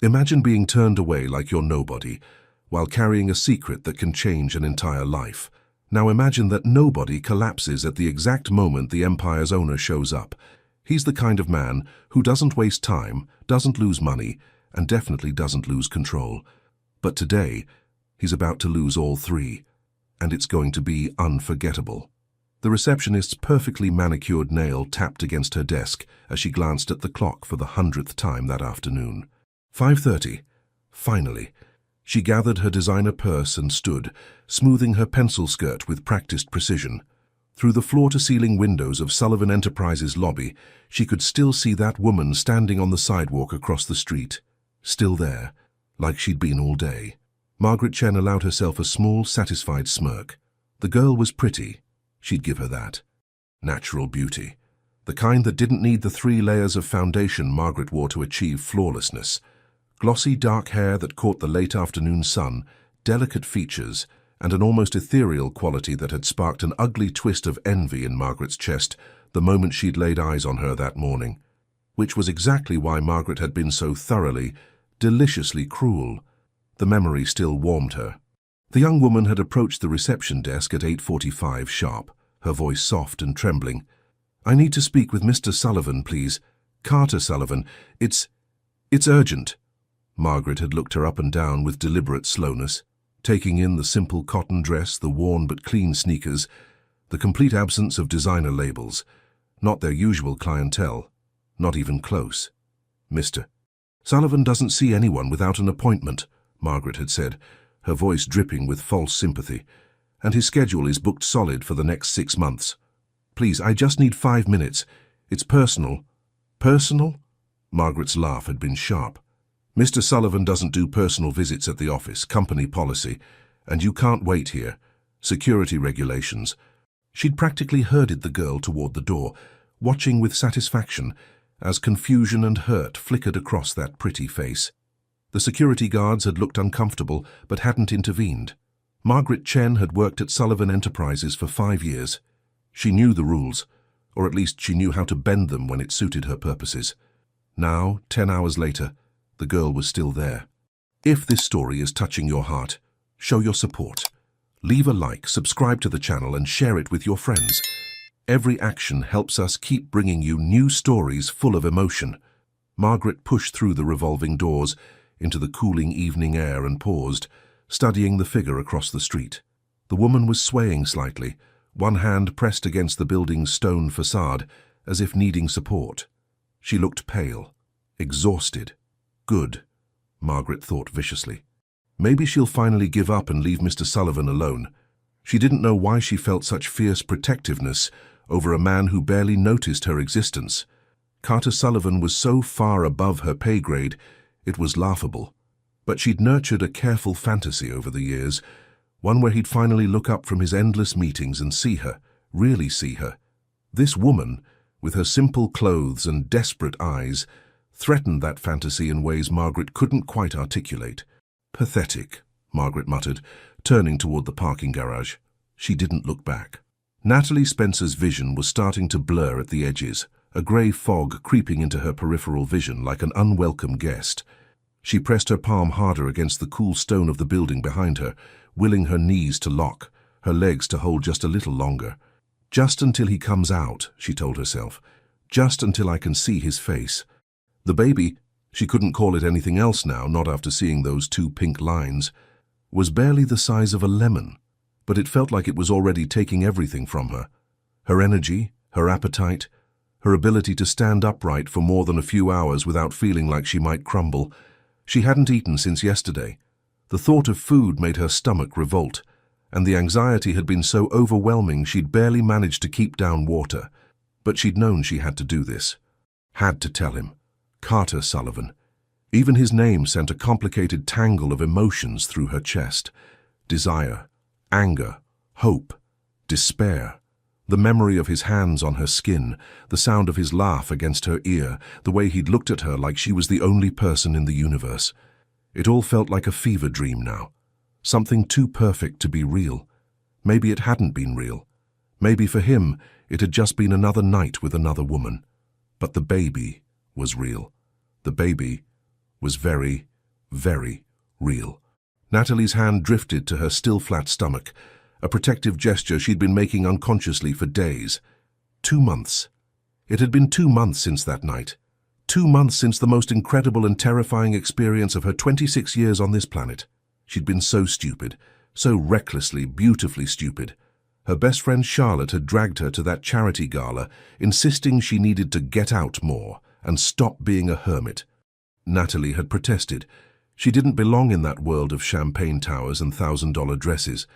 Imagine being turned away like you're nobody, while carrying a secret that can change an entire life. Now imagine that nobody collapses at the exact moment the empire's owner shows up. He's the kind of man who doesn't waste time, doesn't lose money, and definitely doesn't lose control. But today, he's about to lose all three, and it's going to be unforgettable. The receptionist's perfectly manicured nail tapped against her desk as she glanced at the clock for the 100th time that afternoon. 5:30. Finally. She gathered her designer purse and stood, smoothing her pencil skirt with practiced precision. Through the floor-to-ceiling windows of Sullivan Enterprises' lobby, she could still see that woman standing on the sidewalk across the street. Still there, like she'd been all day. Margaret Chen allowed herself a small, satisfied smirk. The girl was pretty. She'd give her that. Natural beauty. The kind that didn't need the 3 layers of foundation Margaret wore to achieve flawlessness. Glossy dark hair that caught the late afternoon sun, delicate features, and an almost ethereal quality that had sparked an ugly twist of envy in Margaret's chest the moment she'd laid eyes on her that morning. Which was exactly why Margaret had been so thoroughly, deliciously cruel. The memory still warmed her. The young woman had approached the reception desk at 8:45 sharp, her voice soft and trembling. "I need to speak with Mr. Sullivan, please. Carter Sullivan. It's urgent." Margaret had looked her up and down with deliberate slowness, taking in the simple cotton dress, the worn but clean sneakers, the complete absence of designer labels, not their usual clientele, not even close. "Mr. Sullivan doesn't see anyone without an appointment," Margaret had said, her voice dripping with false sympathy, "and his schedule is booked solid for the next 6 months. Please, I just need 5 minutes. It's personal." "Personal?" Margaret's laugh had been sharp. "Mr. Sullivan doesn't do personal visits at the office, company policy, and you can't wait here. Security regulations." She'd practically herded the girl toward the door, watching with satisfaction as confusion and hurt flickered across that pretty face. The security guards had looked uncomfortable but hadn't intervened. Margaret Chen had worked at Sullivan Enterprises for 5 years. She knew the rules, or at least she knew how to bend them when it suited her purposes. Now, 10 hours later, the girl was still there. If this story is touching your heart, show your support. Leave a like, subscribe to the channel, and share it with your friends. Every action helps us keep bringing you new stories full of emotion. Margaret pushed through the revolving doors into the cooling evening air and paused, studying the figure across the street. The woman was swaying slightly, one hand pressed against the building's stone facade, as if needing support. She looked pale, exhausted. Good, Margaret thought viciously. Maybe she'll finally give up and leave Mr. Sullivan alone. She didn't know why she felt such fierce protectiveness over a man who barely noticed her existence. Carter Sullivan was so far above her pay grade, it was laughable. But she'd nurtured a careful fantasy over the years, one where he'd finally look up from his endless meetings and see her, really see her. This woman, with her simple clothes and desperate eyes, threatened that fantasy in ways Margaret couldn't quite articulate. "Pathetic," Margaret muttered, turning toward the parking garage. She didn't look back. Natalie Spencer's vision was starting to blur at the edges, a grey fog creeping into her peripheral vision like an unwelcome guest. She pressed her palm harder against the cool stone of the building behind her, willing her knees to lock, her legs to hold just a little longer. "Just until he comes out," she told herself. "Just until I can see his face." The baby, she couldn't call it anything else now, not after seeing those 2 pink lines, was barely the size of a lemon, but it felt like it was already taking everything from her. Her energy, her appetite, her ability to stand upright for more than a few hours without feeling like she might crumble. She hadn't eaten since yesterday. The thought of food made her stomach revolt, and the anxiety had been so overwhelming she'd barely managed to keep down water. But she'd known she had to do this. Had to tell him. Carter Sullivan. Even his name sent a complicated tangle of emotions through her chest. Desire, anger, hope, despair. The memory of his hands on her skin, the sound of his laugh against her ear, the way he'd looked at her like she was the only person in the universe. It all felt like a fever dream now. Something too perfect to be real. Maybe it hadn't been real. Maybe for him, it had just been another night with another woman. But the baby was real. The baby was very, very real. Natalie's hand drifted to her still flat stomach, a protective gesture she'd been making unconsciously for days. 2 months. It had been 2 months since that night. 2 months since the most incredible and terrifying experience of her 26 years on this planet. She'd been so stupid, so recklessly, beautifully stupid. Her best friend Charlotte had dragged her to that charity gala, insisting she needed to get out more and stop being a hermit. Natalie had protested. She didn't belong in that world of champagne towers and $1,000 dresses.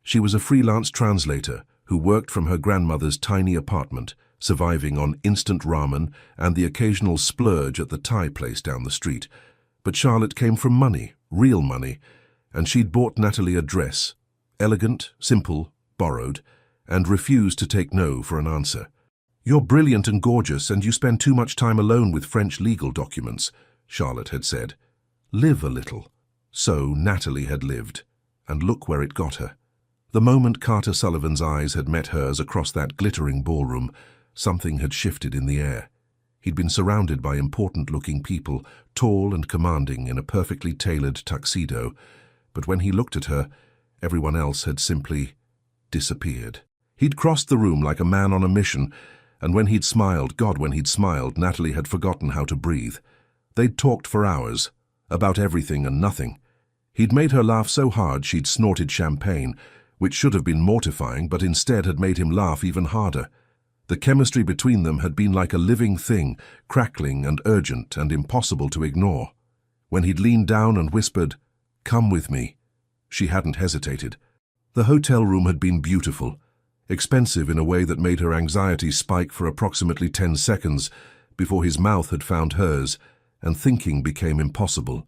She was a freelance translator who worked from her grandmother's tiny apartment, surviving on instant ramen and the occasional splurge at the Thai place down the street. But Charlotte came from money, real money, and she'd bought Natalie a dress, elegant, simple, borrowed, and refused to take no for an answer. "You're brilliant and gorgeous, and you spend too much time alone with French legal documents," Charlotte had said. "Live a little." So Natalie had lived, and look where it got her. The moment Carter Sullivan's eyes had met hers across that glittering ballroom, something had shifted in the air. He'd been surrounded by important-looking people, tall and commanding in a perfectly tailored tuxedo, but when he looked at her, everyone else had simply disappeared. He'd crossed the room like a man on a mission, and when he'd smiled, God, when he'd smiled, Natalie had forgotten how to breathe. They'd talked for hours, about everything and nothing. He'd made her laugh so hard she'd snorted champagne, which should have been mortifying, but instead had made him laugh even harder. The chemistry between them had been like a living thing, crackling and urgent and impossible to ignore. When he'd leaned down and whispered, "Come with me," she hadn't hesitated. The hotel room had been beautiful, expensive in a way that made her anxiety spike for approximately 10 seconds before his mouth had found hers and thinking became impossible.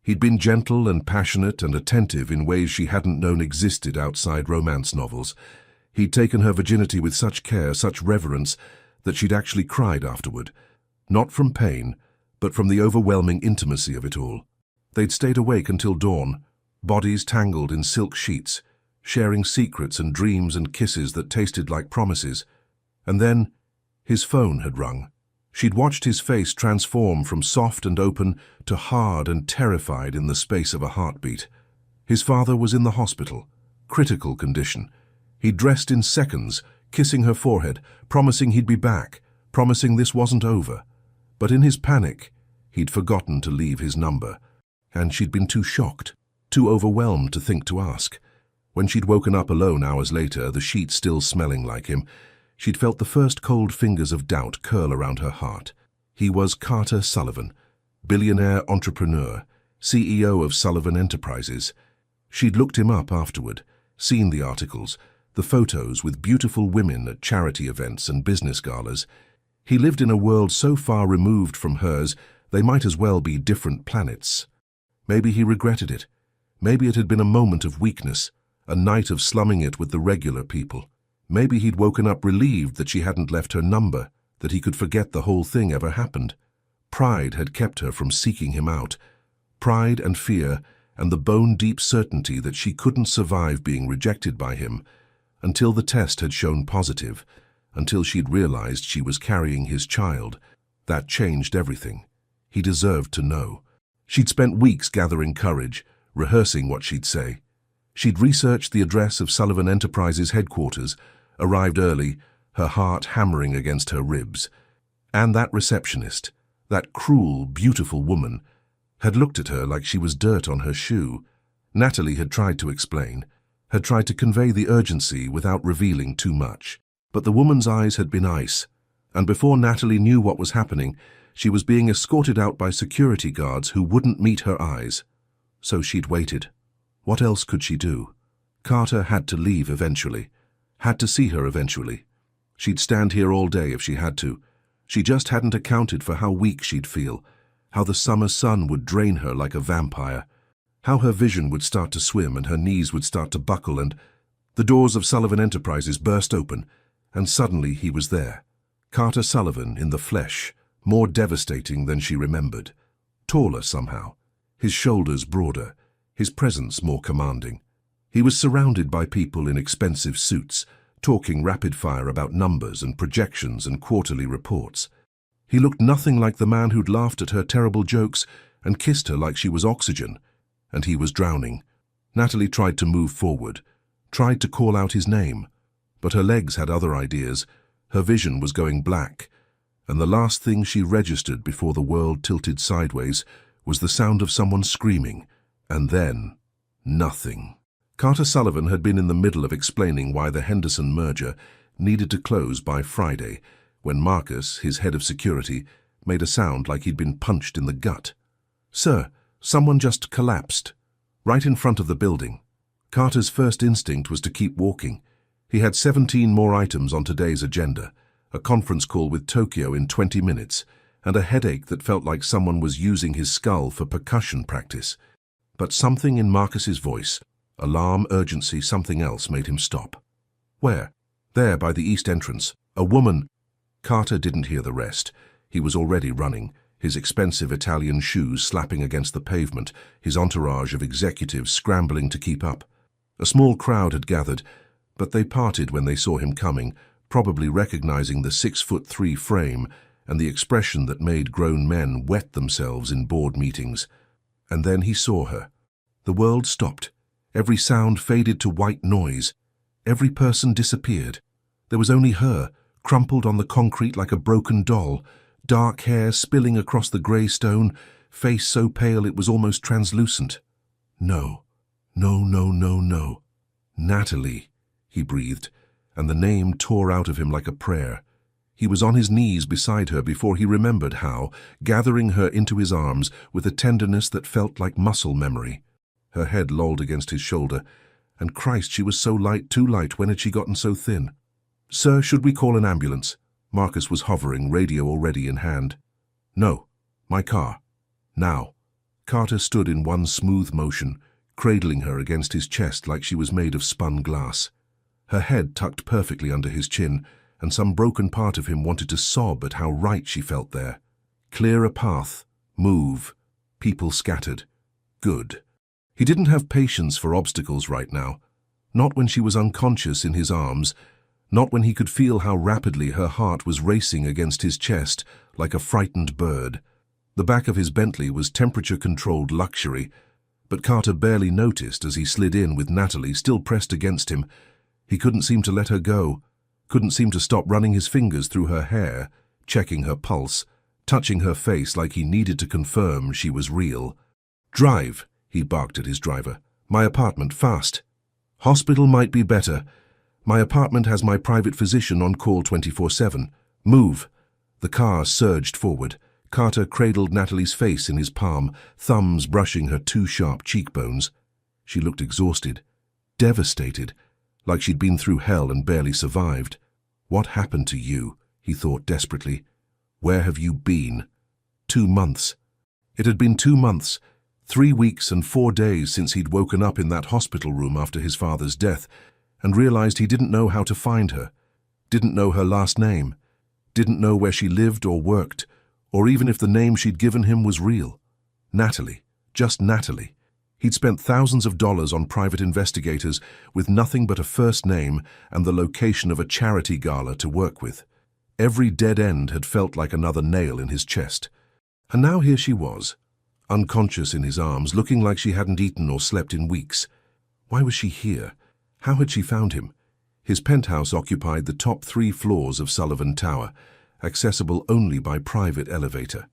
He'd been gentle and passionate and attentive in ways she hadn't known existed outside romance novels. He'd taken her virginity with such care, such reverence, that she'd actually cried afterward. Not from pain, but from the overwhelming intimacy of it all. They'd stayed awake until dawn, bodies tangled in silk sheets, sharing secrets and dreams and kisses that tasted like promises. And then, his phone had rung. She'd watched his face transform from soft and open to hard and terrified in the space of a heartbeat. His father was in the hospital, critical condition. He'd dressed in seconds, kissing her forehead, promising he'd be back, promising this wasn't over. But in his panic, he'd forgotten to leave his number. And she'd been too shocked, too overwhelmed to think to ask. When she'd woken up alone hours later, the sheets still smelling like him, she'd felt the first cold fingers of doubt curl around her heart. He was Carter Sullivan, billionaire entrepreneur, CEO of Sullivan Enterprises. She'd looked him up afterward, seen the articles, the photos with beautiful women at charity events and business galas. He lived in a world so far removed from hers, they might as well be different planets. Maybe he regretted it. Maybe it had been a moment of weakness, a night of slumming it with the regular people. Maybe he'd woken up relieved that she hadn't left her number, that he could forget the whole thing ever happened. Pride had kept her from seeking him out. Pride and fear and the bone-deep certainty that she couldn't survive being rejected by him until the test had shown positive, until she'd realized she was carrying his child. That changed everything. He deserved to know. She'd spent weeks gathering courage, rehearsing what she'd say. She'd researched the address of Sullivan Enterprises headquarters, arrived early, her heart hammering against her ribs. And that receptionist, that cruel, beautiful woman, had looked at her like she was dirt on her shoe. Natalie had tried to explain, had tried to convey the urgency without revealing too much. But the woman's eyes had been ice, and before Natalie knew what was happening, she was being escorted out by security guards who wouldn't meet her eyes. So she'd waited. What else could she do? Carter had to leave eventually, had to see her eventually. She'd stand here all day if she had to. She just hadn't accounted for how weak she'd feel, how the summer sun would drain her like a vampire, how her vision would start to swim and her knees would start to buckle, and the doors of Sullivan Enterprises burst open, and suddenly he was there. Carter Sullivan in the flesh, more devastating than she remembered. Taller somehow, his shoulders broader, his presence more commanding. He was surrounded by people in expensive suits, talking rapid-fire about numbers and projections and quarterly reports. He looked nothing like the man who'd laughed at her terrible jokes and kissed her like she was oxygen, and he was drowning. Natalie tried to move forward, tried to call out his name, but her legs had other ideas. Her vision was going black, and the last thing she registered before the world tilted sideways was the sound of someone screaming, and then nothing. Carter Sullivan had been in the middle of explaining why the Henderson merger needed to close by Friday, when Marcus, his head of security, made a sound like he'd been punched in the gut. "Sir, someone just collapsed, right in front of the building." Carter's first instinct was to keep walking. He had 17 more items on today's agenda, a conference call with Tokyo in 20 minutes, and a headache that felt like someone was using his skull for percussion practice. But something in Marcus's voice, alarm, urgency, something else, made him stop. "Where?" "There, by the east entrance. A woman—" Carter didn't hear the rest. He was already running, his expensive Italian shoes slapping against the pavement, his entourage of executives scrambling to keep up. A small crowd had gathered, but they parted when they saw him coming, probably recognizing the 6'3" frame and the expression that made grown men wet themselves in board meetings. And then he saw her. The world stopped. Every sound faded to white noise. Every person disappeared. There was only her, crumpled on the concrete like a broken doll, dark hair spilling across the grey stone, face so pale it was almost translucent. No, no, no, no, no. "Natalie," he breathed, and the name tore out of him like a prayer. He was on his knees beside her before he remembered how, gathering her into his arms with a tenderness that felt like muscle memory. Her head lolled against his shoulder, and Christ, she was so light, too light. When had she gotten so thin? "Sir, should we call an ambulance?" Marcus was hovering, radio already in hand. "No, my car. Now." Carter stood in one smooth motion, cradling her against his chest like she was made of spun glass. Her head tucked perfectly under his chin, and some broken part of him wanted to sob at how right she felt there. Clear a path, move, people scattered. Good. He didn't have patience for obstacles right now. Not when she was unconscious in his arms, not when he could feel how rapidly her heart was racing against his chest like a frightened bird. The back of his Bentley was temperature-controlled luxury, but Carter barely noticed as he slid in with Natalie still pressed against him. He couldn't seem to let her go, couldn't seem to stop running his fingers through her hair, checking her pulse, touching her face like he needed to confirm she was real. "Drive," he barked at his driver. "My apartment, fast." "Hospital might be better. My apartment has my private physician on call 24/7. Move." The car surged forward. Carter cradled Natalie's face in his palm, thumbs brushing her too sharp cheekbones. She looked exhausted, devastated, like she'd been through hell and barely survived. "What happened to you?" he thought desperately. "Where have you been?" 2 months. It had been 2 months, 3 weeks and 4 days since he'd woken up in that hospital room after his father's death and realized he didn't know how to find her, didn't know her last name, didn't know where she lived or worked, or even if the name she'd given him was real. Natalie, just Natalie. He'd spent thousands of dollars on private investigators with nothing but a first name and the location of a charity gala to work with. Every dead end had felt like another nail in his chest. And now here she was, unconscious in his arms, looking like she hadn't eaten or slept in weeks. Why was she here? How had she found him? His penthouse occupied the top 3 floors of Sullivan Tower, accessible only by private elevator.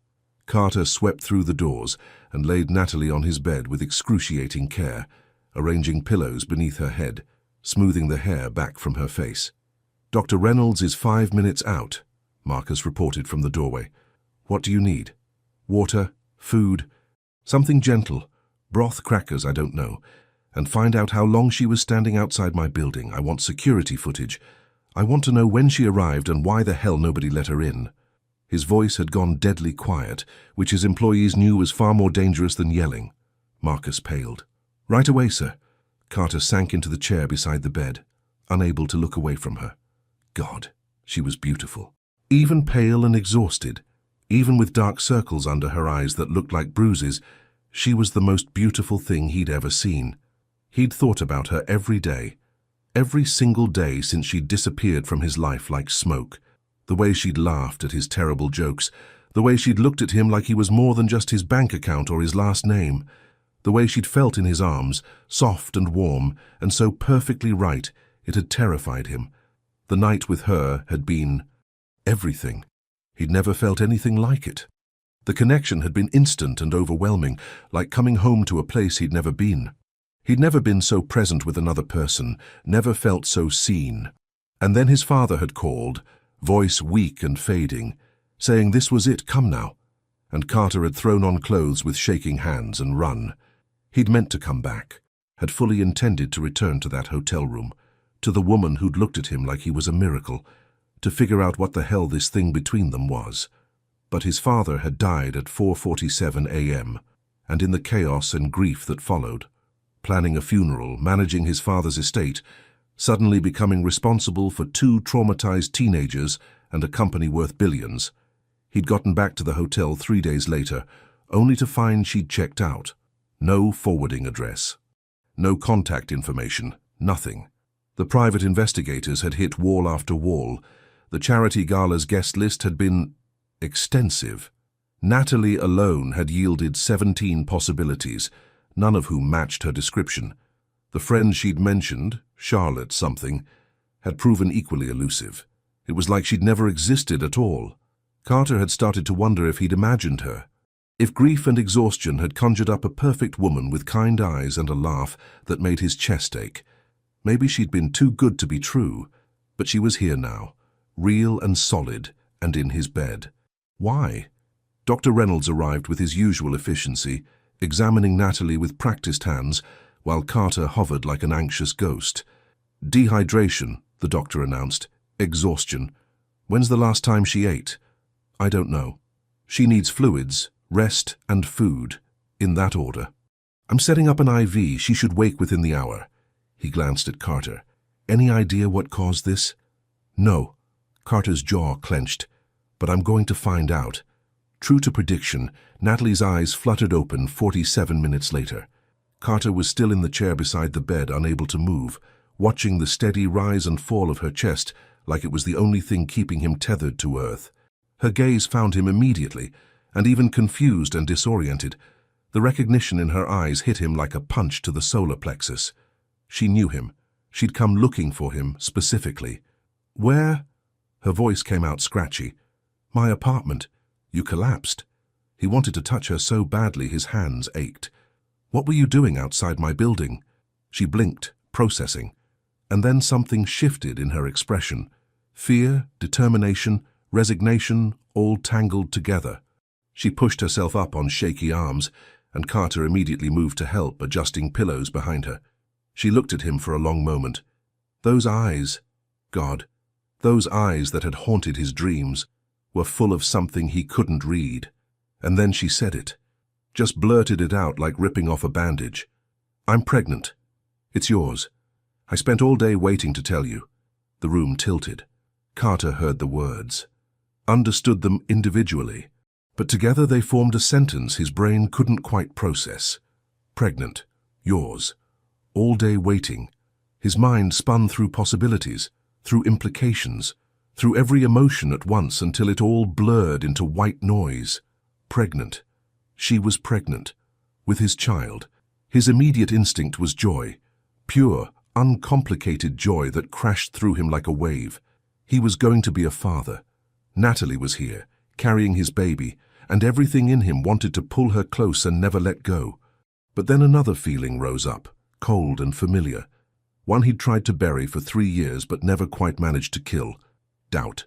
Carter swept through the doors and laid Natalie on his bed with excruciating care, arranging pillows beneath her head, smoothing the hair back from her face. "Dr. Reynolds is 5 minutes out," Marcus reported from the doorway. "What do you need? Water? Food? Something gentle. Broth, crackers, I don't know. And find out how long she was standing outside my building. I want security footage. I want to know when she arrived and why the hell nobody let her in." His voice had gone deadly quiet, which his employees knew was far more dangerous than yelling. Marcus paled. "Right away, sir." Carter sank into the chair beside the bed, unable to look away from her. God, she was beautiful. Even pale and exhausted, even with dark circles under her eyes that looked like bruises, she was the most beautiful thing he'd ever seen. He'd thought about her every day, every single day since she'd disappeared from his life like smoke. The way she'd laughed at his terrible jokes, The way she'd looked at him like he was more than just his bank account or his last name. The way she'd felt in his arms, soft and warm, and so perfectly right, it had terrified him. The night with her had been everything. He'd never felt anything like it. The connection had been instant and overwhelming, like coming home to a place he'd never been. He'd never been so present with another person, never felt so seen. And then his father had called, voice weak and fading, saying this was it, come now. And Carter had thrown on clothes with shaking hands and run. He'd meant to come back, had fully intended to return to that hotel room, to the woman who'd looked at him like he was a miracle, to figure out what the hell this thing between them was. But his father had died at 4:47 a.m., and in the chaos and grief that followed, planning a funeral, managing his father's estate, suddenly becoming responsible for 2 traumatized teenagers and a company worth billions, he'd gotten back to the hotel 3 days later, only to find she'd checked out. No forwarding address. No contact information. Nothing. The private investigators had hit wall after wall. The charity gala's guest list had been extensive. Natalie alone had yielded 17 possibilities, none of whom matched her description. The friend she'd mentioned, Charlotte something, had proven equally elusive. It was like she'd never existed at all. Carter had started to wonder if he'd imagined her. If grief and exhaustion had conjured up a perfect woman with kind eyes and a laugh that made his chest ache. Maybe she'd been too good to be true, but she was here now, real and solid, and in his bed. Why? Dr. Reynolds arrived with his usual efficiency, examining Natalie with practiced hands, while Carter hovered like an anxious ghost. Dehydration, the doctor announced. Exhaustion. When's the last time she ate? I don't know. She needs fluids, rest and food, in that order. I'm setting up an IV. She should wake within the hour. He glanced at Carter. Any idea what caused this? No. Carter's jaw clenched. But I'm going to find out. True to prediction, Natalie's eyes fluttered open 47 minutes later. Carter was still in the chair beside the bed, unable to move, watching the steady rise and fall of her chest like it was the only thing keeping him tethered to earth. Her gaze found him immediately, and even confused and disoriented. The recognition in her eyes hit him like a punch to the solar plexus. She knew him. She'd come looking for him, specifically. Where? Her voice came out scratchy. My apartment. You collapsed. He wanted to touch her so badly his hands ached. What were you doing outside my building? She blinked, processing. And then something shifted in her expression. Fear, determination, resignation, all tangled together. She pushed herself up on shaky arms, and Carter immediately moved to help, adjusting pillows behind her. She looked at him for a long moment. Those eyes, God, those eyes that had haunted his dreams, were full of something he couldn't read. And then she said it. Just blurted it out like ripping off a bandage. I'm pregnant. It's yours. I spent all day waiting to tell you. The room tilted. Carter heard the words. Understood them individually. But together they formed a sentence his brain couldn't quite process. Pregnant. Yours. All day waiting. His mind spun through possibilities, through implications, through every emotion at once until it all blurred into white noise. Pregnant. She was pregnant. With his child. His immediate instinct was joy. Pure, uncomplicated joy that crashed through him like a wave. He was going to be a father. Natalie was here, carrying his baby, and everything in him wanted to pull her close and never let go. But then another feeling rose up, cold and familiar. One he'd tried to bury for 3 years but never quite managed to kill. Doubt.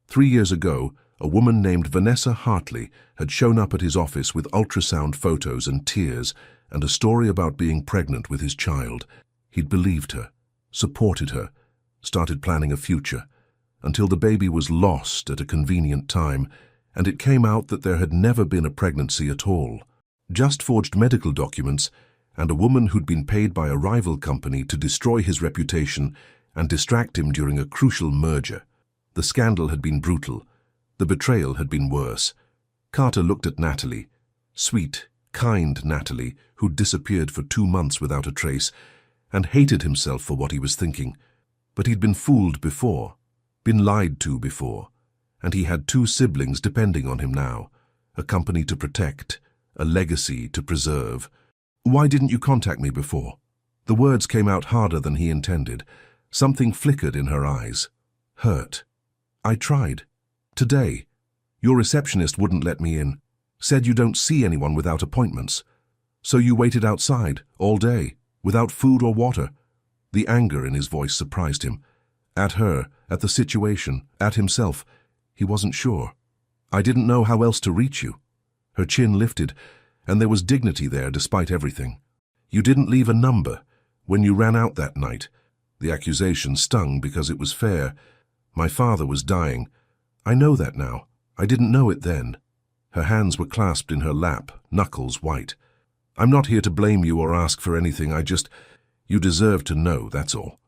3 years ago, a woman named Vanessa Hartley had shown up at his office with ultrasound photos and tears and a story about being pregnant with his child. He'd believed her, supported her, started planning a future, until the baby was lost at a convenient time, and it came out that there had never been a pregnancy at all. Just forged medical documents, and a woman who'd been paid by a rival company to destroy his reputation and distract him during a crucial merger. The scandal had been brutal. The betrayal had been worse. Carter looked at Natalie, sweet, kind Natalie, who'd disappeared for 2 months without a trace, and hated himself for what he was thinking. But he'd been fooled before, been lied to before, And he had 2 siblings depending on him now, a company to protect, a legacy to preserve. "Why didn't you contact me before?" The words came out harder than he intended. Something flickered in her eyes. Hurt. "I tried. Today. Your receptionist wouldn't let me in. Said you don't see anyone without appointments. So you waited outside, all day, without food or water." The anger in his voice surprised him. At her, at the situation, at himself. He wasn't sure. "I didn't know how else to reach you." Her chin lifted, and there was dignity there despite everything. "You didn't leave a number when you ran out that night." The accusation stung because it was fair. "My father was dying. I know that now. I didn't know it then." Her hands were clasped in her lap, knuckles white. "I'm not here to blame you or ask for anything. You deserve to know, that's all."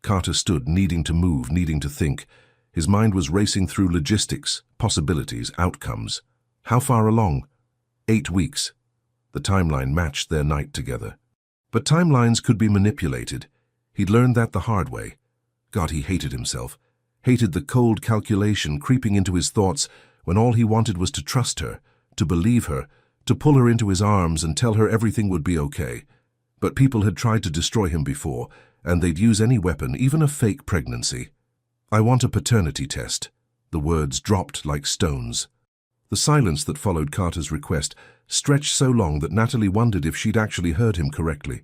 Carter stood, needing to move, needing to think. His mind was racing through logistics, possibilities, outcomes. How far along? 8 weeks. The timeline matched their night together. But timelines could be manipulated. He'd learned that the hard way. God, he hated himself. Hated the cold calculation creeping into his thoughts when all he wanted was to trust her, to believe her, to pull her into his arms and tell her everything would be okay. But people had tried to destroy him before, and they'd use any weapon, even a fake pregnancy. "I want a paternity test." The words dropped like stones. The silence that followed Carter's request stretched so long that Natalie wondered if she'd actually heard him correctly.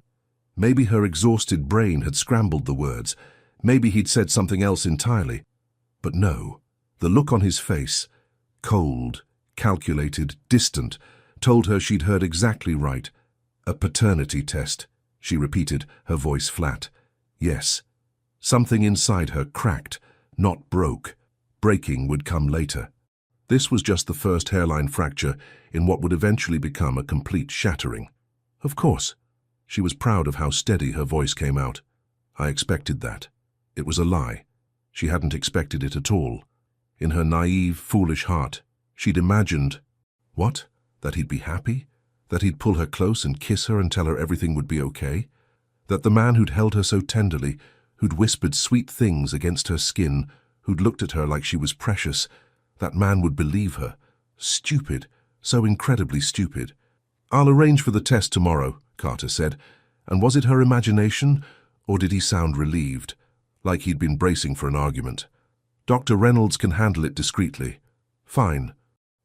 Maybe her exhausted brain had scrambled the words. Maybe he'd said something else entirely. But no, the look on his face, cold, calculated, distant, told her she'd heard exactly right. "A paternity test," she repeated, her voice flat. "Yes." Something inside her cracked, not broke. Breaking would come later. This was just the first hairline fracture in what would eventually become a complete shattering. "Of course." She was proud of how steady her voice came out. "I expected that." It was a lie. She hadn't expected it at all. In her naive, foolish heart, she'd imagined, what? That he'd be happy? That he'd pull her close and kiss her and tell her everything would be okay? That the man who'd held her so tenderly, who'd whispered sweet things against her skin, who'd looked at her like she was precious, that man would believe her. Stupid, so incredibly stupid. "I'll arrange for the test tomorrow," Carter said. And was it her imagination, or did he sound relieved, like he'd been bracing for an argument? "Dr. Reynolds can handle it discreetly." "Fine."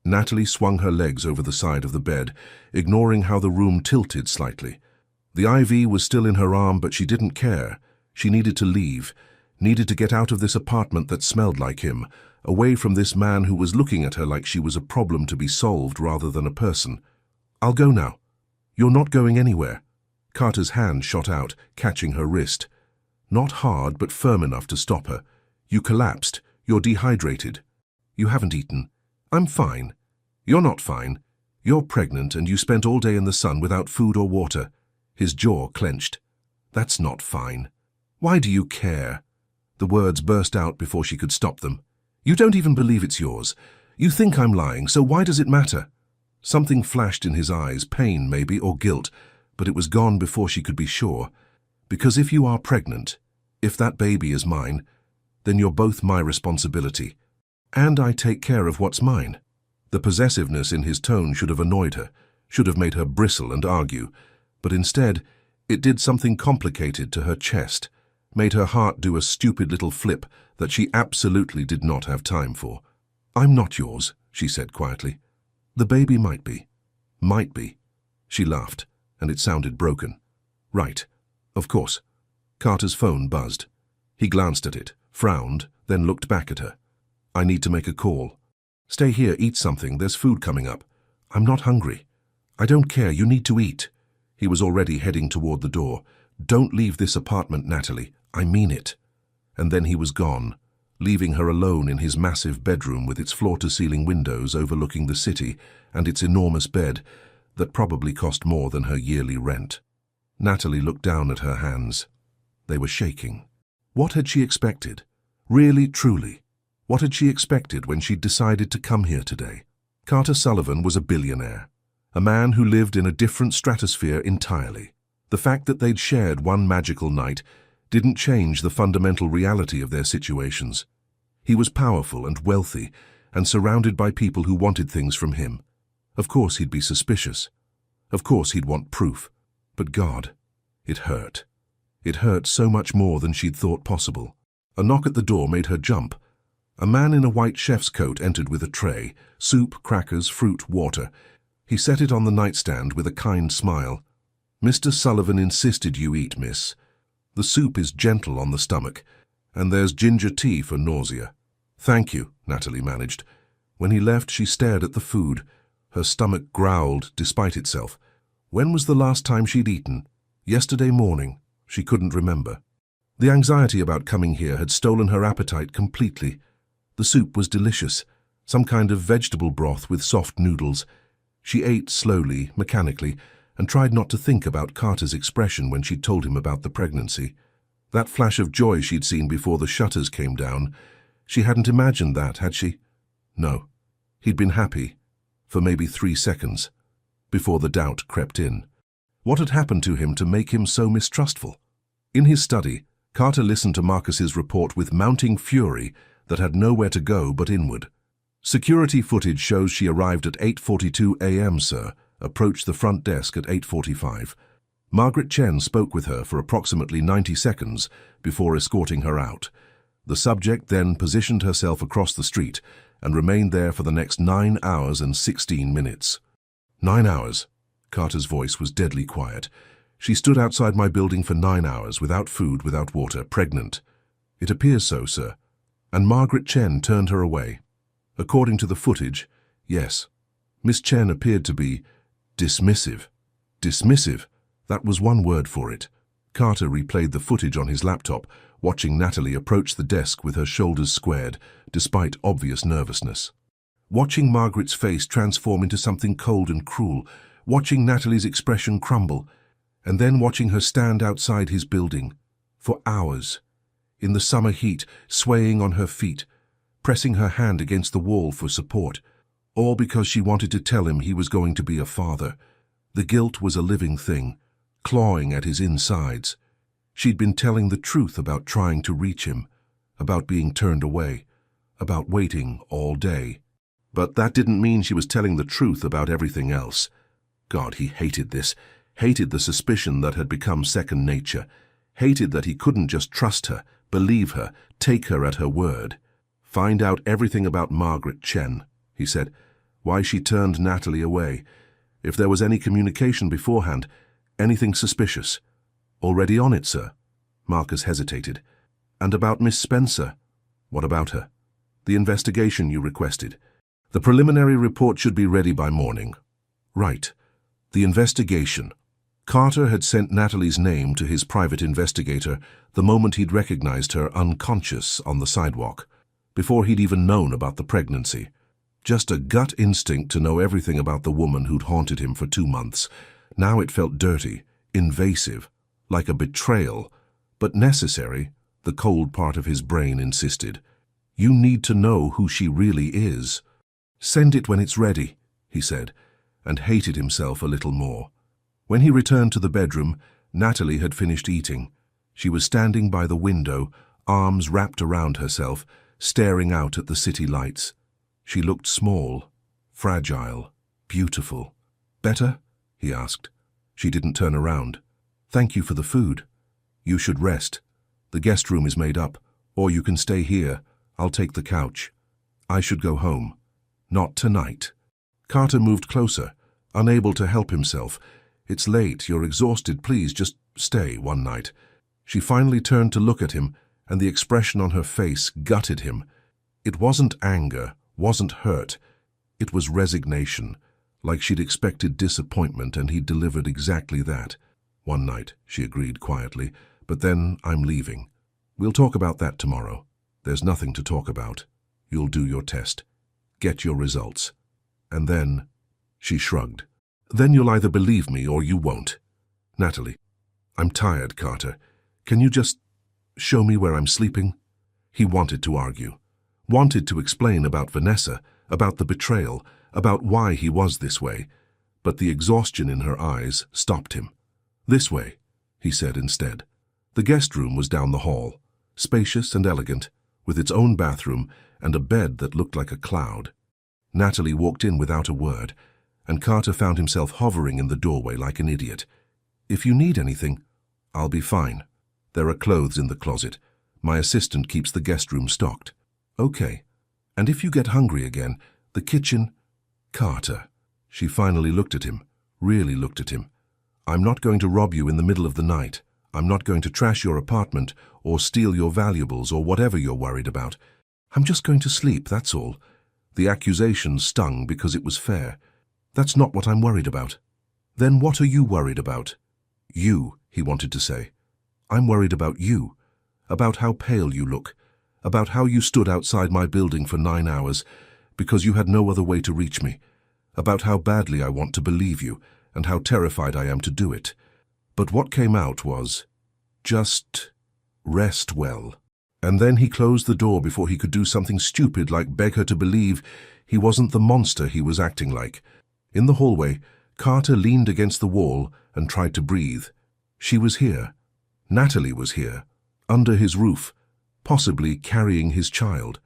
Natalie swung her legs over the side of the bed, ignoring how the room tilted slightly. The IV was still in her arm, but she didn't care. She needed to leave, needed to get out of this apartment that smelled like him, away from this man who was looking at her like she was a problem to be solved rather than a person. "I'll go now." "You're not going anywhere." Carter's hand shot out, catching her wrist. Not hard, but firm enough to stop her. "You collapsed. You're dehydrated." "You haven't eaten." "I'm fine." "You're not fine. You're pregnant and you spent all day in the sun without food or water." His jaw clenched. "That's not fine." "Why do you care?" The words burst out before she could stop them. "You don't even believe it's yours. You think I'm lying, so why does it matter?" Something flashed in his eyes, pain maybe, or guilt, but it was gone before she could be sure. "Because if you are pregnant, if that baby is mine, then you're both my responsibility. And I take care of what's mine." The possessiveness in his tone should have annoyed her, should have made her bristle and argue, but instead, it did something complicated to her chest, made her heart do a stupid little flip that she absolutely did not have time for. "I'm not yours," she said quietly. "The baby might be." "Might be." She laughed, and it sounded broken. "Right. Of course." Carter's phone buzzed. He glanced at it, frowned, then looked back at her. "I need to make a call." "Stay here, eat something, there's food coming up." "I'm not hungry." "I don't care, you need to eat." He was already heading toward the door. "Don't leave this apartment, Natalie. I mean it." And then he was gone, leaving her alone in his massive bedroom with its floor-to-ceiling windows overlooking the city and its enormous bed that probably cost more than her yearly rent. Natalie looked down at her hands. They were shaking. What had she expected? Really, truly. What had she expected when she'd decided to come here today? Carter Sullivan was a billionaire, a man who lived in a different stratosphere entirely. The fact that they'd shared one magical night didn't change the fundamental reality of their situations. He was powerful and wealthy, and surrounded by people who wanted things from him. Of course he'd be suspicious. Of course he'd want proof. But God, it hurt. It hurt so much more than she'd thought possible. A knock at the door made her jump. A man in a white chef's coat entered with a tray, soup, crackers, fruit, water. He set it on the nightstand with a kind smile. "Mr. Sullivan insisted you eat, miss. The soup is gentle on the stomach, and there's ginger tea for nausea." "Thank you," Natalie managed. When he left, she stared at the food. Her stomach growled despite itself. When was the last time she'd eaten? Yesterday morning. She couldn't remember. The anxiety about coming here had stolen her appetite completely. The soup was delicious, some kind of vegetable broth with soft noodles. She ate slowly, mechanically, and tried not to think about Carter's expression when she'd told him about the pregnancy. That flash of joy she'd seen before the shutters came down, she hadn't imagined that, had she? No. He'd been happy, for maybe 3 seconds, before the doubt crept in. What had happened to him to make him so mistrustful? In his study, Carter listened to Marcus's report with mounting fury that had nowhere to go but inward. "Security footage shows she arrived at 8:42 a.m., sir, approached the front desk at 8:45. Margaret Chen spoke with her for approximately 90 seconds before escorting her out. The subject then positioned herself across the street and remained there for the next 9 hours and 16 minutes. 9 hours. Carter's voice was deadly quiet. She stood outside my building for 9 hours, without food, without water, pregnant. It appears so, sir. And Margaret Chen turned her away. According to the footage, yes. Miss Chen appeared to be dismissive. Dismissive? That was one word for it. Carter replayed the footage on his laptop, watching Natalie approach the desk with her shoulders squared, despite obvious nervousness. Watching Margaret's face transform into something cold and cruel, watching Natalie's expression crumble, and then watching her stand outside his building, for hours, in the summer heat, swaying on her feet, pressing her hand against the wall for support, all because she wanted to tell him he was going to be a father. The guilt was a living thing, clawing at his insides. She'd been telling the truth about trying to reach him, about being turned away, about waiting all day. But that didn't mean she was telling the truth about everything else. God, he hated this, hated the suspicion that had become second nature, hated that he couldn't just trust her, believe her, take her at her word. Find out everything about Margaret Chen, he said, why she turned Natalie away. If there was any communication beforehand, anything suspicious. Already on it, sir. Marcus hesitated. And about Miss Spencer? What about her? The investigation you requested. The preliminary report should be ready by morning. Right. The investigation. Carter had sent Natalie's name to his private investigator the moment he'd recognized her unconscious on the sidewalk, before he'd even known about the pregnancy. Just a gut instinct to know everything about the woman who'd haunted him for 2 months. Now it felt dirty, invasive, like a betrayal, but necessary, the cold part of his brain insisted. You need to know who she really is. Send it when it's ready, he said, and hated himself a little more. When he returned to the bedroom, Natalie had finished eating. She was standing by the window, arms wrapped around herself, staring out at the city lights. She looked small, fragile, beautiful. Better? He asked. She didn't turn around. Thank you for the food. You should rest. The guest room is made up, or you can stay here. I'll take the couch. I should go home. Not tonight. Carter moved closer, unable to help himself. It's late, you're exhausted, please just stay one night. She finally turned to look at him, and the expression on her face gutted him. It wasn't anger, wasn't hurt. It was resignation, like she'd expected disappointment and he'd delivered exactly that. One night, she agreed quietly, but then I'm leaving. We'll talk about that tomorrow. There's nothing to talk about. You'll do your test. Get your results. And then, she shrugged. Then you'll either believe me or you won't. Natalie, I'm tired, Carter. Can you just show me where I'm sleeping? He wanted to argue. Wanted to explain about Vanessa, about the betrayal, about why he was this way. But the exhaustion in her eyes stopped him. This way, he said instead. The guest room was down the hall, spacious and elegant, with its own bathroom and a bed that looked like a cloud. Natalie walked in without a word, and Carter found himself hovering in the doorway like an idiot. "If you need anything, I'll be fine. There are clothes in the closet. My assistant keeps the guest room stocked." "Okay. And if you get hungry again, the kitchen—" "Carter." She finally looked at him, really looked at him. "I'm not going to rob you in the middle of the night. I'm not going to trash your apartment or steal your valuables or whatever you're worried about. I'm just going to sleep, that's all." The accusation stung because it was fair. "That's not what I'm worried about." "Then what are you worried about?" "You," he wanted to say. "I'm worried about you, about how pale you look, about how you stood outside my building for 9 hours because you had no other way to reach me, about how badly I want to believe you and how terrified I am to do it. But what came out was, just rest well." And then he closed the door before he could do something stupid like beg her to believe he wasn't the monster he was acting like. In the hallway, Carter leaned against the wall and tried to breathe. She was here. Natalie was here, under his roof, possibly carrying his child.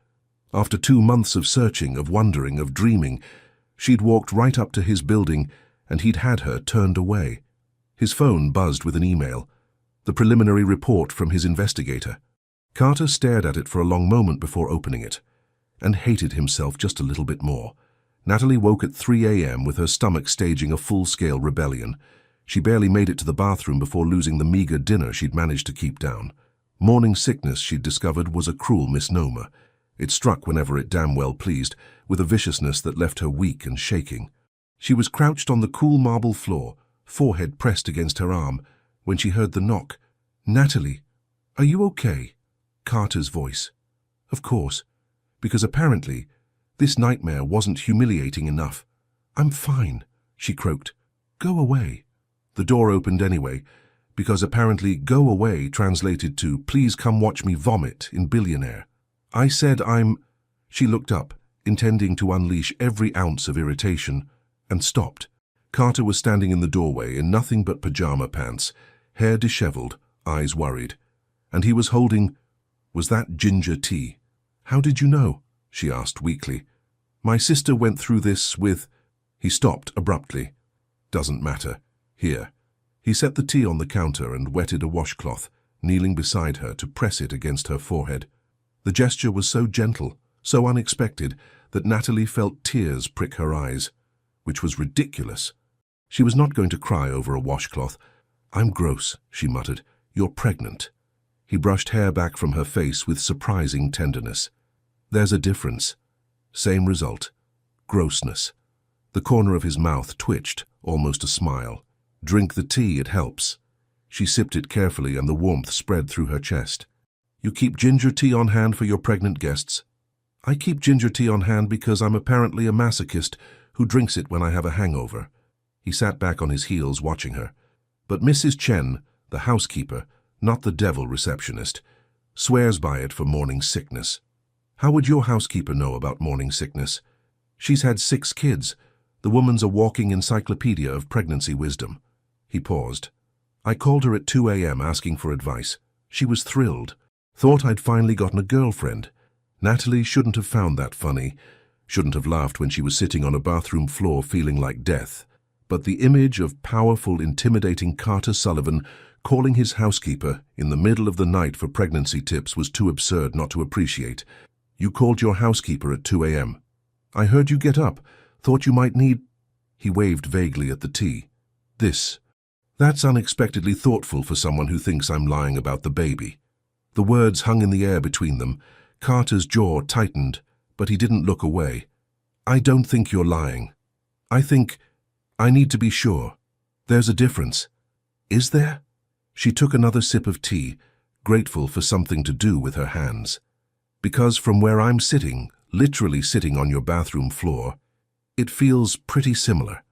After 2 months of searching, of wondering, of dreaming, she'd walked right up to his building and he'd had her turned away. His phone buzzed with an email, the preliminary report from his investigator. Carter stared at it for a long moment before opening it, and hated himself just a little bit more. Natalie woke at 3 a.m. with her stomach staging a full-scale rebellion. She barely made it to the bathroom before losing the meager dinner she'd managed to keep down. Morning sickness, she'd discovered, was a cruel misnomer. It struck whenever it damn well pleased, with a viciousness that left her weak and shaking. She was crouched on the cool marble floor, forehead pressed against her arm, when she heard the knock. "Natalie, are you okay?" Carter's voice. Of course, because apparently this nightmare wasn't humiliating enough. "I'm fine," she croaked. "Go away." The door opened anyway, because apparently "go away" translated to "please come watch me vomit" in billionaire. "I said I'm—" She looked up, intending to unleash every ounce of irritation, and stopped. Carter was standing in the doorway in nothing but pajama pants, hair disheveled, eyes worried. And he was holding— Was that ginger tea? "How did you know?" she asked weakly. "My sister went through this with—" He stopped abruptly. "Doesn't matter. Here." He set the tea on the counter and wetted a washcloth, kneeling beside her to press it against her forehead. The gesture was so gentle, so unexpected, that Natalie felt tears prick her eyes, which was ridiculous. She was not going to cry over a washcloth. "I'm gross," she muttered. "You're pregnant." He brushed hair back from her face with surprising tenderness. "There's a difference." Same result. Grossness. The corner of his mouth twitched, almost a smile. "Drink the tea, it helps." She sipped it carefully and the warmth spread through her chest. "You keep ginger tea on hand for your pregnant guests?" "I keep ginger tea on hand because I'm apparently a masochist who drinks it when I have a hangover." He sat back on his heels watching her. "But Mrs. Chen, the housekeeper, not the devil receptionist, swears by it for morning sickness." "How would your housekeeper know about morning sickness?" "She's had 6 kids. The woman's a walking encyclopedia of pregnancy wisdom." He paused. "I called her at 2 a.m. asking for advice. She was thrilled. Thought I'd finally gotten a girlfriend. Natalie shouldn't have found that funny, shouldn't have laughed when she was sitting on a bathroom floor feeling like death. But the image of powerful, intimidating Carter Sullivan calling his housekeeper in the middle of the night for pregnancy tips was too absurd not to appreciate. "You called your housekeeper at 2 a.m. I heard you get up. Thought you might need—" He waved vaguely at the tea. That's unexpectedly thoughtful for someone who thinks I'm lying about the baby." The words hung in the air between them. Carter's jaw tightened, but he didn't look away. "I don't think you're lying. I need to be sure. There's a difference." "Is there?" She took another sip of tea, grateful for something to do with her hands. "Because from where I'm sitting, literally sitting on your bathroom floor, it feels pretty similar.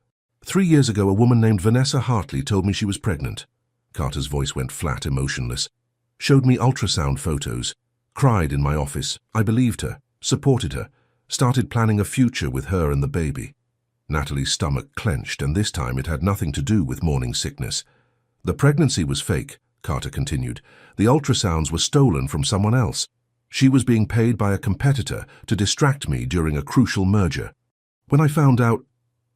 3 years ago, a woman named Vanessa Hartley told me she was pregnant." Carter's voice went flat, emotionless. "Showed me ultrasound photos. Cried in my office. I believed her, supported her, started planning a future with her and the baby." Natalie's stomach clenched, and this time it had nothing to do with morning sickness. "The pregnancy was fake," Carter continued. "The ultrasounds were stolen from someone else." She was being paid by a competitor to distract me during a crucial merger. When I found out,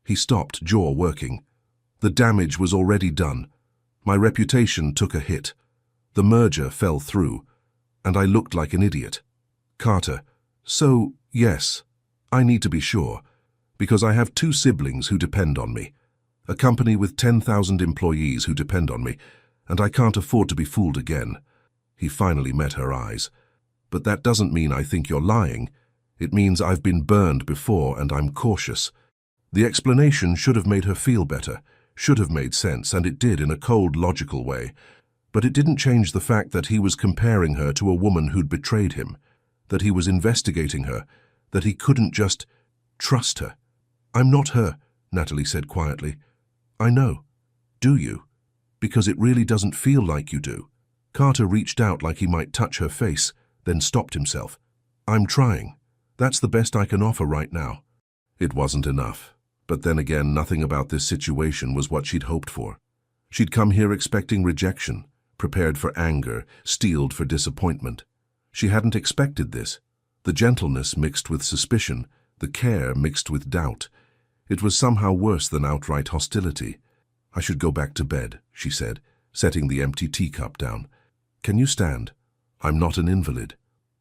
he stopped, jaw working. The damage was already done. My reputation took a hit. The merger fell through, and I looked like an idiot. Carter, so, yes, I need to be sure, because I have 2 siblings who depend on me, a company with 10,000 employees who depend on me, and I can't afford to be fooled again. He finally met her eyes. But that doesn't mean I think you're lying. It means I've been burned before and I'm cautious. The explanation should have made her feel better, should have made sense, and it did in a cold, logical way. But it didn't change the fact that he was comparing her to a woman who'd betrayed him, that he was investigating her, that he couldn't just trust her. I'm not her, Natalie said quietly. I know. Do you? Because it really doesn't feel like you do. Carter reached out like he might touch her face, then stopped himself. I'm trying. That's the best I can offer right now. It wasn't enough. But then again, nothing about this situation was what she'd hoped for. She'd come here expecting rejection, prepared for anger, steeled for disappointment. She hadn't expected this. The gentleness mixed with suspicion, the care mixed with doubt. It was somehow worse than outright hostility. I should go back to bed, she said, setting the empty teacup down. Can you stand? I'm not an invalid.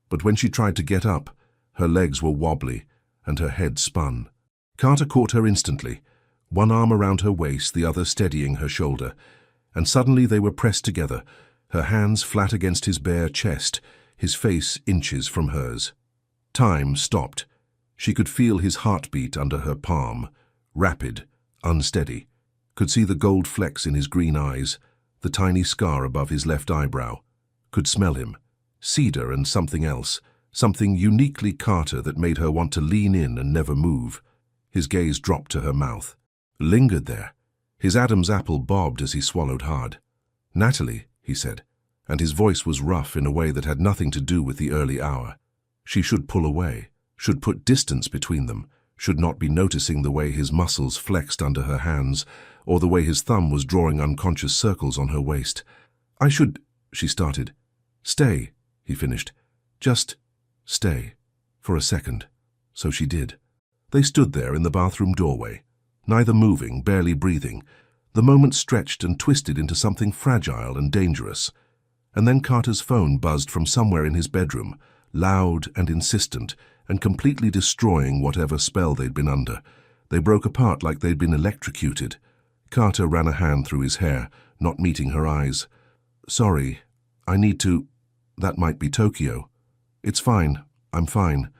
But when she tried to get up, her legs were wobbly and her head spun. Carter caught her instantly, one arm around her waist, the other steadying her shoulder, and suddenly they were pressed together, her hands flat against his bare chest, his face inches from hers. Time stopped. She could feel his heartbeat under her palm, rapid, unsteady, could see the gold flecks in his green eyes, the tiny scar above his left eyebrow, could smell him, cedar and something else, something uniquely Carter that made her want to lean in and never move. His gaze dropped to her mouth, lingered there. His Adam's apple bobbed as he swallowed hard. Natalie, he said, and his voice was rough in a way that had nothing to do with the early hour. She should pull away, should put distance between them, should not be noticing the way his muscles flexed under her hands, or the way his thumb was drawing unconscious circles on her waist. I should, she started. Stay, he finished. Just stay. For a second. So she did. They stood there in the bathroom doorway, neither moving, barely breathing. The moment stretched and twisted into something fragile and dangerous. And then Carter's phone buzzed from somewhere in his bedroom, loud and insistent, and completely destroying whatever spell they'd been under. They broke apart like they'd been electrocuted. Carter ran a hand through his hair, not meeting her eyes. Sorry, I need to... That might be Tokyo. It's fine, I'm fine.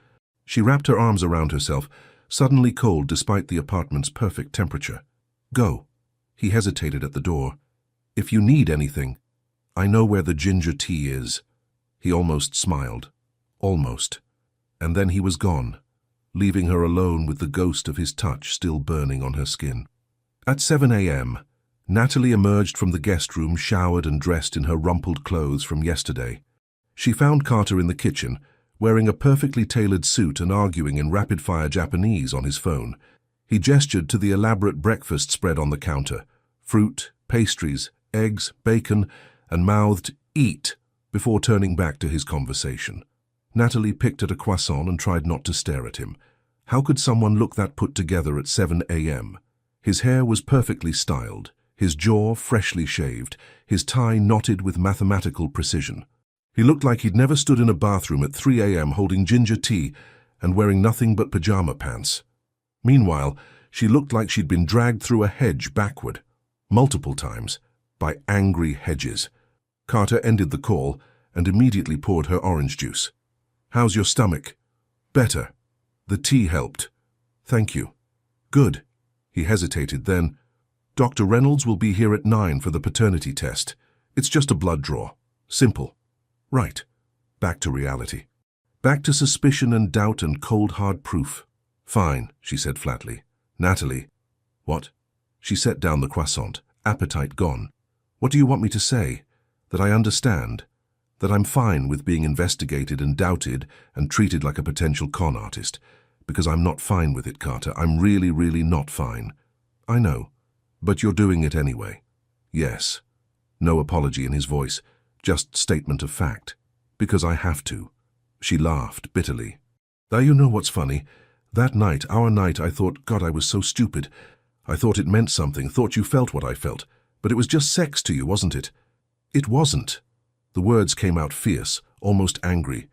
She wrapped her arms around herself, suddenly cold despite the apartment's perfect temperature. Go. He hesitated at the door. If you need anything, I know where the ginger tea is. He almost smiled. Almost. And then he was gone, leaving her alone with the ghost of his touch still burning on her skin. At 7 a.m., Natalie emerged from the guest room, showered and dressed in her rumpled clothes from yesterday. She found Carter in the kitchen, wearing a perfectly tailored suit and arguing in rapid-fire Japanese on his phone. He gestured to the elaborate breakfast spread on the counter, fruit, pastries, eggs, bacon, and mouthed, "Eat," before turning back to his conversation. Natalie picked at a croissant and tried not to stare at him. How could someone look that put together at 7 a.m.? His hair was perfectly styled, his jaw freshly shaved, his tie knotted with mathematical precision. He looked like he'd never stood in a bathroom at 3 a.m. holding ginger tea and wearing nothing but pajama pants. Meanwhile, she looked like she'd been dragged through a hedge backward, multiple times, by angry hedges. Carter ended the call and immediately poured her orange juice. How's your stomach? Better. The tea helped. Thank you. Good. He hesitated then. Dr. Reynolds will be here at 9 for the paternity test. It's just a blood draw. Simple. Right. Back to reality. Back to suspicion and doubt and cold hard proof. Fine, she said flatly. Natalie. What? She set down the croissant, appetite gone. What do you want me to say? That I understand? That I'm fine with being investigated and doubted and treated like a potential con artist? Because I'm not fine with it, Carter. I'm really, really not fine. I know. But you're doing it anyway. Yes. No apology in his voice, just statement of fact. Because I have to. She laughed bitterly. Now you know what's funny? That night, our night, I thought, God, I was so stupid. I thought it meant something, thought you felt what I felt. But it was just sex to you, wasn't it? It wasn't. The words came out fierce, almost angry.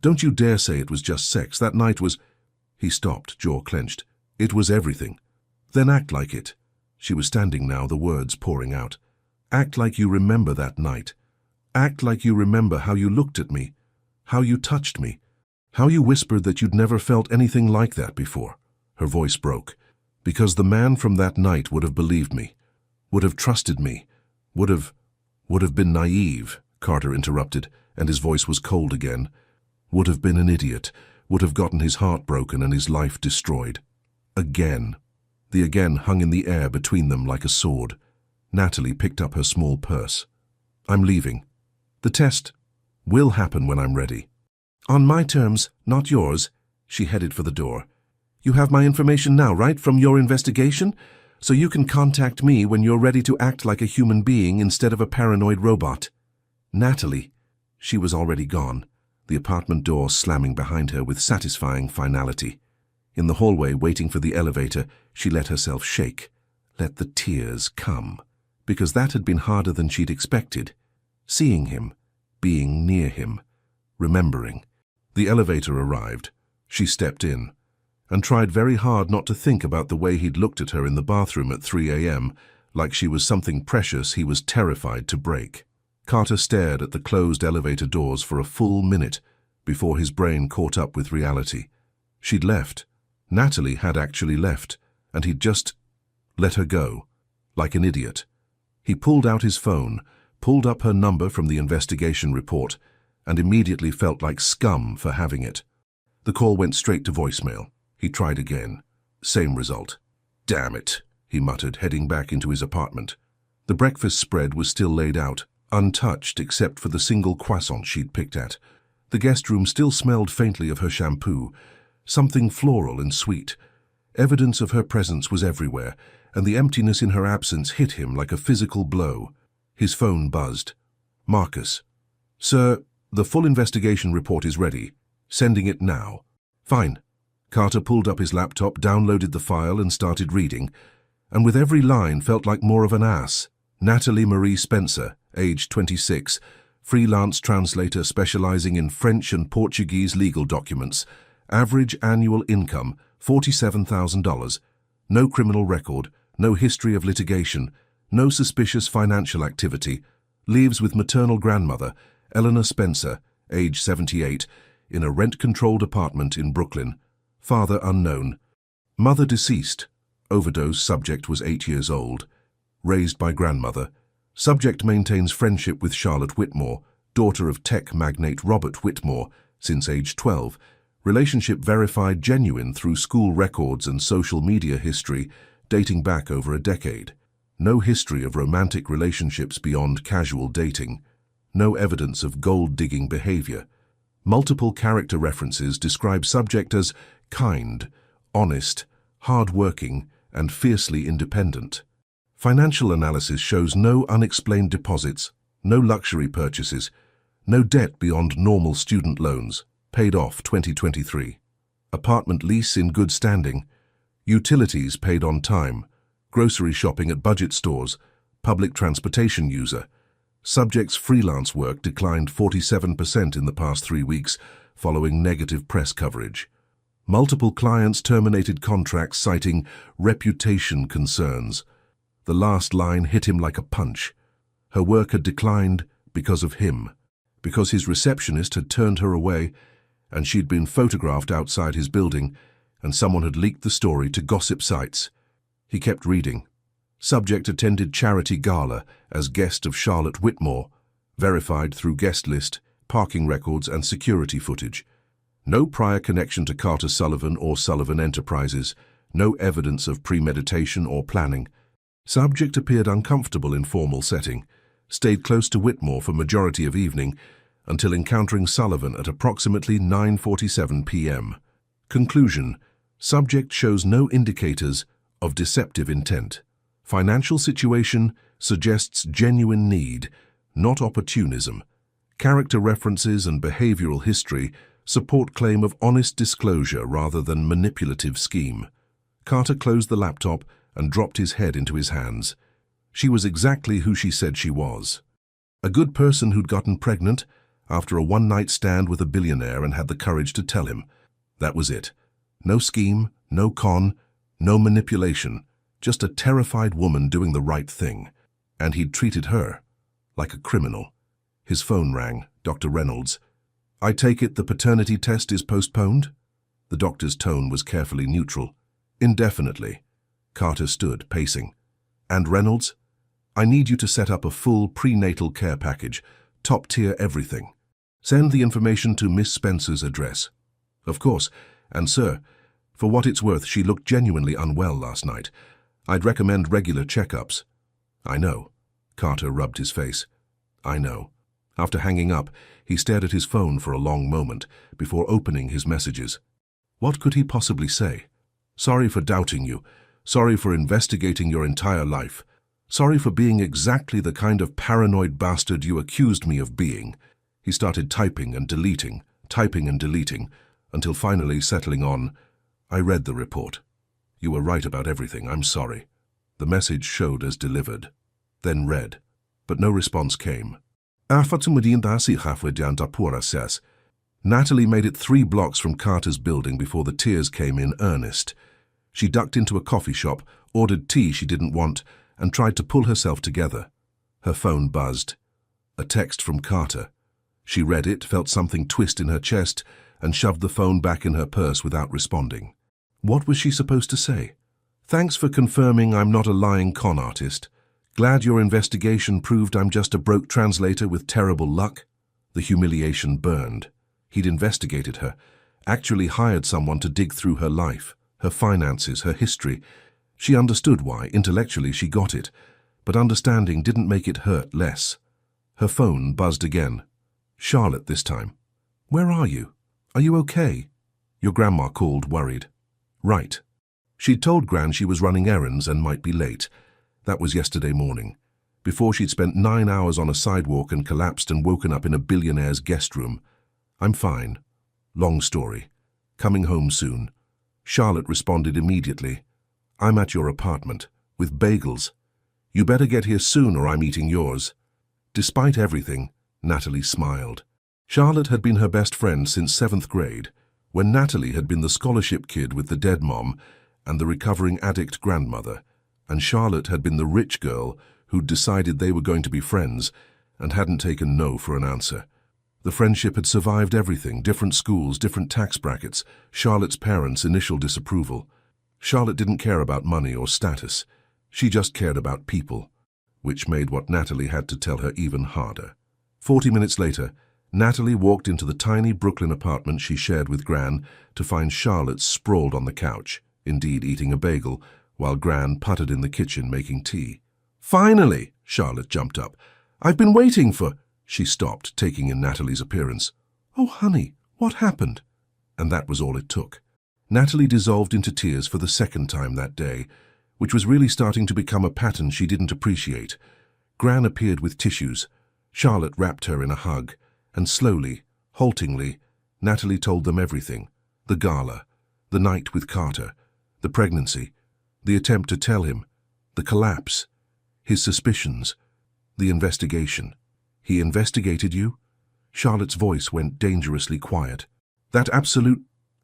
Don't you dare say it was just sex. That night was... He stopped, jaw clenched. It was everything. Then act like it. She was standing now, the words pouring out. Act like you remember that night. Act like you remember how you looked at me, how you touched me, how you whispered that you'd never felt anything like that before. Her voice broke. Because the man from that night would have believed me, would have trusted me, would have been naive, Carter interrupted, and his voice was cold again. Would have been an idiot, would have gotten his heart broken and his life destroyed. Again. The again hung in the air between them like a sword. Natalie picked up her small purse. I'm leaving. The test will happen when I'm ready. On my terms, not yours. She headed for the door. You have my information now, right, from your investigation? So you can contact me when you're ready to act like a human being instead of a paranoid robot. Natalie. She was already gone, the apartment door slamming behind her with satisfying finality. In the hallway, waiting for the elevator, she let herself shake, let the tears come, because that had been harder than she'd expected. Seeing him, being near him, remembering. The elevator arrived. She stepped in, and tried very hard not to think about the way he'd looked at her in the bathroom at 3 a.m., like she was something precious he was terrified to break. Carter stared at the closed elevator doors for a full minute before his brain caught up with reality. She'd left. Natalie had actually left, and he'd just let her go, like an idiot. He pulled out his phone, pulled up her number from the investigation report, and immediately felt like scum for having it. The call went straight to voicemail. He tried again. Same result. Damn it, he muttered, heading back into his apartment. The breakfast spread was still laid out, untouched except for the single croissant she'd picked at. The guest room still smelled faintly of her shampoo, something floral and sweet. Evidence of her presence was everywhere, and the emptiness in her absence hit him like a physical blow. His phone buzzed. Marcus. Sir, the full investigation report is ready. Sending it now. Fine. Carter pulled up his laptop, downloaded the file, and started reading, and with every line felt like more of an ass. Natalie Marie Spencer, age 26, freelance translator specializing in French and Portuguese legal documents. Average annual income, $47,000. No criminal record, no history of litigation, no suspicious financial activity. Lives with maternal grandmother, Eleanor Spencer, age 78, in a rent-controlled apartment in Brooklyn. Father unknown. Mother deceased. Overdose. Subject was 8 years old. Raised by grandmother. Subject maintains friendship with Charlotte Whitmore, daughter of tech magnate Robert Whitmore, since age 12. Relationship verified genuine through school records and social media history dating back over a decade. No history of romantic relationships beyond casual dating. No evidence of gold-digging behavior. Multiple character references describe subject as kind, honest, hard-working, and fiercely independent. Financial analysis shows no unexplained deposits, no luxury purchases, no debt beyond normal student loans, paid off 2023. Apartment lease in good standing, utilities paid on time, grocery shopping at budget stores, public transportation user. Subject's freelance work declined 47% in the past 3 weeks following negative press coverage. Multiple clients terminated contracts citing reputation concerns. The last line hit him like a punch. Her work had declined because of him, because his receptionist had turned her away, and she'd been photographed outside his building, and someone had leaked the story to gossip sites. He kept reading. Subject attended charity gala as guest of Charlotte Whitmore, verified through guest list, parking records, and security footage. No prior connection to Carter Sullivan or Sullivan Enterprises, no evidence of premeditation or planning. Subject appeared uncomfortable in formal setting, stayed close to Whitmore for majority of evening, until encountering Sullivan at approximately 9:47 p.m. Conclusion: subject shows no indicators of deceptive intent. Financial situation suggests genuine need, not opportunism. Character references and behavioral history Support claim of honest disclosure rather than manipulative scheme. Carter closed the laptop and dropped his head into his hands. She was exactly who she said she was. A good person who'd gotten pregnant after a one-night stand with a billionaire and had the courage to tell him. That was it. No scheme, no con, no manipulation, just a terrified woman doing the right thing. And he'd treated her like a criminal. His phone rang. Dr. Reynolds. I take it the paternity test is postponed? The doctor's tone was carefully neutral. Indefinitely. Carter stood, pacing. And Reynolds? I need you to set up a full prenatal care package, top-tier everything. Send the information to Miss Spencer's address. Of course. And sir, for what it's worth, she looked genuinely unwell last night. I'd recommend regular checkups. I know. Carter rubbed his face. I know. After hanging up, he stared at his phone for a long moment before opening his messages. What could he possibly say? Sorry for doubting you. Sorry for investigating your entire life. Sorry for being exactly the kind of paranoid bastard you accused me of being. He started typing and deleting, until finally settling on, I read the report. You were right about everything, I'm sorry. The message showed as delivered, then read, but no response came. Natalie made it 3 blocks from Carter's building before the tears came in earnest. She ducked into a coffee shop, ordered tea she didn't want, and tried to pull herself together. Her phone buzzed. A text from Carter. She read it, felt something twist in her chest, and shoved the phone back in her purse without responding. What was she supposed to say? Thanks for confirming I'm not a lying con artist. Glad your investigation proved I'm just a broke translator with terrible luck. The humiliation burned. He'd investigated her, actually hired someone to dig through her life, her finances, her history. She understood why, intellectually she got it, but understanding didn't make it hurt less. Her phone buzzed again. Charlotte this time. Where are you? Are you okay? Your grandma called, worried. Right. She'd told Gran she was running errands and might be late. That was yesterday morning, before she'd spent 9 hours on a sidewalk and collapsed and woken up in a billionaire's guest room. I'm fine. Long story. Coming home soon. Charlotte responded immediately. I'm at your apartment, with bagels. You better get here soon or I'm eating yours. Despite everything, Natalie smiled. Charlotte had been her best friend since 7th grade, when Natalie had been the scholarship kid with the dead mom and the recovering addict grandmother, and Charlotte had been the rich girl who'd decided they were going to be friends and hadn't taken no for an answer. The friendship had survived everything, different schools, different tax brackets, Charlotte's parents' initial disapproval. Charlotte didn't care about money or status. She just cared about people, which made what Natalie had to tell her even harder. 40 minutes later, Natalie walked into the tiny Brooklyn apartment she shared with Gran to find Charlotte sprawled on the couch, indeed eating a bagel, while Gran puttered in the kitchen making tea. Finally, Charlotte jumped up. I've been waiting for... She stopped, taking in Natalie's appearance. Oh, honey, what happened? And that was all it took. Natalie dissolved into tears for the 2nd time that day, which was really starting to become a pattern she didn't appreciate. Gran appeared with tissues. Charlotte wrapped her in a hug, and slowly, haltingly, Natalie told them everything. The gala, the night with Carter, the pregnancy, the attempt to tell him, the collapse, his suspicions, the investigation. He investigated you? Charlotte's voice went dangerously quiet. That absolute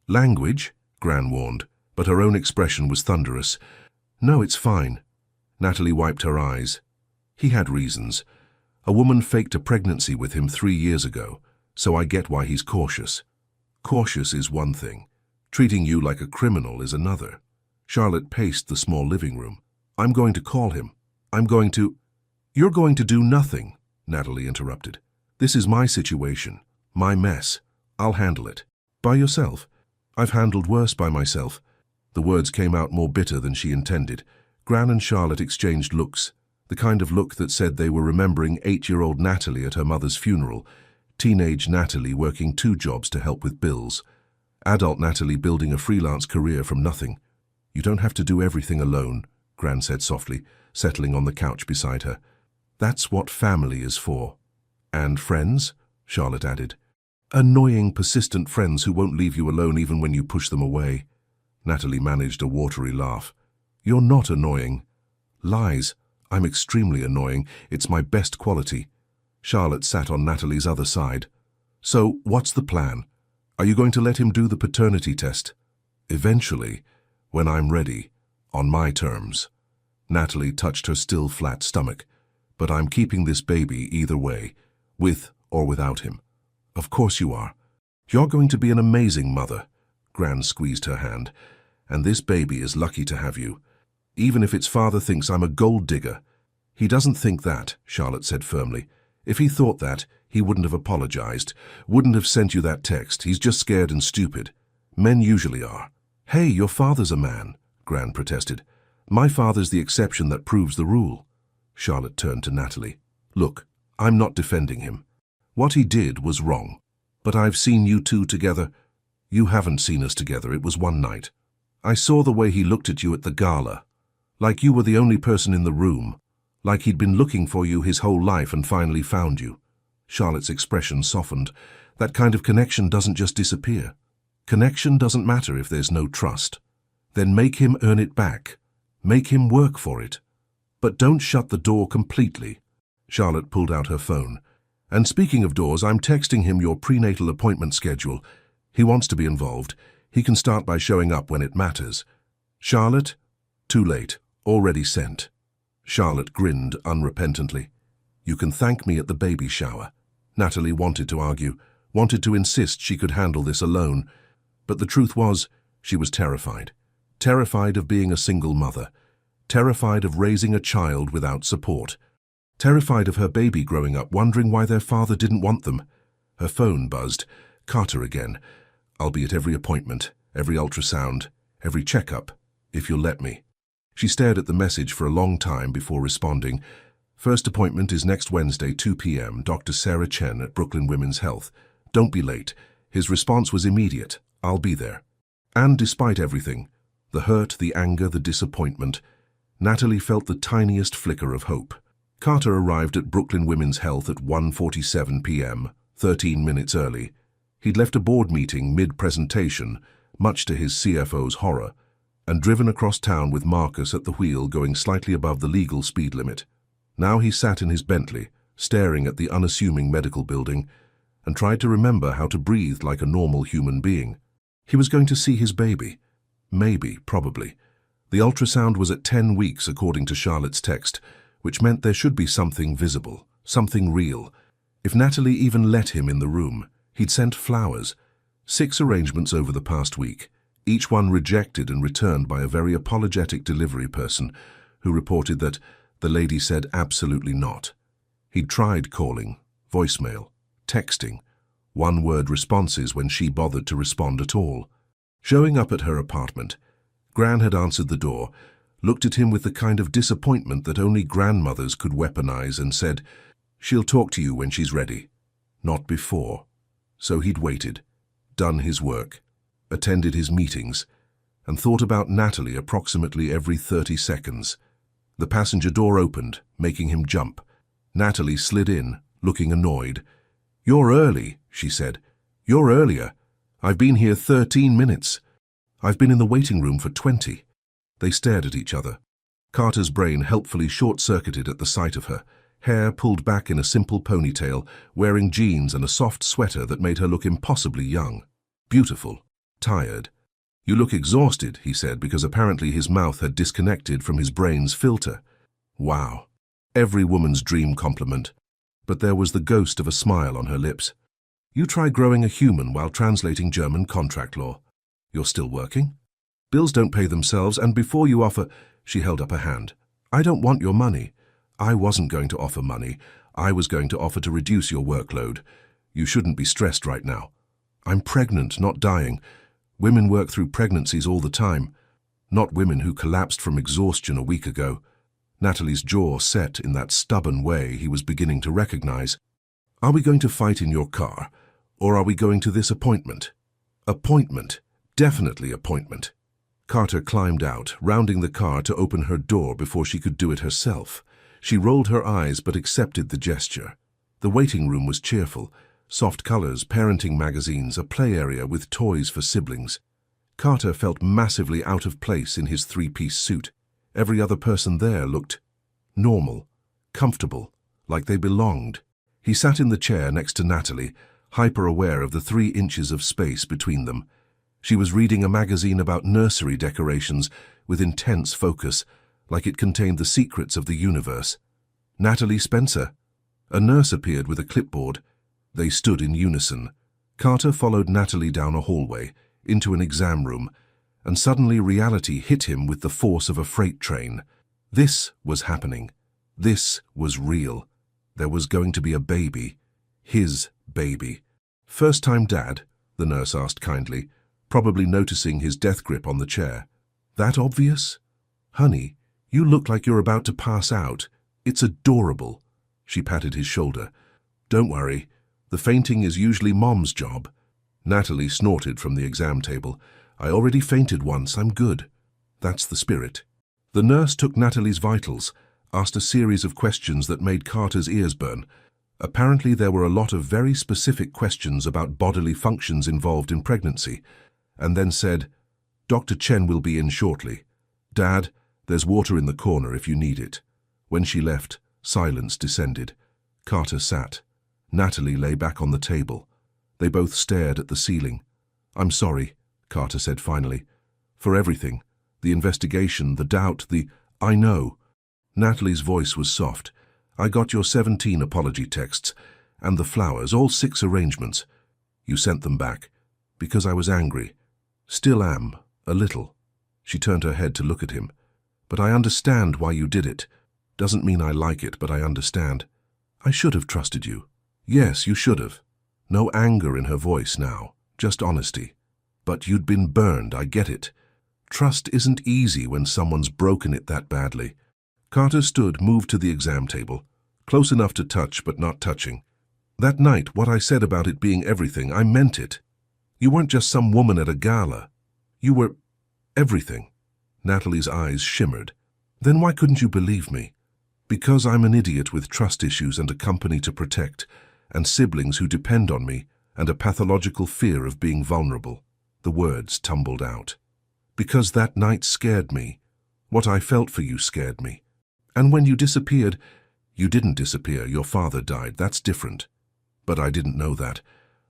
language, Gran warned, but her own expression was thunderous. No, it's fine. Natalie wiped her eyes. He had reasons. A woman faked a pregnancy with him 3 years ago, so I get why he's cautious. Cautious is one thing. Treating you like a criminal is another. Charlotte paced the small living room. I'm going to call him. You're going to do nothing, Natalie interrupted. This is my situation, my mess. I'll handle it. By yourself? I've handled worse by myself. The words came out more bitter than she intended. Gran and Charlotte exchanged looks, the kind of look that said they were remembering 8-year-old Natalie at her mother's funeral, teenage Natalie working 2 jobs to help with bills, adult Natalie building a freelance career from nothing. You don't have to do everything alone, Gran said softly, settling on the couch beside her. That's what family is for. And friends, Charlotte added. Annoying, persistent friends who won't leave you alone even when you push them away. Natalie managed a watery laugh. You're not annoying. Lies. I'm extremely annoying. It's my best quality. Charlotte sat on Natalie's other side. So, what's the plan? Are you going to let him do the paternity test? Eventually, when I'm ready, on my terms. Natalie touched her still flat stomach. But I'm keeping this baby either way, with or without him. Of course you are. You're going to be an amazing mother. Gran squeezed her hand. And this baby is lucky to have you. Even if its father thinks I'm a gold digger. He doesn't think that, Charlotte said firmly. If he thought that, he wouldn't have apologized, wouldn't have sent you that text. He's just scared and stupid. Men usually are. Hey, your father's a man, Gran protested. My father's the exception that proves the rule. Charlotte turned to Natalie. Look, I'm not defending him. What he did was wrong. But I've seen you two together. You haven't seen us together. It was one night. I saw the way he looked at you at the gala. Like you were the only person in the room. Like he'd been looking for you his whole life and finally found you. Charlotte's expression softened. That kind of connection doesn't just disappear. Connection doesn't matter if there's no trust. Then make him earn it back. Make him work for it. But don't shut the door completely. Charlotte pulled out her phone. And speaking of doors, I'm texting him your prenatal appointment schedule. He wants to be involved. He can start by showing up when it matters. Charlotte? Too late. Already sent. Charlotte grinned unrepentantly. You can thank me at the baby shower. Natalie wanted to argue, wanted to insist she could handle this alone. But the truth was, she was terrified. Terrified of being a single mother. Terrified of raising a child without support. Terrified of her baby growing up, wondering why their father didn't want them. Her phone buzzed. Carter again. I'll be at every appointment, every ultrasound, every checkup, if you'll let me. She stared at the message for a long time before responding. First appointment is next Wednesday, 2 p.m., Dr. Sarah Chen at Brooklyn Women's Health. Don't be late. His response was immediate. I'll be there. And despite everything, the hurt, the anger, the disappointment, Natalie felt the tiniest flicker of hope. Carter arrived at Brooklyn Women's Health at 1:47 p.m., 13 minutes early. He'd left a board meeting mid-presentation, much to his CFO's horror, and driven across town with Marcus at the wheel going slightly above the legal speed limit. Now he sat in his Bentley, staring at the unassuming medical building, and tried to remember how to breathe like a normal human being. He was going to see his baby. Maybe, probably. The ultrasound was at 10 weeks according to Charlotte's text, which meant there should be something visible, something real. If Natalie even let him in the room, he'd sent flowers. 6 arrangements over the past week, each one rejected and returned by a very apologetic delivery person who reported that the lady said absolutely not. He'd tried calling, voicemail, texting, one-word responses when she bothered to respond at all. Showing up at her apartment, Gran had answered the door, looked at him with the kind of disappointment that only grandmothers could weaponize and said, "She'll talk to you when she's ready." Not before. So he'd waited, done his work, attended his meetings, and thought about Natalie approximately every 30 seconds. The passenger door opened, making him jump. Natalie slid in, looking annoyed. "You're early," she said. "You're earlier. I've been here 13 minutes. I've been in the waiting room for 20. They stared at each other. Carter's brain helpfully short-circuited at the sight of her, hair pulled back in a simple ponytail, wearing jeans and a soft sweater that made her look impossibly young. Beautiful. Tired. "You look exhausted," he said, because apparently his mouth had disconnected from his brain's filter. Wow. Every woman's dream compliment. But there was the ghost of a smile on her lips. "You try growing a human while translating German contract law. You're still working? Bills don't pay themselves, and before you offer—" She held up a hand. "I don't want your money. I wasn't going to offer money. I was going to offer to reduce your workload. You shouldn't be stressed right now. I'm pregnant, not dying. Women work through pregnancies all the time. Not women who collapsed from exhaustion a week ago." Natalie's jaw set in that stubborn way he was beginning to recognize. "Are we going to fight in your car, or are we going to this appointment?" Appointment. Definitely appointment. Carter climbed out, rounding the car to open her door before she could do it herself. She rolled her eyes but accepted the gesture. The waiting room was cheerful. soft colors, parenting magazines, a play area with toys for siblings. Carter felt massively out of place in his three-piece suit. Every other person there looked normal, comfortable, like they belonged. He sat in the chair next to Natalie, hyper-aware of the 3 inches of space between them. She was reading a magazine about nursery decorations with intense focus, like it contained the secrets of the universe. Natalie Spencer. A nurse appeared with a clipboard. They stood in unison. Carter followed Natalie down a hallway, into an exam room, and suddenly reality hit him with the force of a freight train. This was happening. This was real. There was going to be a baby. His baby. "First-time dad?" the nurse asked kindly, probably noticing his death grip on the chair. "That obvious? Honey, you look like you're about to pass out. It's adorable." She patted his shoulder. "Don't worry. The fainting is usually Mom's job." Natalie snorted from the exam table. "I already fainted once. I'm good." "That's the spirit." The nurse took Natalie's vitals, asked a series of questions that made Carter's ears burn. Apparently there were a lot of very specific questions about bodily functions involved in pregnancy, and then said, "Dr. Chen will be in shortly. Dad, there's water in the corner if you need it." When she left, silence descended. Carter sat. Natalie lay back on the table. They both stared at the ceiling. "I'm sorry," Carter said finally, "for everything. The investigation, the doubt, I know." Natalie's voice was soft. "I got your 17 apology texts, and the flowers, all 6 arrangements. You sent them back, because I was angry. Still am, a little." She turned her head to look at him. "But I understand why you did it. Doesn't mean I like it, but I understand. I should have trusted you." "Yes, you should have." No anger in her voice now, just honesty. "But you'd been burned, I get it. Trust isn't easy when someone's broken it that badly." Carter stood, moved to the exam table, close enough to touch but not touching. "That night, what I said about it being everything, I meant it. You weren't just some woman at a gala. You were everything." Natalie's eyes shimmered. "Then why couldn't you believe me?" "Because I'm an idiot with trust issues and a company to protect, and siblings who depend on me, and a pathological fear of being vulnerable." The words tumbled out. "Because that night scared me. What I felt for you scared me. And when you disappeared, you didn't disappear, your father died, that's different. But I didn't know that.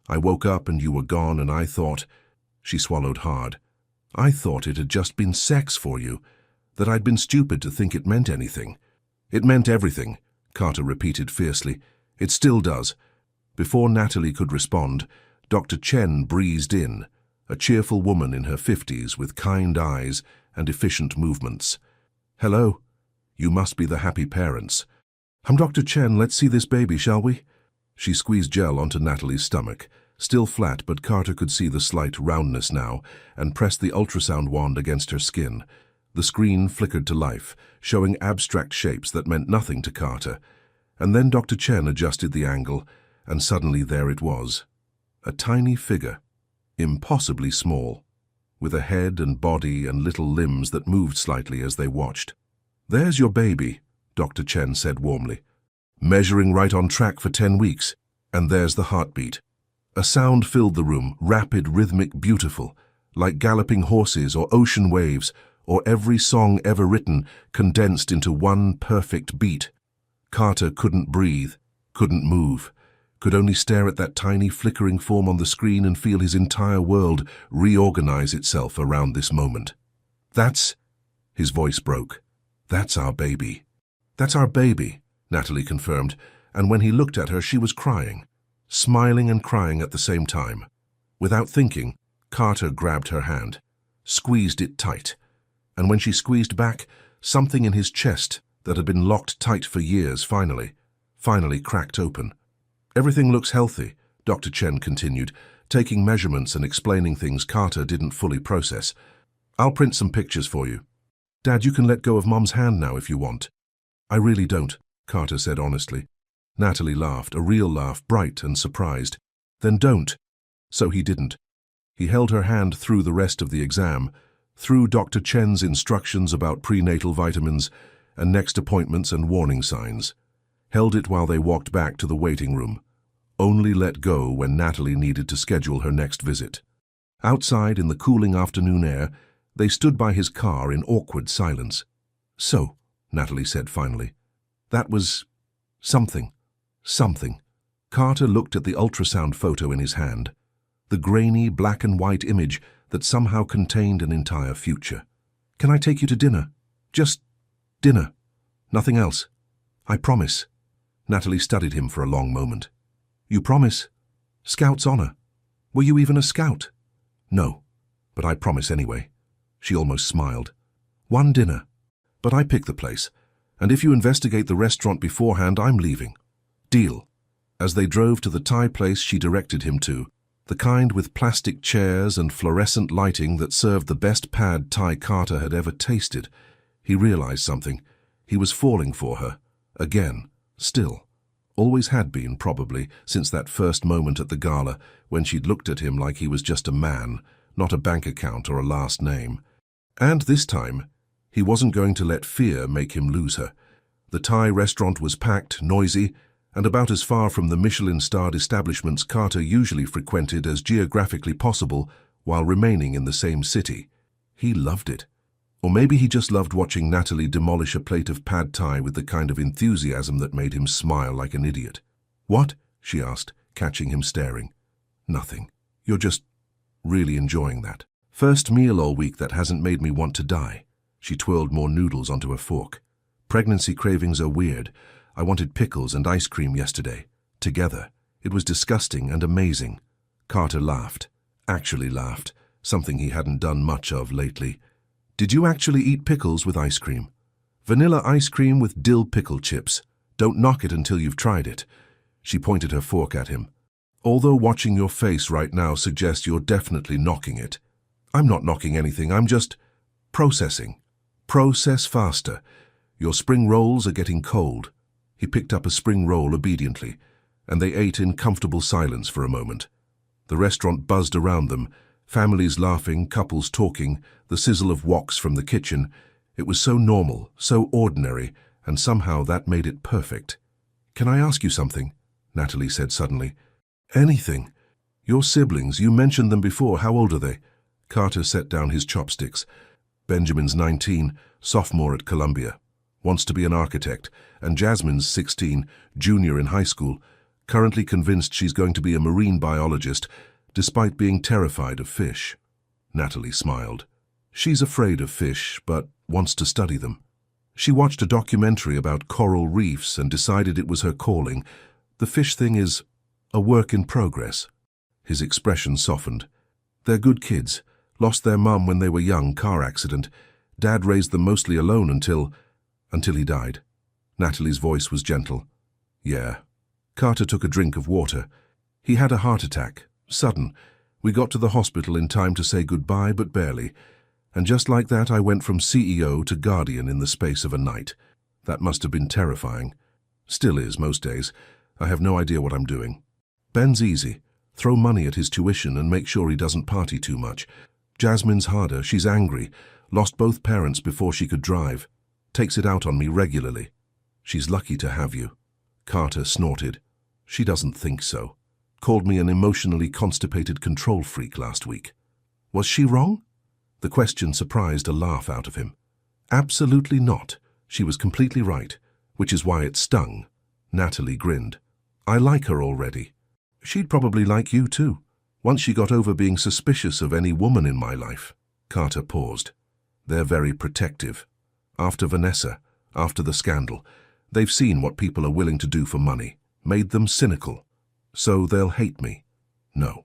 I woke up and you were gone and I thought," she swallowed hard, "I thought it had just been sex for you, that I'd been stupid to think it meant anything." "It meant everything," Carter repeated fiercely. "It still does." Before Natalie could respond, Dr. Chen breezed in, a cheerful woman in her 50s with kind eyes and efficient movements. "Hello. You must be the happy parents." "I'm Dr. Chen. Let's see this baby, shall we?" She squeezed gel onto Natalie's stomach, still flat, but Carter could see the slight roundness now, and pressed the ultrasound wand against her skin. The screen flickered to life, showing abstract shapes that meant nothing to Carter. And then Dr. Chen adjusted the angle, and suddenly there it was. A tiny figure, impossibly small, with a head and body and little limbs that moved slightly as they watched. "There's your baby," Dr. Chen said warmly. "Measuring right on track for 10 weeks. And there's the heartbeat." A sound filled the room, rapid, rhythmic, beautiful, like galloping horses or ocean waves, or every song ever written condensed into one perfect beat. Carter couldn't breathe, couldn't move, could only stare at that tiny flickering form on the screen and feel his entire world reorganize itself around this moment. "That's..." His voice broke. "That's our baby." "That's our baby," Natalie confirmed, and when he looked at her, she was crying, smiling and crying at the same time. Without thinking, Carter grabbed her hand, squeezed it tight, and when she squeezed back, something in his chest that had been locked tight for years finally cracked open. "Everything looks healthy," Dr. Chen continued, taking measurements and explaining things Carter didn't fully process. "I'll print some pictures for you. Dad, you can let go of Mom's hand now if you want." "I really don't," Carter said honestly. Natalie laughed, a real laugh, bright and surprised. "Then don't." So he didn't. He held her hand through the rest of the exam, through Dr. Chen's instructions about prenatal vitamins and next appointments and warning signs. Held it while they walked back to the waiting room. only let go when Natalie needed to schedule her next visit. Outside in the cooling afternoon air, they stood by his car in awkward silence. "So," Natalie said finally, "that was something. Something." Carter looked at the ultrasound photo in his hand, the grainy black and white image that somehow contained an entire future. "Can I take you to dinner? Just dinner. Nothing else. I promise." Natalie studied him for a long moment. "You promise? Scout's honor. Were you even a scout?" "No, but I promise anyway." She almost smiled. "One dinner. But I pick the place, and if you investigate the restaurant beforehand, I'm leaving. Deal." As they drove to the Thai place she directed him to, the kind with plastic chairs and fluorescent lighting that served the best pad Thai Carter had ever tasted, he realized something. He was falling for her. Again. Still. Always had been, probably, since that first moment at the gala when she'd looked at him like he was just a man, not a bank account or a last name. And this time, he wasn't going to let fear make him lose her. The Thai restaurant was packed, noisy, and about as far from the Michelin-starred establishments Carter usually frequented as geographically possible while remaining in the same city. He loved it. Or maybe he just loved watching Natalie demolish a plate of pad thai with the kind of enthusiasm that made him smile like an idiot. "What?" she asked, catching him staring. "Nothing. You're just really enjoying that. First meal all week that hasn't made me want to die." She twirled more noodles onto a fork. "Pregnancy cravings are weird. I wanted pickles and ice cream yesterday. Together. It was disgusting and amazing." Carter laughed. Actually laughed. Something he hadn't done much of lately. "Did you actually eat pickles with ice cream?" "Vanilla ice cream with dill pickle chips. Don't knock it until you've tried it." She pointed her fork at him. "Although watching your face right now suggests you're definitely knocking it." "I'm not knocking anything, I'm just processing." "Process faster. Your spring rolls are getting cold." He picked up a spring roll obediently, and they ate in comfortable silence for a moment. The restaurant buzzed around them, families laughing, couples talking, the sizzle of woks from the kitchen. It was so normal, so ordinary, and somehow that made it perfect. "Can I ask you something?" Natalie said suddenly. "Anything. Your siblings, you mentioned them before. How old are they?" Carter set down his chopsticks. "Benjamin's 19, sophomore at Columbia. Wants to be an architect, and Jasmine's 16, junior in high school, currently convinced she's going to be a marine biologist, despite being terrified of fish." Natalie smiled. "She's afraid of fish, but wants to study them. She watched a documentary about coral reefs and decided it was her calling. The fish thing is a work in progress." His expression softened. "They're good kids. Lost their mum when they were young, car accident. Dad raised them mostly alone until he died." Natalie's voice was gentle. "Yeah." Carter took a drink of water. "He had a heart attack. Sudden. We got to the hospital in time to say goodbye, but barely. And just like that, I went from CEO to guardian in the space of a night. That must have been terrifying. Still is most days. I have no idea what I'm doing. Ben's easy. Throw money at his tuition and make sure he doesn't party too much. Jasmine's harder. She's angry. Lost both parents before she could drive. Takes it out on me regularly. She's lucky to have you." Carter snorted. "She doesn't think so. Called me an emotionally constipated control freak last week." "Was she wrong?" The question surprised a laugh out of him. "Absolutely not. She was completely right, which is why it stung." Natalie grinned. "I like her already. She'd probably like you too, once she got over being suspicious of any woman in my life." Carter paused. "They're very protective. After Vanessa, after the scandal, they've seen what people are willing to do for money, made them cynical. So they'll hate me." "No."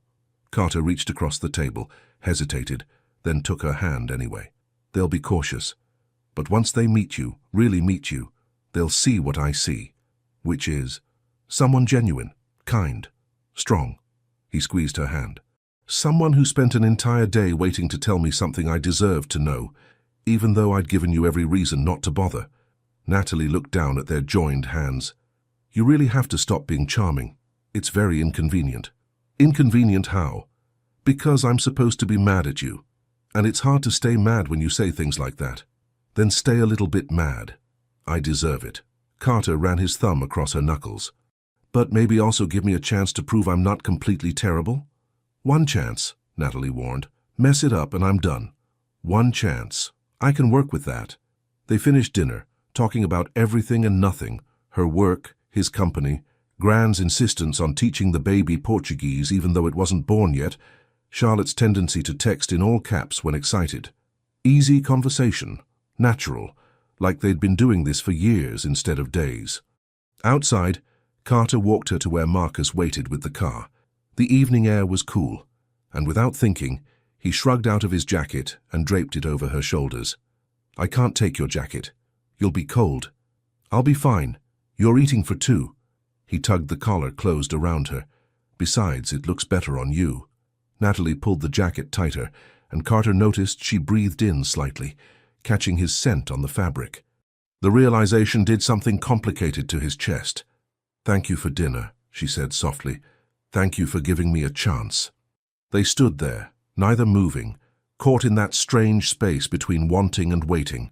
Carter reached across the table, hesitated, then took her hand anyway. "They'll be cautious. But once they meet you, really meet you, they'll see what I see, which is someone genuine, kind, strong." He squeezed her hand. "Someone who spent an entire day waiting to tell me something I deserved to know, even though I'd given you every reason not to bother." Natalie looked down at their joined hands. "You really have to stop being charming. It's very inconvenient." "Inconvenient how?" "Because I'm supposed to be mad at you. And it's hard to stay mad when you say things like that." "Then stay a little bit mad. I deserve it." Carter ran his thumb across her knuckles. But maybe also give me a chance to prove I'm not completely terrible? One chance, Natalie warned. Mess it up and I'm done. One chance. I can work with that. They finished dinner, talking about everything and nothing, her work, his company, Gran's insistence on teaching the baby Portuguese even though it wasn't born yet, Charlotte's tendency to text in all caps when excited. Easy conversation, natural, like they'd been doing this for years instead of days. Outside, Carter walked her to where Marcus waited with the car. The evening air was cool, and without thinking, he shrugged out of his jacket and draped it over her shoulders. I can't take your jacket. You'll be cold. I'll be fine. You're eating for two. He tugged the collar closed around her. Besides, it looks better on you. Natalie pulled the jacket tighter, and Carter noticed she breathed in slightly, catching his scent on the fabric. The realization did something complicated to his chest. Thank you for dinner, she said softly. Thank you for giving me a chance. They stood there, neither moving, caught in that strange space between wanting and waiting.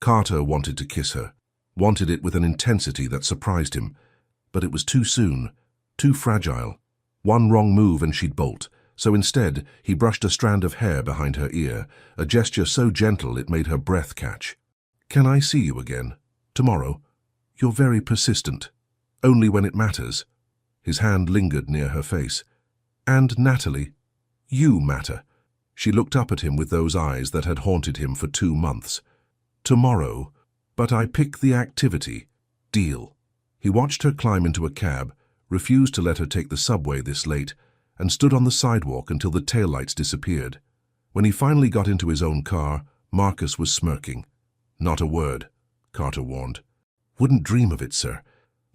Carter wanted to kiss her, wanted it with an intensity that surprised him. But it was too soon, too fragile. One wrong move and she'd bolt. So instead, he brushed a strand of hair behind her ear, a gesture so gentle it made her breath catch. Can I see you again? Tomorrow? You're very persistent. Only when it matters. His hand lingered near her face. And Natalie, you matter. She looked up at him with those eyes that had haunted him for 2 months. Tomorrow, but I pick the activity. Deal. He watched her climb into a cab, refused to let her take the subway this late, and stood on the sidewalk until the taillights disappeared. When he finally got into his own car, Marcus was smirking. Not a word, Carter warned. Wouldn't dream of it, sir.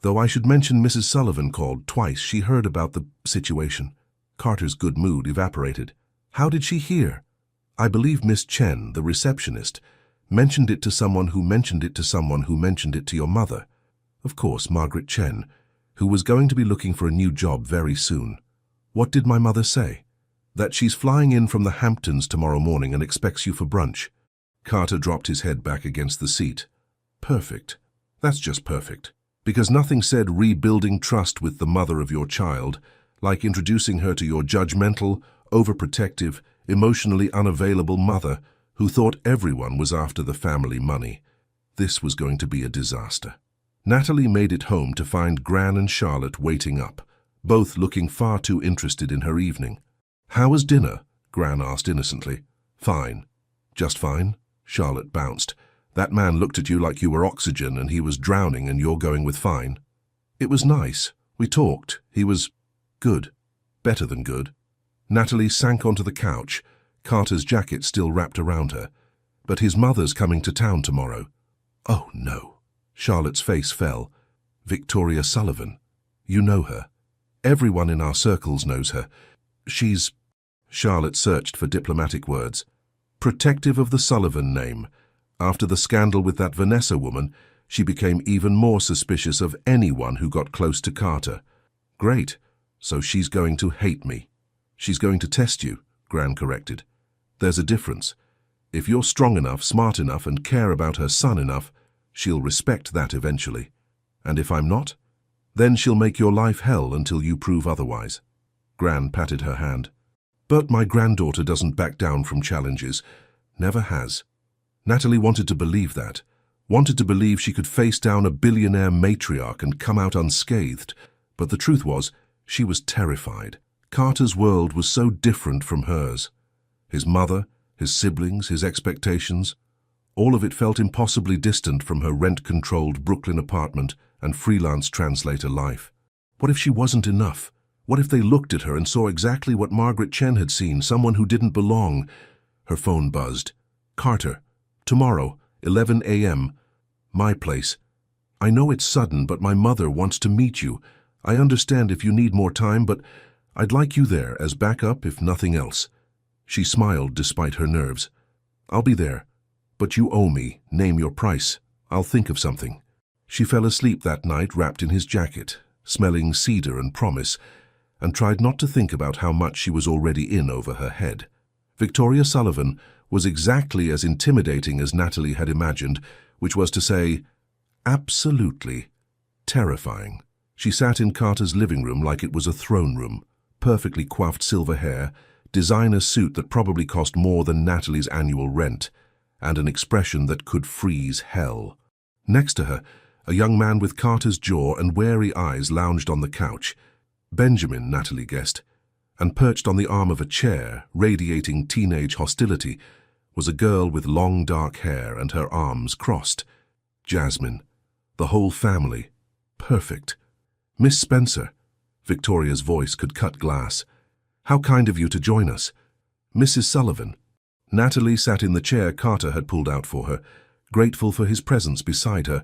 Though I should mention Mrs. Sullivan called twice. She heard about the situation. Carter's good mood evaporated. How did she hear? I believe Miss Chen, the receptionist, mentioned it to someone who mentioned it to someone who mentioned it to your mother. Of course, Margaret Chen, who was going to be looking for a new job very soon. What did my mother say? That she's flying in from the Hamptons tomorrow morning and expects you for brunch. Carter dropped his head back against the seat. Perfect. That's just perfect. Because nothing said rebuilding trust with the mother of your child, like introducing her to your judgmental, overprotective, emotionally unavailable mother who thought everyone was after the family money. This was going to be a disaster. Natalie made it home to find Gran and Charlotte waiting up, both looking far too interested in her evening. How was dinner? Gran asked innocently. Fine. Just fine? Charlotte bounced. That man looked at you like you were oxygen and he was drowning and you're going with fine. It was nice. We talked. He was good. Better than good. Natalie sank onto the couch, Carter's jacket still wrapped around her. But his mother's coming to town tomorrow. Oh, no. Charlotte's face fell. Victoria Sullivan. You know her. Everyone in our circles knows her. She's... Charlotte searched for diplomatic words. Protective of the Sullivan name. After the scandal with that Vanessa woman, she became even more suspicious of anyone who got close to Carter. Great. So she's going to hate me. She's going to test you, Gran corrected. There's a difference. If you're strong enough, smart enough, and care about her son enough, she'll respect that eventually. And if I'm not, then she'll make your life hell until you prove otherwise. Gran patted her hand. But my granddaughter doesn't back down from challenges. Never has. Natalie wanted to believe that. Wanted to believe she could face down a billionaire matriarch and come out unscathed. But the truth was, she was terrified. Carter's world was so different from hers. His mother, his siblings, his expectations, all of it felt impossibly distant from her rent-controlled Brooklyn apartment and freelance translator life. What if she wasn't enough? What if they looked at her and saw exactly what Margaret Chen had seen, someone who didn't belong? Her phone buzzed. Carter, tomorrow, 11 a.m. My place. I know it's sudden, but my mother wants to meet you. I understand if you need more time, but I'd like you there as backup if nothing else. She smiled despite her nerves. I'll be there. But you owe me. Name your price. I'll think of something. She fell asleep that night wrapped in his jacket, smelling cedar and promise, and tried not to think about how much she was already in over her head. Victoria Sullivan was exactly as intimidating as Natalie had imagined, which was to say, absolutely terrifying. She sat in Carter's living room like it was a throne room, perfectly coiffed silver hair, designer suit that probably cost more than Natalie's annual rent, and an expression that could freeze hell. Next to her, a young man with Carter's jaw and wary eyes lounged on the couch. Benjamin, Natalie guessed, and perched on the arm of a chair, radiating teenage hostility, was a girl with long dark hair and her arms crossed. Jasmine. The whole family. Perfect. Miss Spencer. Victoria's voice could cut glass. How kind of you to join us. Mrs. Sullivan. Natalie sat in the chair Carter had pulled out for her, grateful for his presence beside her,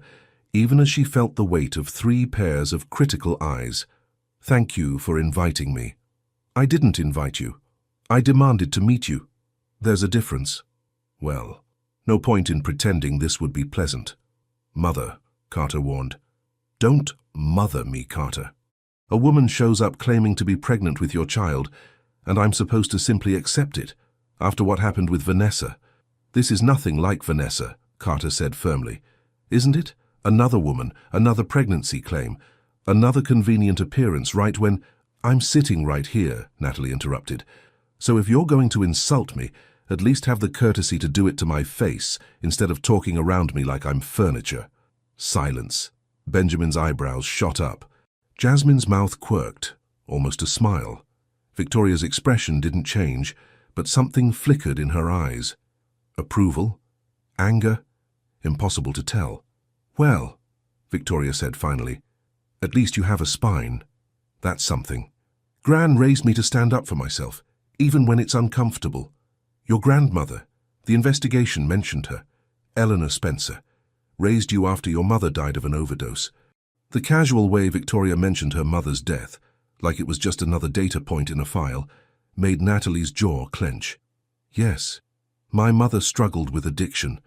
even as she felt the weight of 3 pairs of critical eyes. Thank you for inviting me. I didn't invite you. I demanded to meet you. There's a difference. Well, no point in pretending this would be pleasant. Mother, Carter warned. Don't mother me, Carter. A woman shows up claiming to be pregnant with your child, and I'm supposed to simply accept it, after what happened with Vanessa. This is nothing like Vanessa, Carter said firmly. Isn't it? Another woman, another pregnancy claim, another convenient appearance right when— I'm sitting right here, Natalie interrupted. So if you're going to insult me, at least have the courtesy to do it to my face, instead of talking around me like I'm furniture. Silence. Benjamin's eyebrows shot up. Jasmine's mouth quirked, almost a smile. Victoria's expression didn't change, but something flickered in her eyes. Approval? Anger? Impossible to tell. Well, Victoria said finally, at least you have a spine. That's something. Gran raised me to stand up for myself, even when it's uncomfortable. Your grandmother, the investigation mentioned her, Eleanor Spencer, raised you after your mother died of an overdose. The casual way Victoria mentioned her mother's death, like it was just another data point in a file, made Natalie's jaw clench. Yes, my mother struggled with addiction.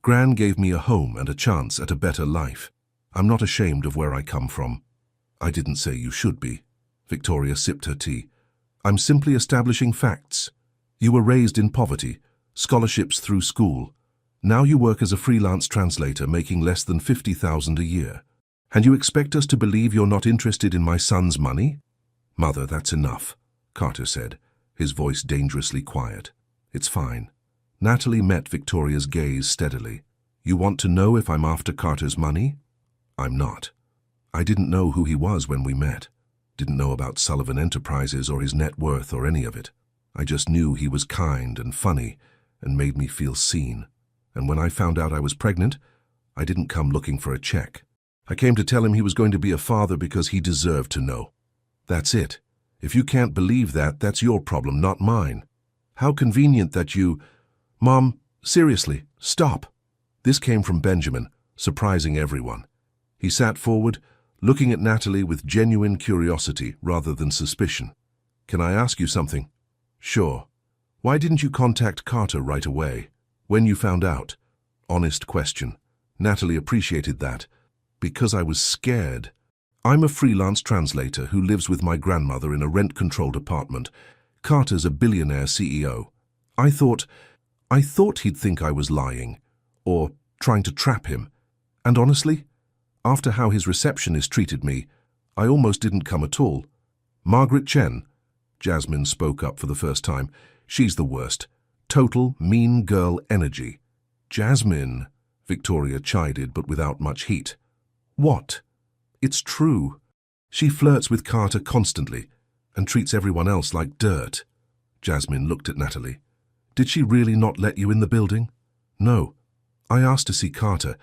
Gran gave me a home and a chance at a better life. I'm not ashamed of where I come from. I didn't say you should be. Victoria sipped her tea. I'm simply establishing facts. You were raised in poverty, scholarships through school. Now you work as a freelance translator making less than $50,000 a year. And you expect us to believe you're not interested in my son's money? Mother, that's enough, Carter said, his voice dangerously quiet. It's fine. Natalie met Victoria's gaze steadily. You want to know if I'm after Carter's money? I'm not. I didn't know who he was when we met. Didn't know about Sullivan Enterprises or his net worth or any of it. I just knew he was kind and funny and made me feel seen. And when I found out I was pregnant, I didn't come looking for a check. I came to tell him he was going to be a father because he deserved to know. That's it. If you can't believe that, that's your problem, not mine. How convenient that you— Mom, seriously, stop. This came from Benjamin, surprising everyone. He sat forward, looking at Natalie with genuine curiosity rather than suspicion. Can I ask you something? Sure. Why didn't you contact Carter right away? When you found out? Honest question. Natalie appreciated that. Because I was scared. I'm a freelance translator who lives with my grandmother in a rent-controlled apartment. Carter's a billionaire CEO. I thought he'd think I was lying, or trying to trap him. And honestly, after how his receptionist treated me, I almost didn't come at all. Margaret Chen, Jasmine spoke up for the first time. She's the worst. Total mean girl energy. Jasmine, Victoria chided, but without much heat. What? It's true. She flirts with Carter constantly and treats everyone else like dirt. Jasmine looked at Natalie. Did she really not let you in the building? No. I asked to see Carter,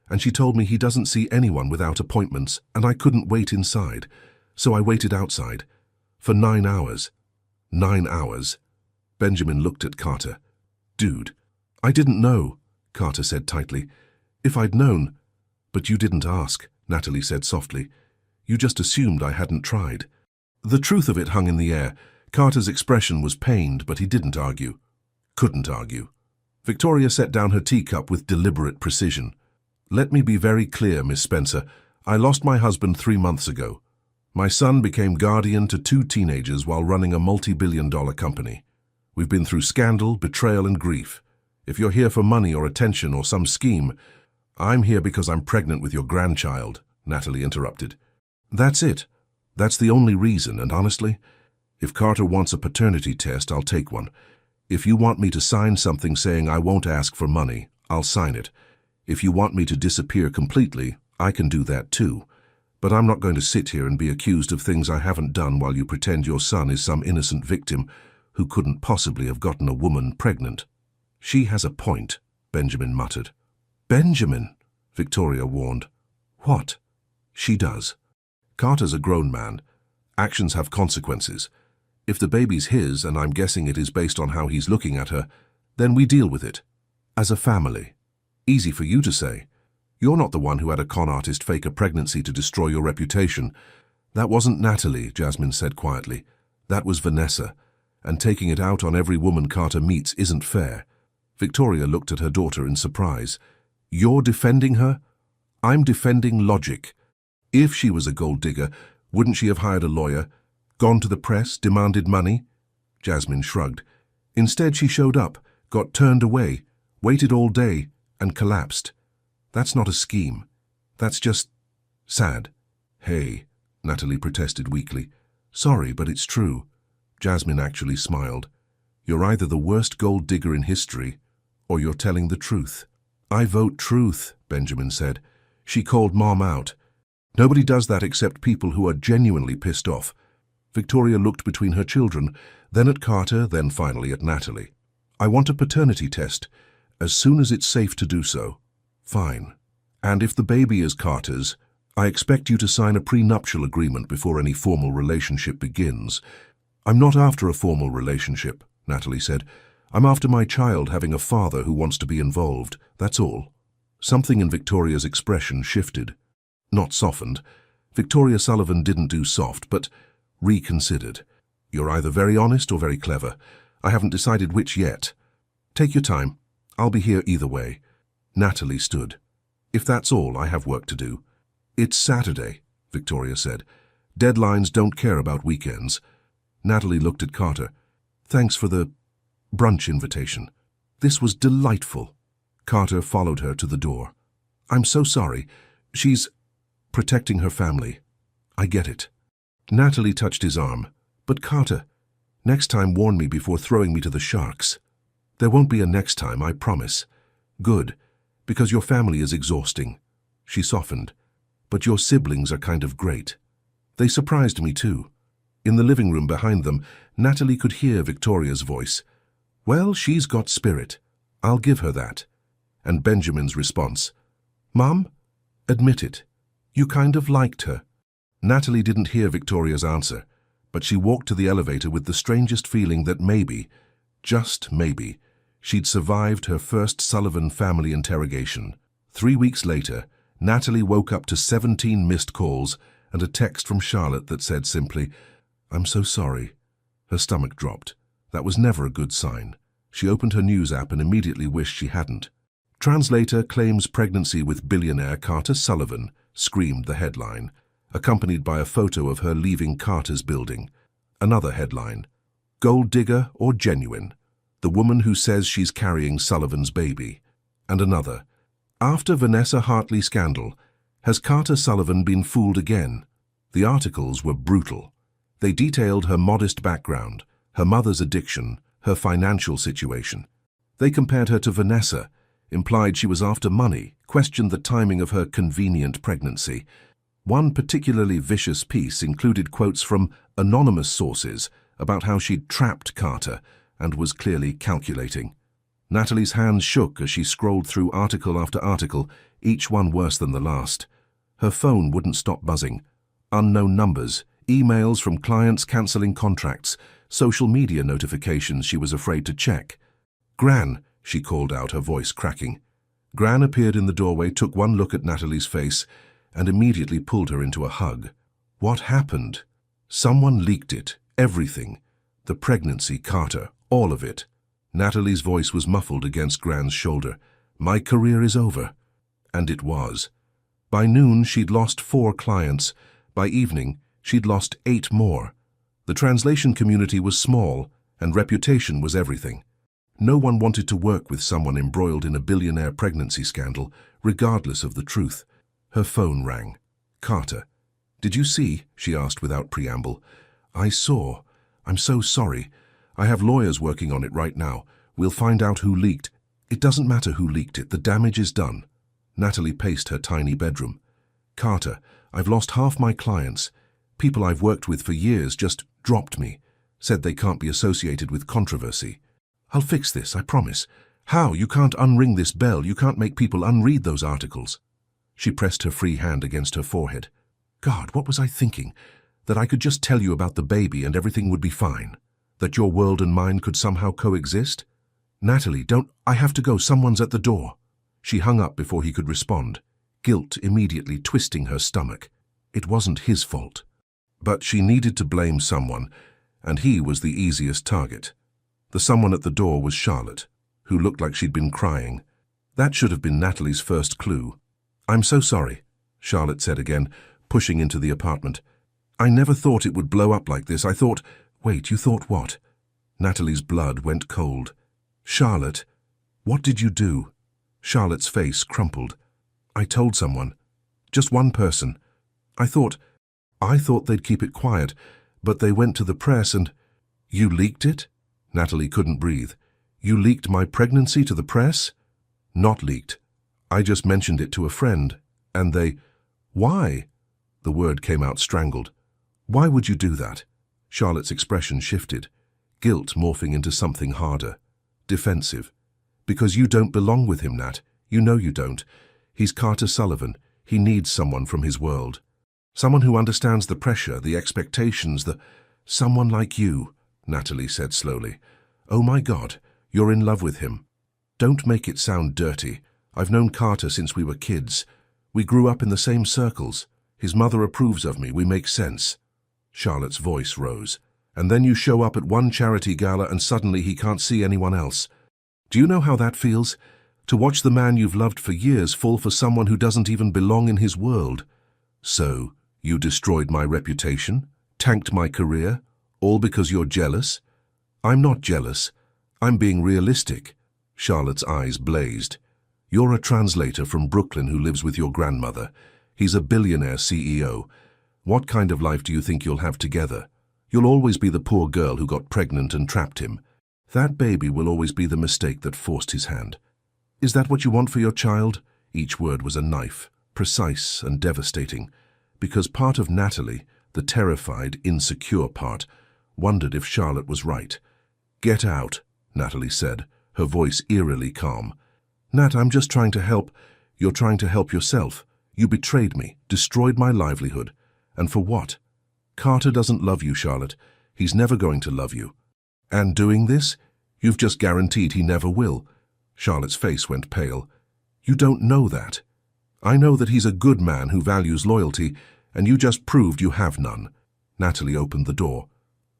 and she told me he doesn't see anyone without appointments, and I couldn't wait inside, so I waited outside. For 9 hours. 9 hours. Benjamin looked at Carter. Dude, I didn't know, Carter said tightly. If I'd known. But you didn't ask, Natalie said softly. You just assumed I hadn't tried. The truth of it hung in the air. Carter's expression was pained, but he didn't argue. Couldn't argue. Victoria set down her teacup with deliberate precision. Let me be very clear, Miss Spencer. I lost my husband 3 months ago. My son became guardian to 2 teenagers while running a multi-billion-dollar company. We've been through scandal, betrayal, and grief. If you're here for money or attention or some scheme, I'm here because I'm pregnant with your grandchild, Natalie interrupted. That's it. That's the only reason, and honestly, if Carter wants a paternity test, I'll take one. If you want me to sign something saying I won't ask for money, I'll sign it. If you want me to disappear completely, I can do that too. But I'm not going to sit here and be accused of things I haven't done while you pretend your son is some innocent victim who couldn't possibly have gotten a woman pregnant. She has a point, Benjamin muttered. Benjamin, Victoria warned. What? She does. Carter's a grown man. Actions have consequences. If the baby's his, and I'm guessing it is based on how he's looking at her, then we deal with it. As a family. Easy for you to say. You're not the one who had a con artist fake a pregnancy to destroy your reputation. That wasn't Natalie, Jasmine said quietly. That was Vanessa. And taking it out on every woman Carter meets isn't fair. Victoria looked at her daughter in surprise. You're defending her? I'm defending logic. If she was a gold digger, wouldn't she have hired a lawyer, gone to the press, demanded money? Jasmine shrugged. Instead, she showed up, got turned away, waited all day, and collapsed. That's not a scheme. That's just sad. Hey, Natalie protested weakly. Sorry, but it's true. Jasmine actually smiled. You're either the worst gold digger in history, or you're telling the truth. I vote truth, Benjamin said. She called Mom out. Nobody does that except people who are genuinely pissed off. Victoria looked between her children, then at Carter, then finally at Natalie. I want a paternity test, as soon as it's safe to do so. Fine. And if the baby is Carter's, I expect you to sign a prenuptial agreement before any formal relationship begins. I'm not after a formal relationship, Natalie said. I'm after my child having a father who wants to be involved, that's all. Something in Victoria's expression shifted. Not softened. Victoria Sullivan didn't do soft, but reconsidered. You're either very honest or very clever. I haven't decided which yet. Take your time. I'll be here either way. Natalie stood. If that's all, I have work to do. It's Saturday, Victoria said. Deadlines don't care about weekends. Natalie looked at Carter. Thanks for the brunch invitation. This was delightful. Carter followed her to the door. I'm so sorry. She's protecting her family. I get it. Natalie touched his arm. But Carter, next time warn me before throwing me to the sharks. There won't be a next time, I promise. Good. Because your family is exhausting. She softened. But your siblings are kind of great. They surprised me too. In the living room behind them, Natalie could hear Victoria's voice. Well, she's got spirit. I'll give her that. And Benjamin's response. Mom, admit it. You kind of liked her. Natalie didn't hear Victoria's answer, but she walked to the elevator with the strangest feeling that maybe, just maybe, she'd survived her first Sullivan family interrogation. 3 weeks later, Natalie woke up to 17 missed calls and a text from Charlotte that said simply, I'm so sorry. Her stomach dropped. That was never a good sign. She opened her news app and immediately wished she hadn't. Translator claims pregnancy with billionaire Carter Sullivan, screamed the headline, accompanied by a photo of her leaving Carter's building. Another headline, Gold digger or genuine? The woman who says she's carrying Sullivan's baby. And another, after Vanessa Hartley scandal, has Carter Sullivan been fooled again? The articles were brutal. They detailed her modest background, her mother's addiction, her financial situation. They compared her to Vanessa, implied she was after money, questioned the timing of her convenient pregnancy. One particularly vicious piece included quotes from anonymous sources about how she'd trapped Carter and was clearly calculating. Natalie's hands shook as she scrolled through article after article, each one worse than the last. Her phone wouldn't stop buzzing. Unknown numbers, emails from clients cancelling contracts, social media notifications she was afraid to check. Gran, she called out, her voice cracking. Gran appeared in the doorway, took one look at Natalie's face, and immediately pulled her into a hug. What happened? Someone leaked it, everything. The pregnancy, Carter, all of it. Natalie's voice was muffled against Gran's shoulder. My career is over. And it was. By noon, she'd lost 4 clients. By evening, she'd lost 8 more. The translation community was small, and reputation was everything. No one wanted to work with someone embroiled in a billionaire pregnancy scandal, regardless of the truth. Her phone rang. Carter. Did you see? She asked without preamble. I saw. I'm so sorry. I have lawyers working on it right now. We'll find out who leaked. It doesn't matter who leaked it. The damage is done. Natalie paced her tiny bedroom. Carter, I've lost half my clients. People I've worked with for years just dropped me. Said they can't be associated with controversy. I'll fix this, I promise. How? You can't unring this bell. You can't make people unread those articles. She pressed her free hand against her forehead. God, what was I thinking? That I could just tell you about the baby and everything would be fine? That your world and mine could somehow coexist? Natalie, don't. I have to go. Someone's at the door. She hung up before he could respond, guilt immediately twisting her stomach. It wasn't his fault. But she needed to blame someone, and he was the easiest target. The someone at the door was Charlotte, who looked like she'd been crying. That should have been Natalie's first clue. I'm so sorry, Charlotte said again, pushing into the apartment. I never thought it would blow up like this. I thought... Wait, you thought what? Natalie's blood went cold. Charlotte, what did you do? Charlotte's face crumpled. I told someone. Just one person. I thought they'd keep it quiet, but they went to the press and... You leaked it? Natalie couldn't breathe. You leaked my pregnancy to the press? Not leaked. I just mentioned it to a friend, and they... Why? The word came out strangled. Why would you do that? Charlotte's expression shifted, guilt morphing into something harder, defensive. Because you don't belong with him, Nat. You know you don't. He's Carter Sullivan. He needs someone from his world. Someone who understands the pressure, the expectations, Someone like you, Natalie said slowly. Oh my God, you're in love with him. Don't make it sound dirty. I've known Carter since we were kids. We grew up in the same circles. His mother approves of me. We make sense. Charlotte's voice rose. And then you show up at one charity gala and suddenly he can't see anyone else. Do you know how that feels? To watch the man you've loved for years fall for someone who doesn't even belong in his world. So, you destroyed my reputation? Tanked my career? All because you're jealous? I'm not jealous. I'm being realistic. Charlotte's eyes blazed. You're a translator from Brooklyn who lives with your grandmother. He's a billionaire CEO. What kind of life do you think you'll have together? You'll always be the poor girl who got pregnant and trapped him. That baby will always be the mistake that forced his hand. Is that what you want for your child? Each word was a knife, precise and devastating, because part of Natalie, the terrified, insecure part, wondered if Charlotte was right. Get out, Natalie said, her voice eerily calm. Nat, I'm just trying to help. You're trying to help yourself. You betrayed me, destroyed my livelihood. And for what? Carter doesn't love you, Charlotte. He's never going to love you. And doing this, you've just guaranteed he never will. Charlotte's face went pale. You don't know that. I know that he's a good man who values loyalty, and you just proved you have none. Natalie opened the door.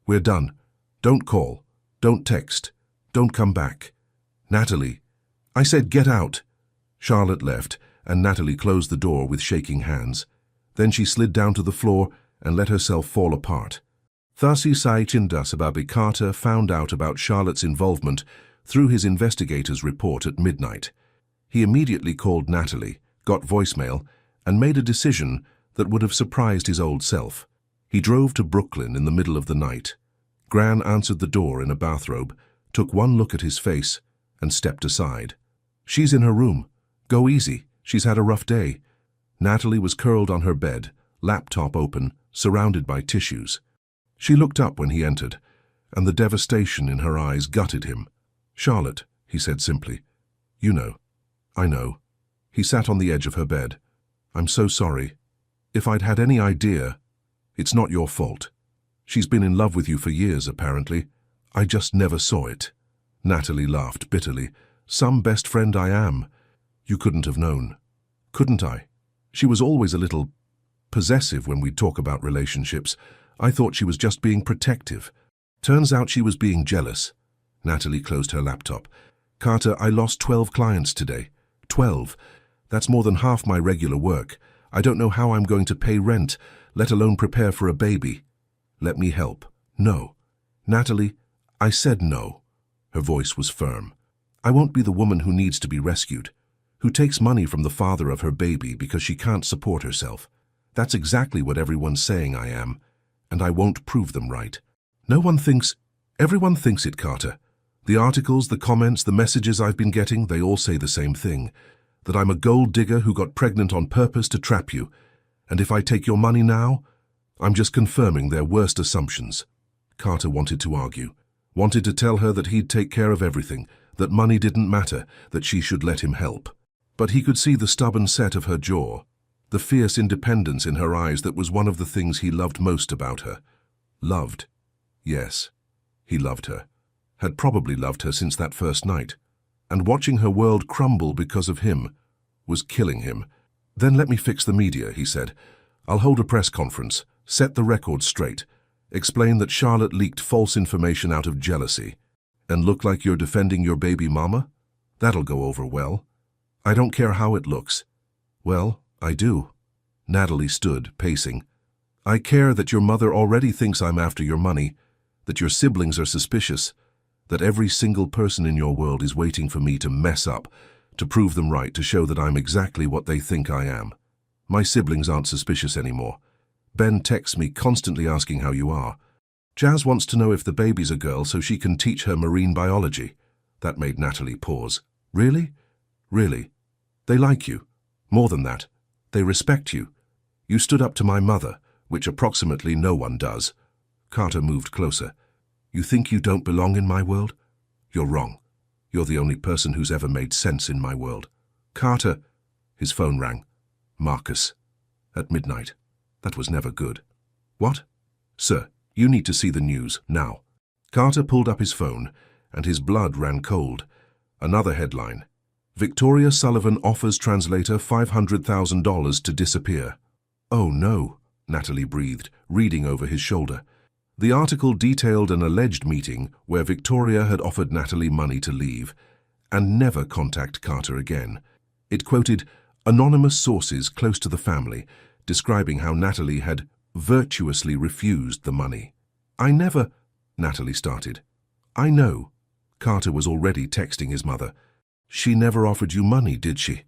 We're done. Don't call. Don't text. Don't come back. Natalie. I said get out. Charlotte left, and Natalie closed the door with shaking hands. Then she slid down to the floor and let herself fall apart. Thasi Sai Chindasababi Carter found out about Charlotte's involvement through his investigator's report at midnight. He immediately called Natalie, got voicemail, and made a decision that would have surprised his old self. He drove to Brooklyn in the middle of the night. Gran answered the door in a bathrobe, took one look at his face, and stepped aside. She's in her room. Go easy. She's had a rough day. Natalie was curled on her bed, laptop open, surrounded by tissues. She looked up when he entered, and the devastation in her eyes gutted him. Charlotte, he said simply. You know. I know. He sat on the edge of her bed. I'm so sorry. If I'd had any idea, it's not your fault. She's been in love with you for years, apparently. I just never saw it. Natalie laughed bitterly. Some best friend I am. You couldn't have known. Couldn't I? She was always a little possessive when we'd talk about relationships. I thought she was just being protective. Turns out she was being jealous. Natalie closed her laptop. Carter, I lost 12 clients today. 12. That's more than half my regular work. I don't know how I'm going to pay rent, let alone prepare for a baby. Let me help. No. Natalie, I said no. Her voice was firm. I won't be the woman who needs to be rescued, who takes money from the father of her baby because she can't support herself. That's exactly what everyone's saying I am, and I won't prove them right. Everyone thinks it, Carter. The articles, the comments, the messages I've been getting, they all say the same thing. That I'm a gold digger who got pregnant on purpose to trap you. And if I take your money now, I'm just confirming their worst assumptions. Carter wanted to argue, wanted to tell her that he'd take care of everything, that money didn't matter, that she should let him help. But he could see the stubborn set of her jaw, the fierce independence in her eyes that was one of the things he loved most about her. Loved. Yes, he loved her. Had probably loved her since that first night. And watching her world crumble because of him was killing him. Then let me fix the media, he said. I'll hold a press conference, set the record straight, explain that Charlotte leaked false information out of jealousy, and look like you're defending your baby mama? That'll go over well. I don't care how it looks. Well, I do. Natalie stood, pacing. I care that your mother already thinks I'm after your money, that your siblings are suspicious, that every single person in your world is waiting for me to mess up, to prove them right, to show that I'm exactly what they think I am. My siblings aren't suspicious anymore. Ben texts me constantly asking how you are. Jazz wants to know if the baby's a girl so she can teach her marine biology. That made Natalie pause. Really? Really? They like you. More than that, they respect you. You stood up to my mother, which approximately no one does. Carter moved closer. You think you don't belong in my world? You're wrong. You're the only person who's ever made sense in my world. Carter. His phone rang. Marcus. At midnight. That was never good. What? Sir, you need to see the news, now. Carter pulled up his phone, and his blood ran cold. Another headline. Victoria Sullivan offers translator $500,000 to disappear. Oh no, Natalie breathed, reading over his shoulder. The article detailed an alleged meeting where Victoria had offered Natalie money to leave and never contact Carter again. It quoted anonymous sources close to the family, describing how Natalie had virtuously refused the money. I never, Natalie started. I know. Carter was already texting his mother. She never offered you money, did she?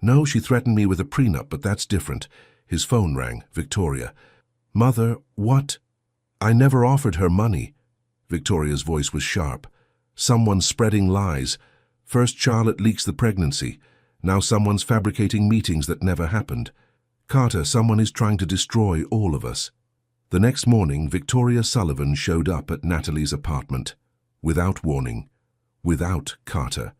No, she threatened me with a prenup, but that's different. His phone rang. Victoria. Mother, what? I never offered her money. Victoria's voice was sharp. Someone's spreading lies. First Charlotte leaks the pregnancy. Now someone's fabricating meetings that never happened. Carter, someone is trying to destroy all of us. The next morning, Victoria Sullivan showed up at Natalie's apartment. Without warning. Without Carter.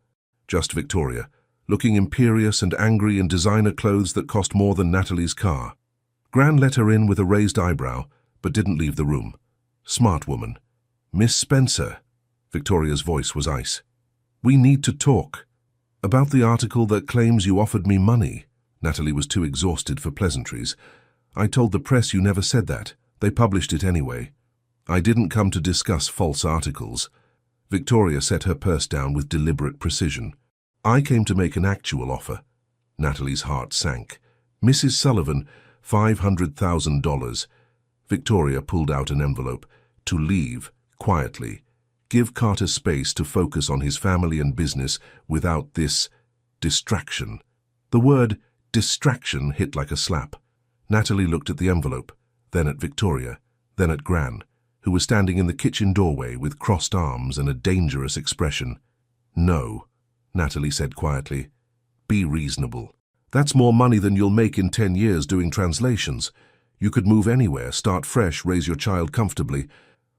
Just Victoria, looking imperious and angry in designer clothes that cost more than Natalie's car. Gran let her in with a raised eyebrow, but didn't leave the room. Smart woman. Miss Spencer. Victoria's voice was ice. We need to talk. About the article that claims you offered me money. Natalie was too exhausted for pleasantries. I told the press you never said that. They published it anyway. I didn't come to discuss false articles. Victoria set her purse down with deliberate precision. I came to make an actual offer. Natalie's heart sank. Mrs. Sullivan, $500,000. Victoria pulled out an envelope. To leave, quietly. Give Carter space to focus on his family and business without this distraction. The word distraction hit like a slap. Natalie looked at the envelope, then at Victoria, then at Gran, who was standing in the kitchen doorway with crossed arms and a dangerous expression. No, Natalie said quietly. Be reasonable. That's more money than you'll make in 10 years doing translations. You could move anywhere, start fresh, raise your child comfortably.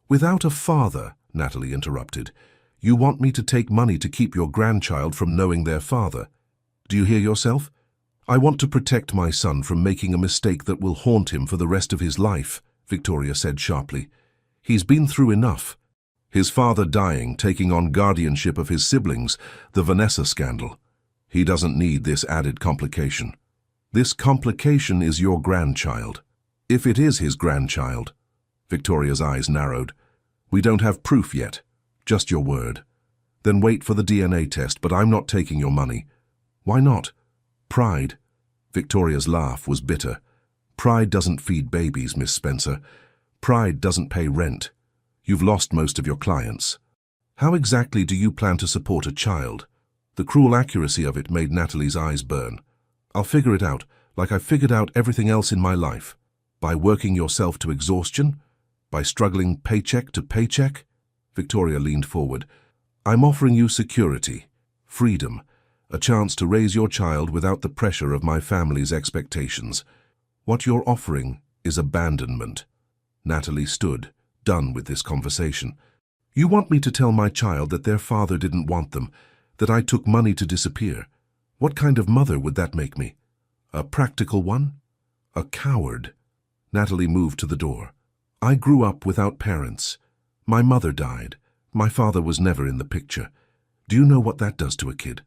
Without a father, Natalie interrupted. You want me to take money to keep your grandchild from knowing their father. Do you hear yourself? I want to protect my son from making a mistake that will haunt him for the rest of his life, Victoria said sharply. He's been through enough. His father dying, taking on guardianship of his siblings, the Vanessa scandal. He doesn't need this added complication. This complication is your grandchild. If it is his grandchild. Victoria's eyes narrowed. We don't have proof yet. Just your word. Then wait for the DNA test, but I'm not taking your money. Why not? Pride. Victoria's laugh was bitter. Pride doesn't feed babies, Miss Spencer. Pride doesn't pay rent. You've lost most of your clients. How exactly do you plan to support a child? The cruel accuracy of it made Natalie's eyes burn. I'll figure it out, Like I figured out everything else in my life. By working yourself to exhaustion? By struggling paycheck to paycheck? Victoria leaned forward. I'm offering you security, freedom, a chance to raise your child without the pressure of my family's expectations. What you're offering is abandonment. Natalie stood, done with this conversation. You want me to tell my child that their father didn't want them, that I took money to disappear? What kind of mother would that make me? A practical one? A coward? Natalie moved to the door. I grew up without parents. My mother died. My father was never in the picture. Do you know what that does to a kid?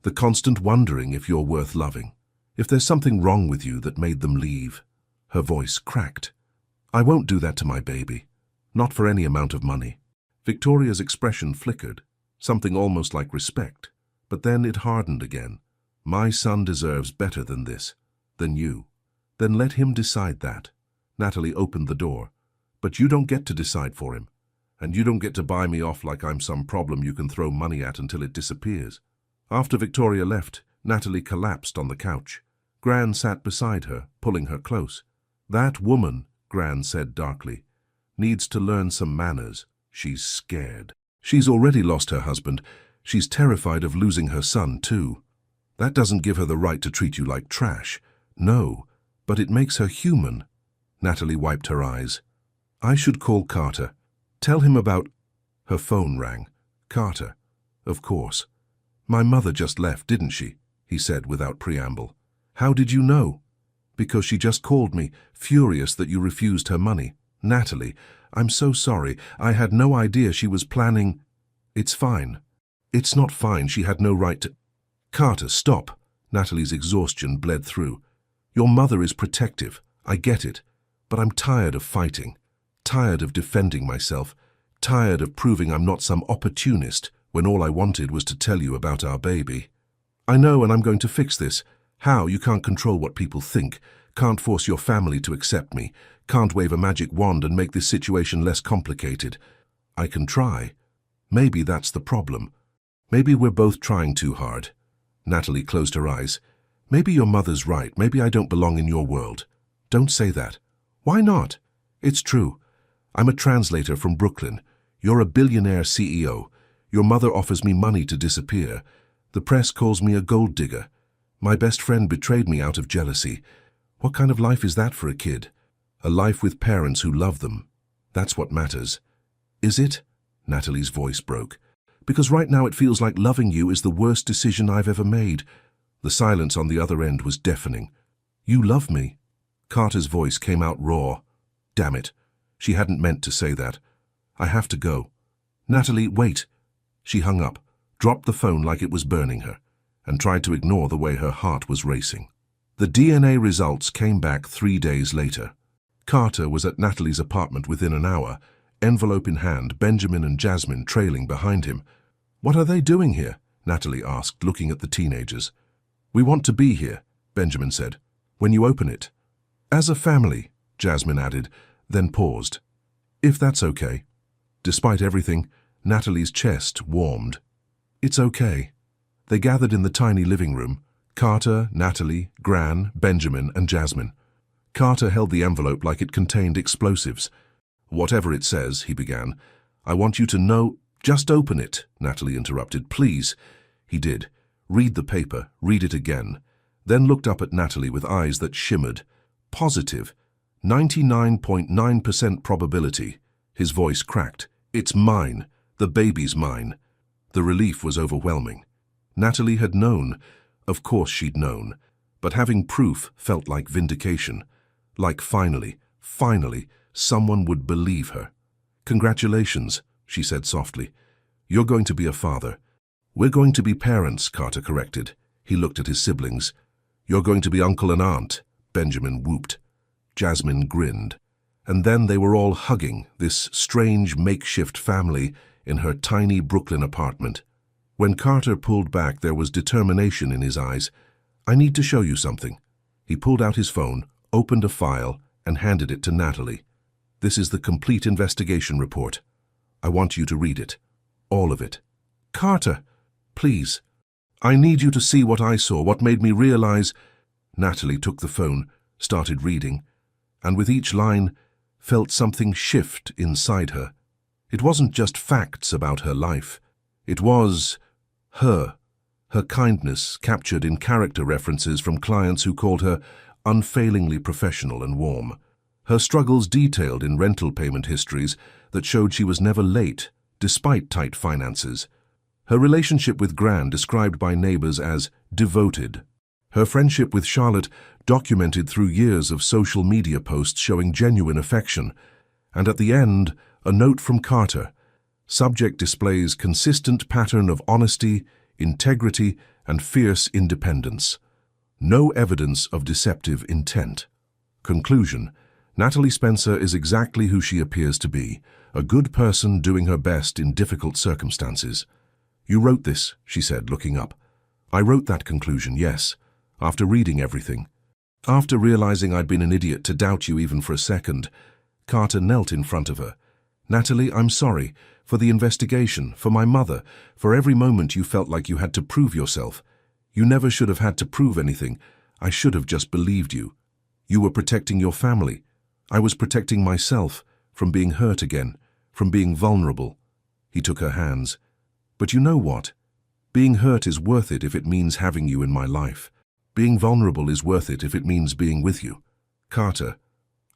The constant wondering if you're worth loving. If there's something wrong with you that made them leave. Her voice cracked. I won't do that to my baby. Not for any amount of money. Victoria's expression flickered, something almost like respect, but then it hardened again. My son deserves better than this, than you. Then let him decide that. Natalie opened the door. But you don't get to decide for him. And you don't get to buy me off like I'm some problem you can throw money at until it disappears. After Victoria left, Natalie collapsed on the couch. Gran sat beside her, pulling her close. That woman, Gran said darkly, needs to learn some manners. She's scared. She's already lost her husband. She's terrified of losing her son, too. That doesn't give her the right to treat you like trash. No, but it makes her human. Natalie wiped her eyes. I should call Carter. Tell him about... Her phone rang. Carter. Of course. My mother just left, didn't she? He said without preamble. How did you know? Because she just called me, furious that you refused her money. Natalie, I'm so sorry. I had no idea she was planning... It's fine. It's not fine. She had no right to... Carter, stop. Natalie's exhaustion bled through. Your mother is protective. I get it. But I'm tired of fighting. Tired of defending myself. Tired of proving I'm not some opportunist when all I wanted was to tell you about our baby. I know, and I'm going to fix this. How? You can't control what people think. Can't force your family to accept me. Can't wave a magic wand and make this situation less complicated. I can try. Maybe that's the problem. Maybe we're both trying too hard. Natalie closed her eyes. Maybe your mother's right. Maybe I don't belong in your world. Don't say that. Why not? It's true. I'm a translator from Brooklyn. You're a billionaire CEO. Your mother offers me money to disappear. The press calls me a gold digger. My best friend betrayed me out of jealousy. What kind of life is that for a kid? A life with parents who love them. That's what matters. Is it? Natalie's voice broke. Because right now it feels like loving you is the worst decision I've ever made. The silence on the other end was deafening. You love me. Carter's voice came out raw. Damn it. She hadn't meant to say that. I have to go. Natalie, wait. She hung up, dropped the phone like it was burning her, and tried to ignore the way her heart was racing. The DNA results came back 3 days later. Carter was at Natalie's apartment within an hour, envelope in hand, Benjamin and Jasmine trailing behind him. What are they doing here? Natalie asked, looking at the teenagers. We want to be here, Benjamin said, when you open it. As a family, Jasmine added, then paused. If that's okay. Despite everything, Natalie's chest warmed. It's okay. They gathered in the tiny living room. Carter, Natalie, Gran, Benjamin, and Jasmine. Carter held the envelope like it contained explosives. Whatever it says, he began. I want you to know... Just open it, Natalie interrupted. Please. He did. Read the paper, read it again. Then looked up at Natalie with eyes that shimmered. Positive. 99.9% probability. His voice cracked. It's mine. The baby's mine. The relief was overwhelming. Natalie had known. Of course she'd known. But having proof felt like vindication. Like finally, someone would believe her. Congratulations, she said softly. You're going to be a father. We're going to be parents, Carter corrected. He looked at his siblings. You're going to be uncle and aunt, Benjamin whooped. Jasmine grinned. And then they were all hugging this strange makeshift family in her tiny Brooklyn apartment. When Carter pulled back, there was determination in his eyes. I need to show you something. He pulled out his phone, opened a file, and handed it to Natalie. This is the complete investigation report. I want you to read it. All of it. Carter, please. I need you to see what I saw, what made me realize... Natalie took the phone, started reading, and with each line, felt something shift inside her. It wasn't just facts about her life. It was her kindness captured in character references from clients who called her unfailingly professional and warm. Her struggles detailed in rental payment histories that showed she was never late, despite tight finances. Her relationship with Gran described by neighbors as devoted. Her friendship with Charlotte documented through years of social media posts showing genuine affection. And at the end, a note from Carter. Subject displays consistent pattern of honesty, integrity, and fierce independence. No evidence of deceptive intent. Conclusion: Natalie Spencer is exactly who she appears to be, a good person doing her best in difficult circumstances. "You wrote this," she said, looking up. "I wrote that conclusion, yes, after reading everything. After realizing I'd been an idiot to doubt you even for a second." Carter knelt in front of her. "Natalie, I'm sorry. For the investigation, for my mother, for every moment you felt like you had to prove yourself. You never should have had to prove anything. I should have just believed you. You were protecting your family. I was protecting myself from being hurt again, from being vulnerable." He took her hands. "But you know what? Being hurt is worth it if it means having you in my life. Being vulnerable is worth it if it means being with you. Carter,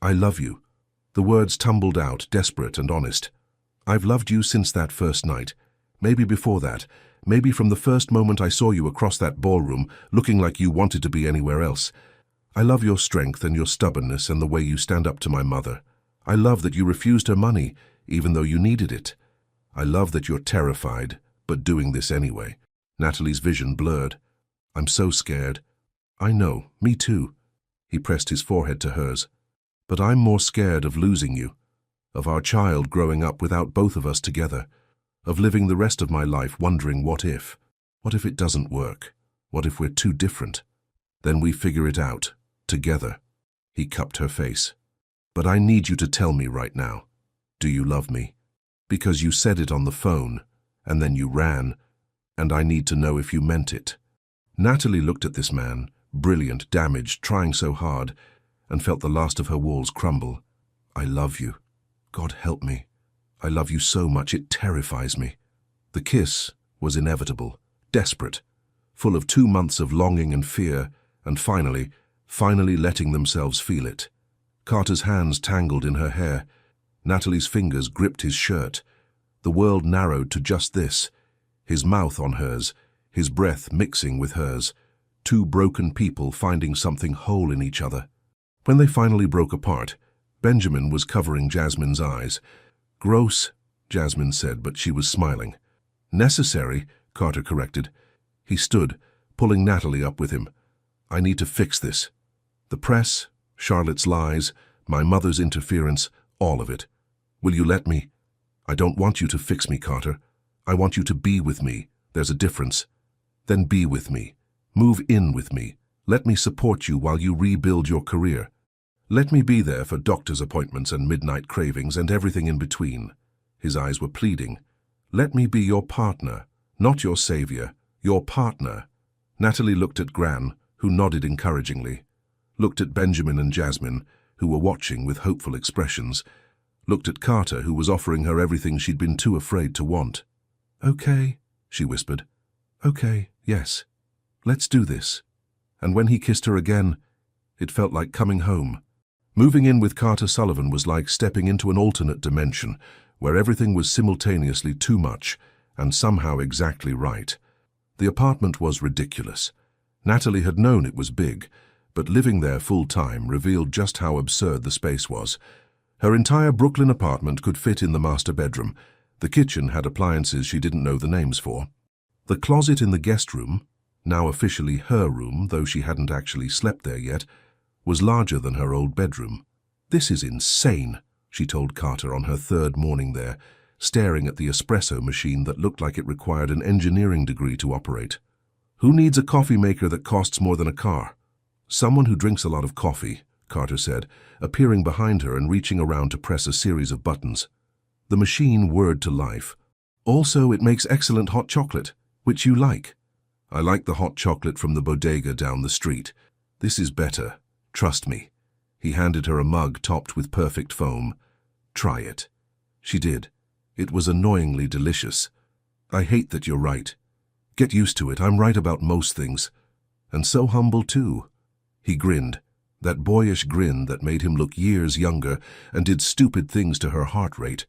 I love you." The words tumbled out, desperate and honest. "I've loved you since that first night. Maybe before that. Maybe from the first moment I saw you across that ballroom, looking like you wanted to be anywhere else. I love your strength and your stubbornness and the way you stand up to my mother. I love that you refused her money, even though you needed it. I love that you're terrified, but doing this anyway." Natalie's vision blurred. "I'm so scared." "I know, me too." He pressed his forehead to hers. "But I'm more scared of losing you, of our child growing up without both of us together, of living the rest of my life wondering what if it doesn't work, what if we're too different. Then we figure it out, together." He cupped her face. "But I need you to tell me right now, do you love me? Because you said it on the phone, and then you ran, and I need to know if you meant it." Natalie looked at this man, brilliant, damaged, trying so hard, and felt the last of her walls crumble. "I love you. God help me. I love you so much it terrifies me." The kiss was inevitable, desperate, full of 2 months of longing and fear, and finally letting themselves feel it. Carter's hands tangled in her hair. Natalie's fingers gripped his shirt. The world narrowed to just this, his mouth on hers, his breath mixing with hers, 2 broken people finding something whole in each other. When they finally broke apart, Benjamin was covering Jasmine's eyes. "Gross," Jasmine said, but she was smiling. "Necessary," Carter corrected. He stood, pulling Natalie up with him. "I need to fix this. The press, Charlotte's lies, my mother's interference, all of it. Will you let me? I don't want you to fix me, Carter. I want you to be with me. There's a difference. Then be with me. Move in with me. Let me support you while you rebuild your career. Let me be there for doctor's appointments and midnight cravings and everything in between." His eyes were pleading. "Let me be your partner, not your savior, your partner." Natalie looked at Gran, who nodded encouragingly, looked at Benjamin and Jasmine, who were watching with hopeful expressions, looked at Carter, who was offering her everything she'd been too afraid to want. "Okay," she whispered. "Okay, yes. Let's do this." And when he kissed her again, it felt like coming home. Moving in with Carter Sullivan was like stepping into an alternate dimension, where everything was simultaneously too much and somehow exactly right. The apartment was ridiculous. Natalie had known it was big, but living there full-time revealed just how absurd the space was. Her entire Brooklyn apartment could fit in the master bedroom. The kitchen had appliances she didn't know the names for. The closet in the guest room, now officially her room, though she hadn't actually slept there yet, was larger than her old bedroom. "This is insane," she told Carter on her 3rd morning there, staring at the espresso machine that looked like it required an engineering degree to operate. "Who needs a coffee maker that costs more than a car?" "Someone who drinks a lot of coffee," Carter said, appearing behind her and reaching around to press a series of buttons. The machine whirred to life. "Also, it makes excellent hot chocolate, which you like." "I like the hot chocolate from the bodega down the street." This is better. Trust me. He handed her a mug topped with perfect foam. Try it. She did. It was annoyingly delicious. I hate that you're right. Get used to it. I'm right about most things. And so humble too. He grinned, that boyish grin that made him look years younger and did stupid things to her heart rate.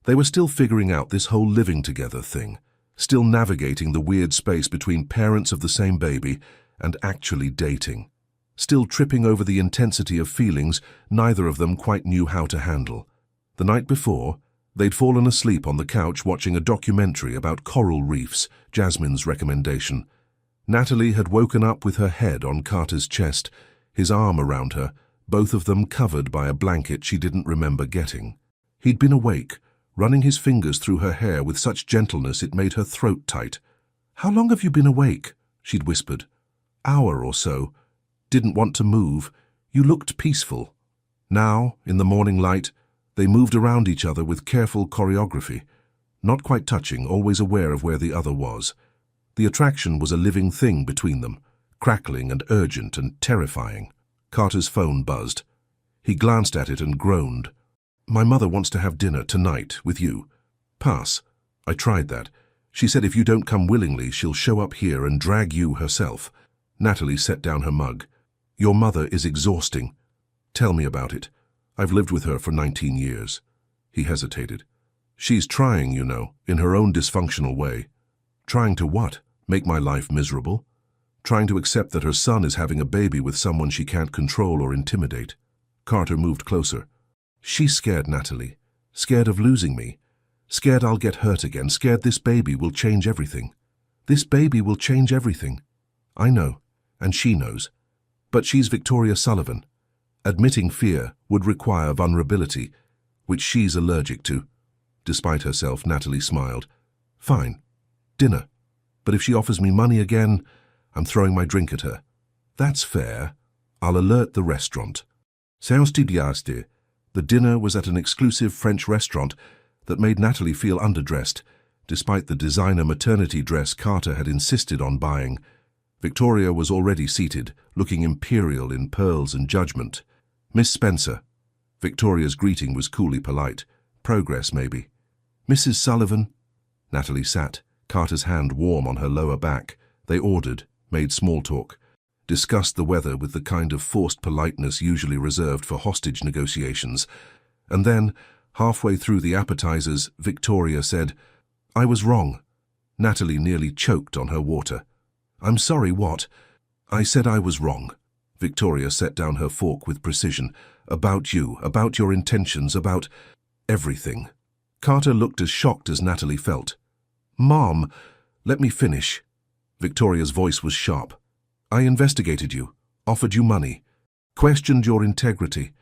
They were still figuring out this whole living together thing, still navigating the weird space between parents of the same baby and actually dating, still tripping over the intensity of feelings neither of them quite knew how to handle. The night before, they'd fallen asleep on the couch watching a documentary about coral reefs, Jasmine's recommendation. Natalie had woken up with her head on Carter's chest, his arm around her, both of them covered by a blanket she didn't remember getting. He'd been awake, running his fingers through her hair with such gentleness it made her throat tight. "How long have you been awake?" she'd whispered. "Hour or so. Didn't want to move. You looked peaceful." Now, in the morning light, they moved around each other with careful choreography, not quite touching, always aware of where the other was. The attraction was a living thing between them, crackling and urgent and terrifying. Carter's phone buzzed. He glanced at it and groaned. "My mother wants to have dinner tonight with you." "Pass. I tried that. She said if you don't come willingly, she'll show up here and drag you herself." Natalie set down her mug. "Your mother is exhausting. Tell me about it. I've lived with her for 19 years. He hesitated. "She's trying, you know, in her own dysfunctional way." "Trying to what? Make my life miserable?" "Trying to accept that her son is having a baby with someone she can't control or intimidate." Carter moved closer. "She's scared, Natalie. Scared of losing me. Scared I'll get hurt again. Scared this baby will change everything. This baby will change everything. I know, and she knows. But she's Victoria Sullivan. Admitting fear would require vulnerability, which she's allergic to." Despite herself, Natalie smiled. "Fine. Dinner. But if she offers me money again, I'm throwing my drink at her." "That's fair. I'll alert the restaurant." The dinner was at an exclusive French restaurant that made Natalie feel underdressed, despite the designer maternity dress Carter had insisted on buying. Victoria was already seated, looking imperial in pearls and judgment. "Miss Spencer." Victoria's greeting was coolly polite. Progress, maybe. "Mrs. Sullivan." Natalie sat, Carter's hand warm on her lower back. They ordered, made small talk, discussed the weather with the kind of forced politeness usually reserved for hostage negotiations. And then, halfway through the appetizers, Victoria said, "I was wrong." Natalie nearly choked on her water. "I'm sorry, what?" "I said I was wrong." Victoria set down her fork with precision. "About you, about your intentions, about everything." Carter looked as shocked as Natalie felt. "Mom, let me finish." Victoria's voice was sharp. "I investigated you, offered you money, questioned your integrity,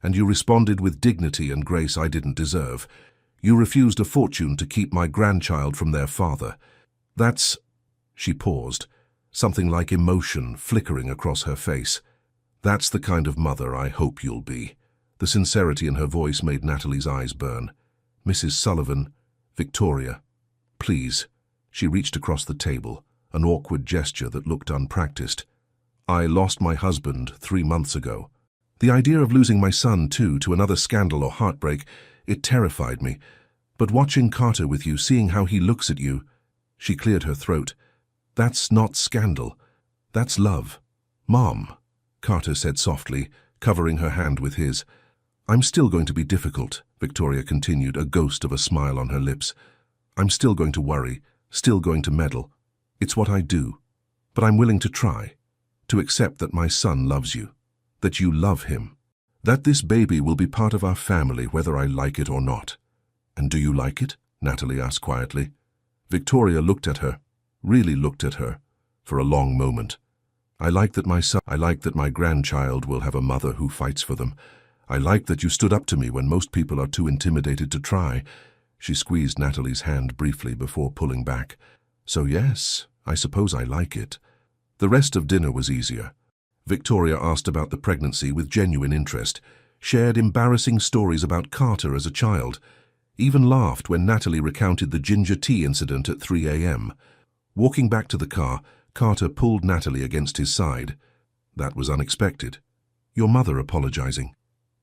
and you responded with dignity and grace I didn't deserve. You refused a fortune to keep my grandchild from their father. That's—" She paused, something like emotion flickering across her face. "That's the kind of mother I hope you'll be." The sincerity in her voice made Natalie's eyes burn. "Mrs. Sullivan, Victoria, please." She reached across the table, an awkward gesture that looked unpracticed. "I lost my husband 3 months ago. The idea of losing my son, too, to another scandal or heartbreak, it terrified me. But watching Carter with you, seeing how he looks at you—" She cleared her throat. "That's not scandal. That's love." "Mom," Carter said softly, covering her hand with his. "I'm still going to be difficult," Victoria continued, a ghost of a smile on her lips. "I'm still going to worry, still going to meddle. It's what I do. But I'm willing to try, to accept that my son loves you, that you love him, that this baby will be part of our family whether I like it or not." "And do you like it?" Natalie asked quietly. Victoria looked at her, really looked at her, for a long moment. I like that my grandchild will have a mother who fights for them. I like that you stood up to me when most people are too intimidated to try." She squeezed Natalie's hand briefly before pulling back. "So yes, I suppose I like it." The rest of dinner was easier. Victoria asked about the pregnancy with genuine interest, shared embarrassing stories about Carter as a child, even laughed when Natalie recounted the ginger tea incident at 3 a.m. Walking back to the car, Carter pulled Natalie against his side. That was unexpected. Your mother apologizing.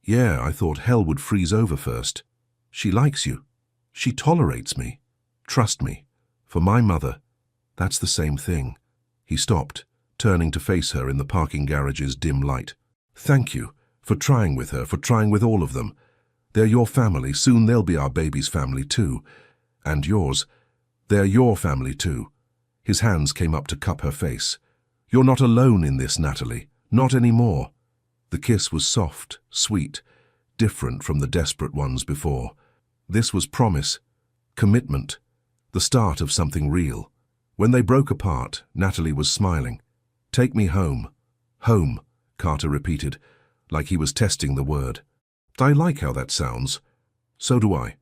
Yeah, I thought hell would freeze over first. She likes you. She tolerates me. Trust me. For my mother, that's the same thing. He stopped, turning to face her in the parking garage's dim light. Thank you for trying with her, for trying with all of them. They're your family. Soon they'll be our baby's family too. And yours. They're your family too. His hands came up to cup her face. You're not alone in this, Natalie. Not anymore. The kiss was soft, sweet, different from the desperate ones before. This was promise, commitment, the start of something real. When they broke apart, Natalie was smiling. Take me home. Home, Carter repeated, like he was testing the word. I like how that sounds. So do I.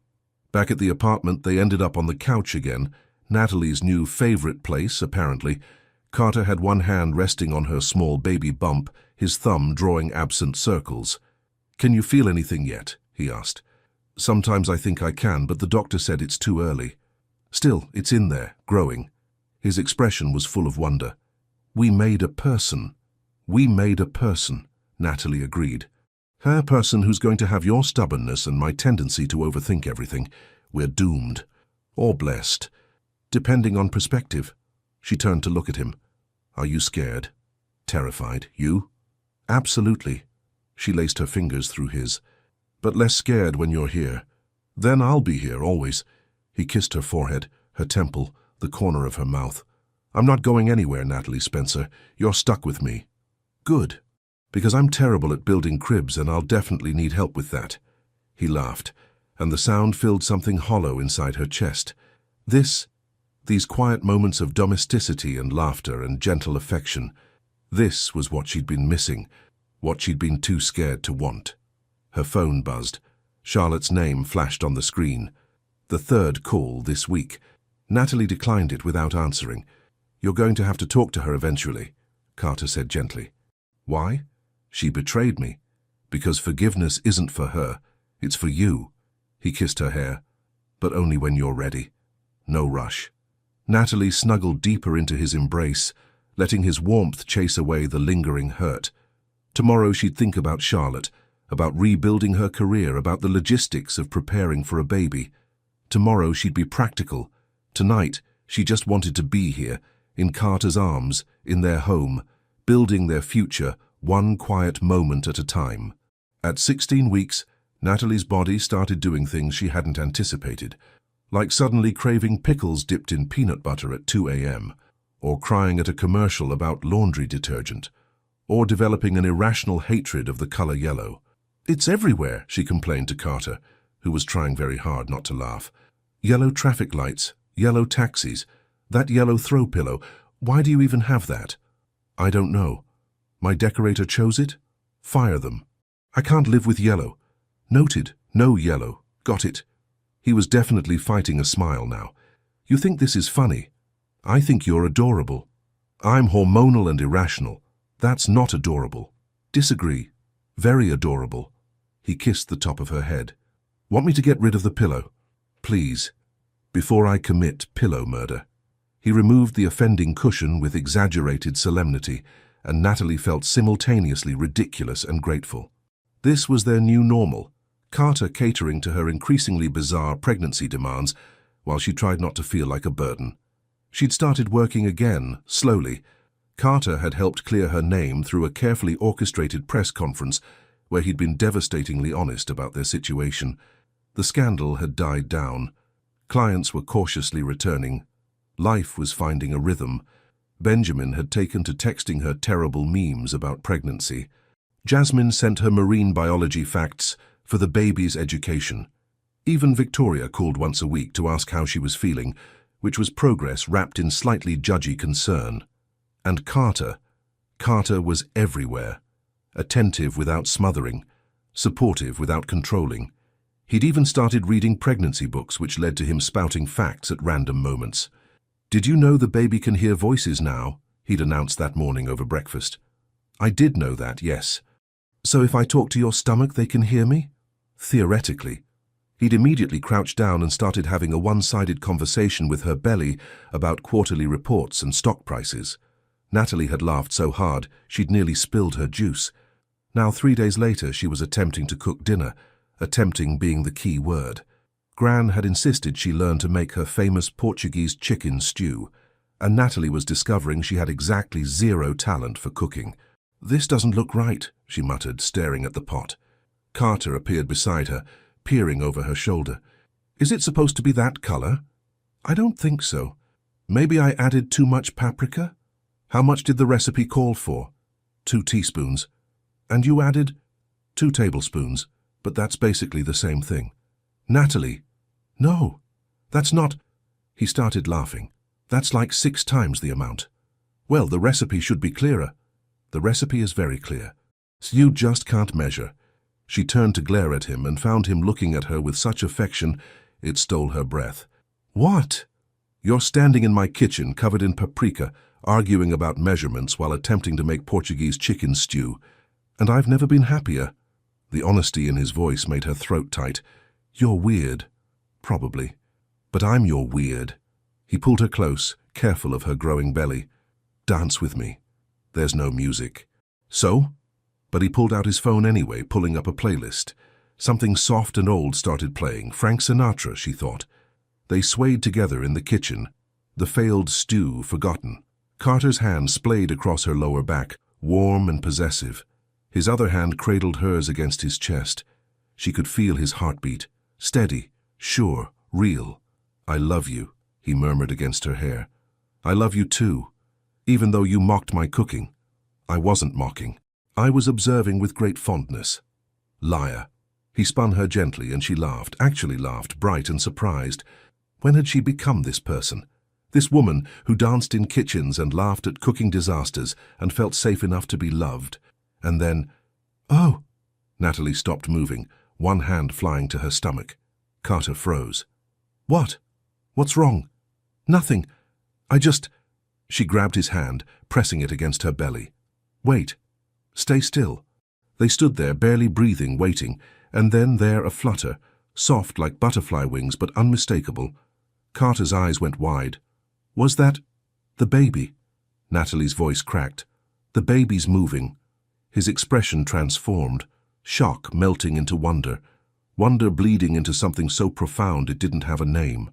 Back at the apartment, they ended up on the couch again, Natalie's new favorite place, apparently. Carter had one hand resting on her small baby bump, his thumb drawing absent circles. Can you feel anything yet? He asked. Sometimes I think I can, but the doctor said it's too early. Still, it's in there, growing. His expression was full of wonder. We made a person. We made a person, Natalie agreed. Her person who's going to have your stubbornness and my tendency to overthink everything. We're doomed. Or blessed. Depending on perspective. She turned to look at him. Are you scared? Terrified? You? Absolutely. She laced her fingers through his. But less scared when you're here. Then I'll be here, always. He kissed her forehead, her temple, the corner of her mouth. I'm not going anywhere, Natalie Spencer. You're stuck with me. Good. Because I'm terrible at building cribs and I'll definitely need help with that. He laughed, and the sound filled something hollow inside her chest. These quiet moments of domesticity and laughter and gentle affection, this was what she'd been missing, what she'd been too scared to want. Her phone buzzed. Charlotte's name flashed on the screen. The third call this week. Natalie declined it without answering. You're going to have to talk to her eventually, Carter said gently. Why? She betrayed me. Because forgiveness isn't for her, it's for you. He kissed her hair. But only when you're ready. No rush. Natalie snuggled deeper into his embrace, letting his warmth chase away the lingering hurt. Tomorrow she'd think about Charlotte, about rebuilding her career, about the logistics of preparing for a baby. Tomorrow she'd be practical. Tonight, she just wanted to be here, in Carter's arms, in their home, building their future one quiet moment at a time. At 16 weeks, Natalie's body started doing things she hadn't anticipated, like suddenly craving pickles dipped in peanut butter at 2 a.m., or crying at a commercial about laundry detergent, or developing an irrational hatred of the color yellow. It's everywhere, she complained to Carter, who was trying very hard not to laugh. Yellow traffic lights, yellow taxis, that yellow throw pillow. Why do you even have that? I don't know. My decorator chose it? Fire them. I can't live with yellow. Noted. No yellow. Got it. He was definitely fighting a smile now. You think this is funny? I think you're adorable. I'm hormonal and irrational. That's not adorable. Disagree. Very adorable. He kissed the top of her head. Want me to get rid of the pillow? Please. Before I commit pillow murder. He removed the offending cushion with exaggerated solemnity, and Natalie felt simultaneously ridiculous and grateful. This was their new normal, Carter catering to her increasingly bizarre pregnancy demands while she tried not to feel like a burden. She'd started working again, slowly. Carter had helped clear her name through a carefully orchestrated press conference where he'd been devastatingly honest about their situation. The scandal had died down. Clients were cautiously returning. Life was finding a rhythm. Benjamin had taken to texting her terrible memes about pregnancy. Jasmine sent her marine biology facts for the baby's education. Even Victoria called once a week to ask how she was feeling, which was progress wrapped in slightly judgy concern. And Carter was everywhere, attentive without smothering, supportive without controlling. He'd even started reading pregnancy books, which led to him spouting facts at random moments. Did you know the baby can hear voices now? He'd announced that morning over breakfast. I did know that, yes. So if I talk to your stomach, they can hear me? Theoretically. He'd immediately crouched down and started having a one-sided conversation with her belly about quarterly reports and stock prices. Natalie had laughed so hard she'd nearly spilled her juice. Now 3 days later she was attempting to cook dinner, attempting being the key word. Gran had insisted she learn to make her famous Portuguese chicken stew, and Natalie was discovering she had exactly zero talent for cooking. "This doesn't look right," she muttered, staring at the pot. Carter appeared beside her, peering over her shoulder. "Is it supposed to be that color?" "I don't think so. Maybe I added too much paprika?" "How much did the recipe call for?" 2 teaspoons. "And you added?" 2 tablespoons, but that's basically the same thing." "Natalie!" "No, that's not—" He started laughing. "That's like 6 times the amount." "Well, the recipe should be clearer." "The recipe is very clear. So you just can't measure." She turned to glare at him and found him looking at her with such affection it stole her breath. "What?" "You're standing in my kitchen covered in paprika, arguing about measurements while attempting to make Portuguese chicken stew. And I've never been happier." The honesty in his voice made her throat tight. "You're weird." "Probably. But I'm your weird." He pulled her close, careful of her growing belly. "Dance with me." "There's no music." "So?" But he pulled out his phone anyway, pulling up a playlist. Something soft and old started playing. Frank Sinatra, she thought. They swayed together in the kitchen, the failed stew forgotten. Carter's hand splayed across her lower back, warm and possessive. His other hand cradled hers against his chest. She could feel his heartbeat, steady, sure, real. "I love you," he murmured against her hair. "I love you too, even though you mocked my cooking." "I wasn't mocking. I was observing with great fondness." "Liar." He spun her gently and she laughed, actually laughed, bright and surprised. When had she become this person? This woman who danced in kitchens and laughed at cooking disasters and felt safe enough to be loved. And then, "Oh!" Natalie stopped moving, one hand flying to her stomach. Carter froze. "What? What's wrong?" "Nothing. I just—" She grabbed his hand, pressing it against her belly. "Wait. Stay still." They stood there, barely breathing, waiting, and then there a flutter, soft like butterfly wings but unmistakable. Carter's eyes went wide. "Was that the baby?" Natalie's voice cracked. "The baby's moving." His expression transformed, shock melting into wonder, wonder bleeding into something so profound it didn't have a name.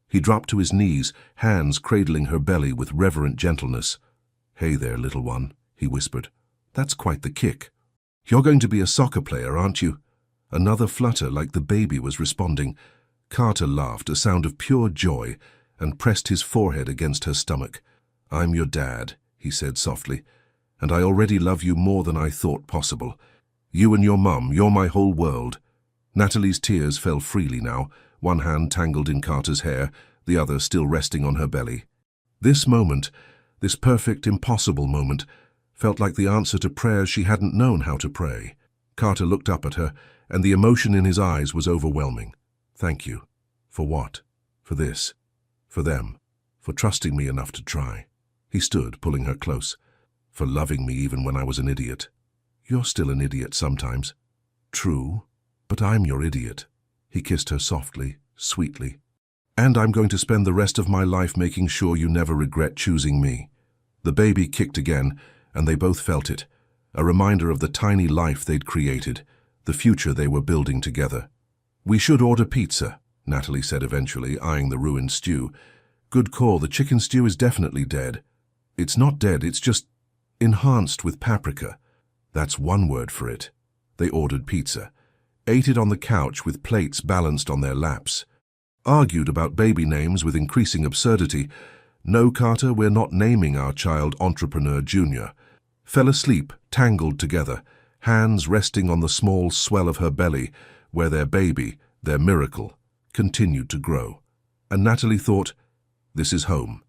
He dropped to his knees, hands cradling her belly with reverent gentleness. "Hey there, little one," he whispered. "That's quite the kick. You're going to be a soccer player, aren't you?" Another flutter like the baby was responding. Carter laughed, a sound of pure joy, and pressed his forehead against her stomach. "I'm your dad," he said softly, "and I already love you more than I thought possible. You and your mum, you're my whole world." Natalie's tears fell freely now, one hand tangled in Carter's hair, the other still resting on her belly. This moment, this perfect, impossible moment, felt like the answer to prayers she hadn't known how to pray. Carter looked up at her, and the emotion in his eyes was overwhelming. "Thank you." "For what?" "For this. For them. For trusting me enough to try." He stood, pulling her close. "For loving me even when I was an idiot." "You're still an idiot sometimes." "True, but I'm your idiot." He kissed her softly, sweetly. "And I'm going to spend the rest of my life making sure you never regret choosing me." The baby kicked again, and they both felt it, a reminder of the tiny life they'd created, the future they were building together. "We should order pizza," Natalie said eventually, eyeing the ruined stew. "Good call, the chicken stew is definitely dead." "It's not dead, it's just enhanced with paprika." That's one word for it. They ordered pizza, ate it on the couch with plates balanced on their laps, argued about baby names with increasing absurdity. "No, Carter, we're not naming our child Entrepreneur Jr." Fell asleep, tangled together, hands resting on the small swell of her belly, where their baby, their miracle, continued to grow. And Natalie thought, this is home.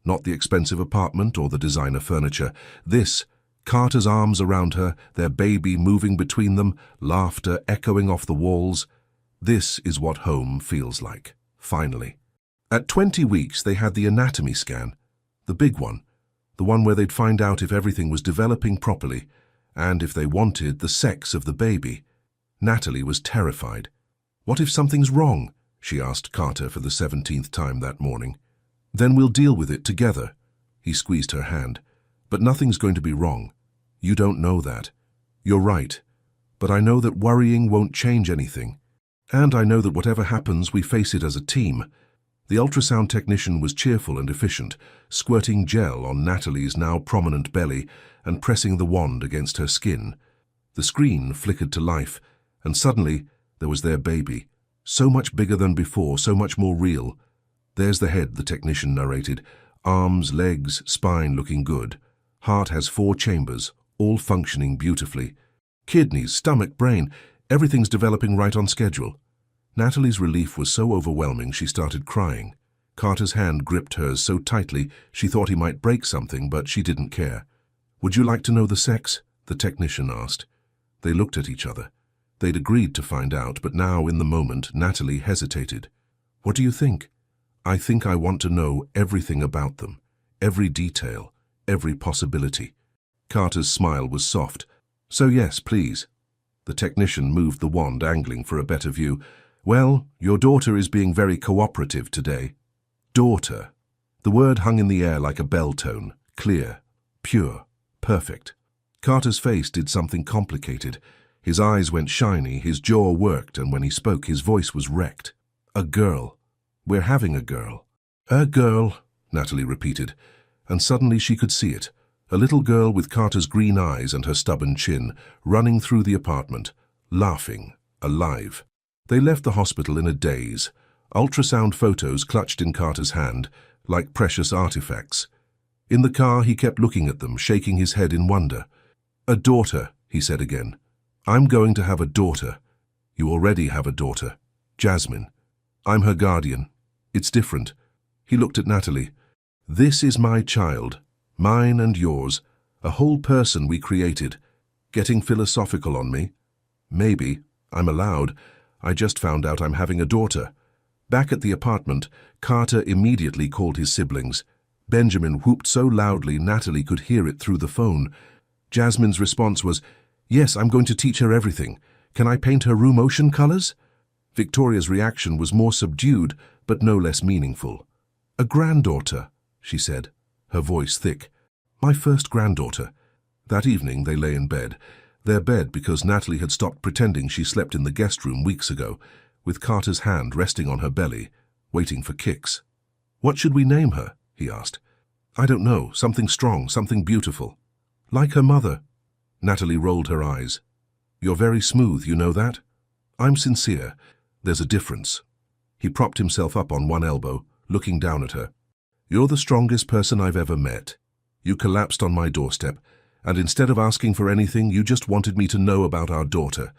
Not the expensive apartment or the designer furniture. This, Carter's arms around her, their baby moving between them, laughter echoing off the walls. This is what home feels like, finally. At 20 weeks, they had the anatomy scan, the big one, the one where they'd find out if everything was developing properly, and if they wanted the sex of the baby. Natalie was terrified. "What if something's wrong?" she asked Carter for the 17th time that morning. "Then we'll deal with it together." He squeezed her hand. But nothing's going to be wrong. You don't know that. You're right. But I know that worrying won't change anything. And I know that whatever happens, we face it as a team. The ultrasound technician was cheerful and efficient, squirting gel on Natalie's now prominent belly and pressing the wand against her skin. The screen flickered to life, and suddenly there was their baby. So much bigger than before, so much more real. There's the head, the technician narrated. Arms, legs, spine looking good. Heart has 4 chambers, all functioning beautifully. Kidneys, stomach, brain, everything's developing right on schedule. Natalie's relief was so overwhelming she started crying. Carter's hand gripped hers so tightly she thought he might break something, but she didn't care. "Would you like to know the sex?" the technician asked. They looked at each other. They'd agreed to find out, but now, in the moment, Natalie hesitated. "What do you think?" "I think I want to know everything about them. Every detail, every possibility." Carter's smile was soft. "So yes, please." The technician moved the wand, angling for a better view. "Well, your daughter is being very cooperative today." Daughter. The word hung in the air like a bell tone. Clear, pure, perfect. Carter's face did something complicated. His eyes went shiny, his jaw worked, and when he spoke, his voice was wrecked. "A girl. We're having a girl." "A girl," Natalie repeated, and suddenly she could see it. A little girl with Carter's green eyes and her stubborn chin, running through the apartment, laughing, alive. They left the hospital in a daze, ultrasound photos clutched in Carter's hand, like precious artifacts. In the car, he kept looking at them, shaking his head in wonder. "A daughter," he said again. "I'm going to have a daughter." "You already have a daughter. Jasmine. I'm her guardian. It's different." He looked at Natalie. "This is my child. Mine and yours, a whole person we created." Getting philosophical on me? Maybe. I'm allowed. I just found out I'm having a daughter. Back at the apartment, Carter immediately called his siblings. Benjamin whooped so loudly Natalie could hear it through the phone. Jasmine's response was, "Yes, I'm going to teach her everything. Can I paint her room ocean colors?" Victoria's reaction was more subdued, but no less meaningful. "A granddaughter," she said, her voice thick. "My first granddaughter." That evening they lay in bed. Their bed because Natalie had stopped pretending she slept in the guest room weeks ago, with Carter's hand resting on her belly, waiting for kicks. "What should we name her?" he asked. "I don't know, something strong, something beautiful." "Like her mother." Natalie rolled her eyes. "You're very smooth, you know that?" "I'm sincere. There's a difference." He propped himself up on one elbow, looking down at her. "You're the strongest person I've ever met. You collapsed on my doorstep, and instead of asking for anything, you just wanted me to know about our daughter.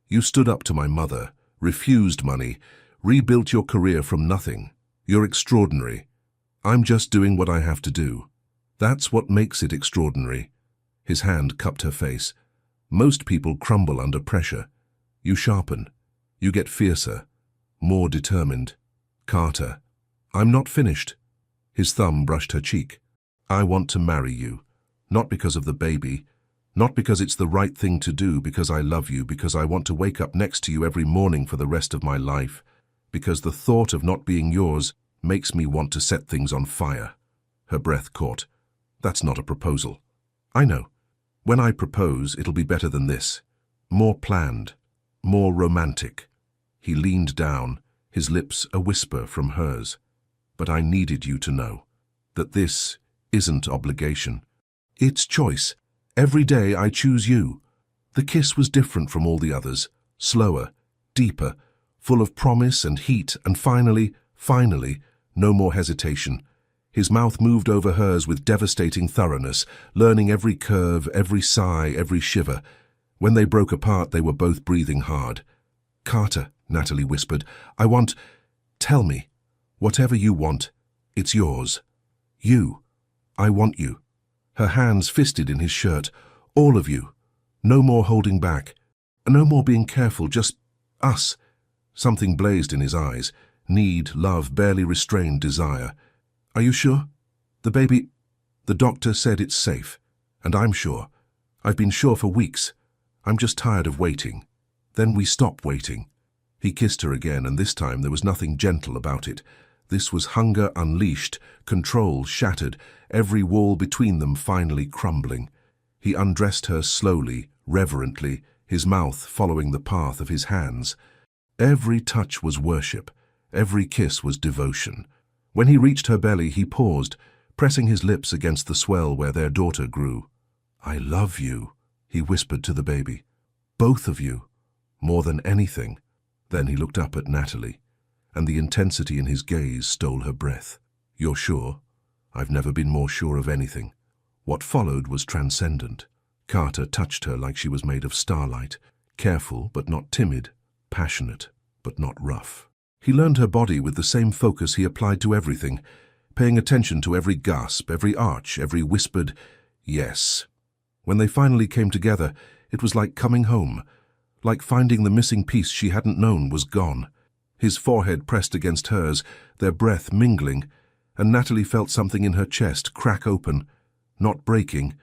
You stood up to my mother, refused money, rebuilt your career from nothing. You're extraordinary. I'm just doing what I have to do. That's what makes it extraordinary." His hand cupped her face. "Most people crumble under pressure. You sharpen. You get fiercer, more determined." "Carter, I'm not finished." His thumb brushed her cheek. "I want to marry you. Not because of the baby, not because it's the right thing to do, because I love you, because I want to wake up next to you every morning for the rest of my life, because the thought of not being yours makes me want to set things on fire." Her breath caught. "That's not a proposal." "I know. When I propose, it'll be better than this. More planned, more romantic." He leaned down, his lips a whisper from hers. "But I needed you to know that this isn't obligation. It's choice. Every day I choose you." The kiss was different from all the others, slower, deeper, full of promise and heat, and finally, no more hesitation. His mouth moved over hers with devastating thoroughness, learning every curve, every sigh, every shiver. When they broke apart, they were both breathing hard. "Carter," Natalie whispered, "Tell me. Whatever you want, it's yours. You. I want you." Her hands fisted in his shirt. "All of you. No more holding back. No more being careful, just us." Something blazed in his eyes. Need, love, barely restrained desire. "Are you sure? The baby—" "The doctor said it's safe. And I'm sure. I've been sure for weeks. I'm just tired of waiting." Then we stop waiting. He kissed her again, and this time there was nothing gentle about it. This was hunger unleashed, control shattered, every wall between them finally crumbling. He undressed her slowly, reverently, his mouth following the path of his hands. Every touch was worship, every kiss was devotion. When he reached her belly, he paused, pressing his lips against the swell where their daughter grew. "I love you," he whispered to the baby. "Both of you, more than anything." Then he looked up at Natalie, and the intensity in his gaze stole her breath. "You're sure?" "I've never been more sure of anything." What followed was transcendent. Carter touched her like she was made of starlight, careful but not timid, passionate but not rough. He learned her body with the same focus he applied to everything, paying attention to every gasp, every arch, every whispered yes. When they finally came together, it was like coming home, like finding the missing piece she hadn't known was gone. His forehead pressed against hers, their breath mingling, and Natalie felt something in her chest crack open, not breaking,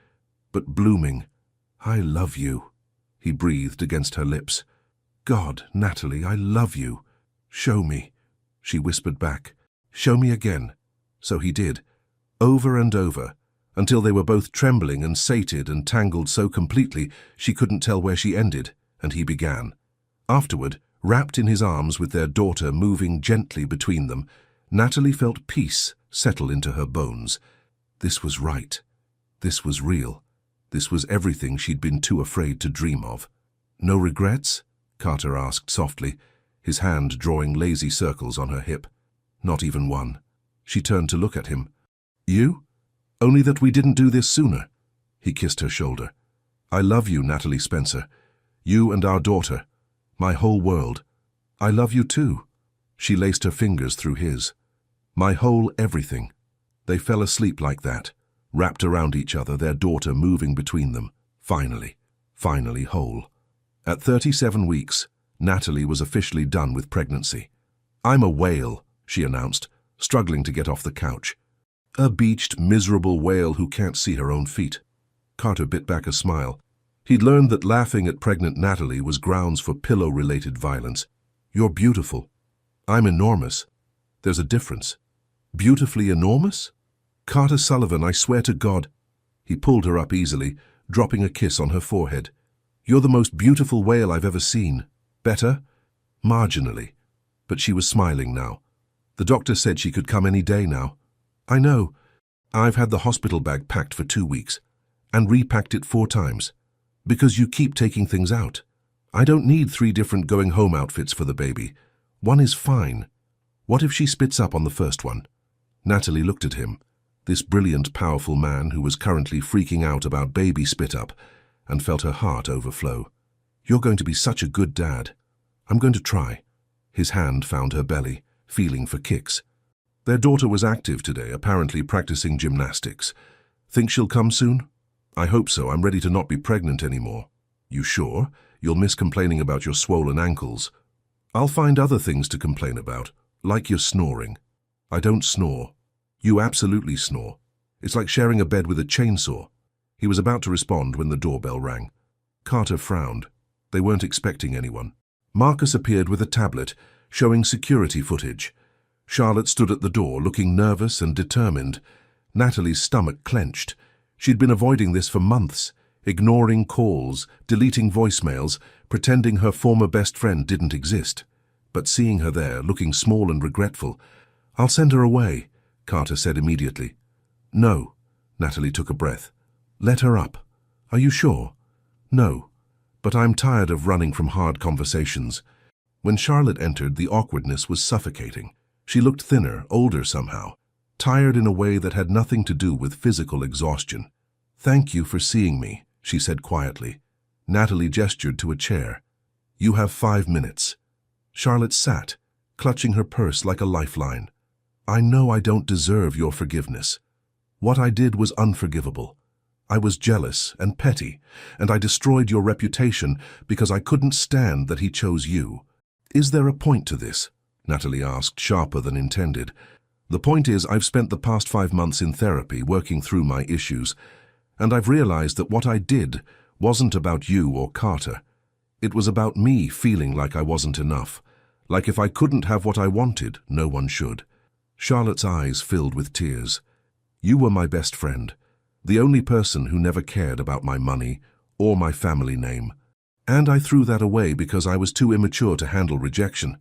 but blooming. "I love you," he breathed against her lips. "God, Natalie, I love you." "Show me," she whispered back. "Show me again." So he did, over and over, until they were both trembling and sated and tangled so completely she couldn't tell where she ended, and he began. Afterward, wrapped in his arms with their daughter moving gently between them, Natalie felt peace settle into her bones. This was right. This was real. This was everything she'd been too afraid to dream of. "No regrets?" Carter asked softly, his hand drawing lazy circles on her hip. "Not even one." She turned to look at him. "You? Only that we didn't do this sooner." He kissed her shoulder. "I love you, Natalie Spencer. You and our daughter. My whole world. I love you too." She laced her fingers through his. "My whole everything." They fell asleep like that, wrapped around each other, their daughter moving between them. Finally whole. At 37 weeks, Natalie was officially done with pregnancy. "I'm a whale," she announced, struggling to get off the couch. "A beached, miserable whale who can't see her own feet." Carter bit back a smile. He'd learned that laughing at pregnant Natalie was grounds for pillow-related violence. "You're beautiful." "I'm enormous." "There's a difference." "Beautifully enormous?" "Carter Sullivan, I swear to God." He pulled her up easily, dropping a kiss on her forehead. "You're the most beautiful whale I've ever seen." "Better?" "Marginally." But she was smiling now. "The doctor said she could come any day now." "I know. I've had the hospital bag packed for 2 weeks, and repacked it 4 times. Because you keep taking things out. I don't need 3 different going-home outfits for the baby. 1 is fine. What if she spits up on the first one?" Natalie looked at him, this brilliant, powerful man who was currently freaking out about baby spit-up, and felt her heart overflow. "You're going to be such a good dad." "I'm going to try." His hand found her belly, feeling for kicks. Their daughter was active today, apparently practicing gymnastics. "Think she'll come soon?" "I hope so. I'm ready to not be pregnant anymore." "You sure? You'll miss complaining about your swollen ankles." "I'll find other things to complain about, like your snoring." "I don't snore." "You absolutely snore. It's like sharing a bed with a chainsaw." He was about to respond when the doorbell rang. Carter frowned. They weren't expecting anyone. Marcus appeared with a tablet, showing security footage. Charlotte stood at the door, looking nervous and determined. Natalie's stomach clenched. She'd been avoiding this for months, ignoring calls, deleting voicemails, pretending her former best friend didn't exist. But seeing her there, looking small and regretful, "I'll send her away," Carter said immediately. "No." Natalie took a breath. "Let her up." "Are you sure?" "No. But I'm tired of running from hard conversations." When Charlotte entered, the awkwardness was suffocating. She looked thinner, older somehow, tired in a way that had nothing to do with physical exhaustion. "Thank you for seeing me," she said quietly. Natalie gestured to a chair. "You have 5 minutes." Charlotte sat, clutching her purse like a lifeline. "I know I don't deserve your forgiveness. What I did was unforgivable. I was jealous and petty, and I destroyed your reputation because I couldn't stand that he chose you." "Is there a point to this?" Natalie asked, sharper than intended. "The point is, I've spent the past 5 months in therapy working through my issues, and I've realized that what I did wasn't about you or Carter. It was about me feeling like I wasn't enough, like if I couldn't have what I wanted, no one should." Charlotte's eyes filled with tears. You were my best friend, the only person who never cared about my money or my family name. And I threw that away because I was too immature to handle rejection.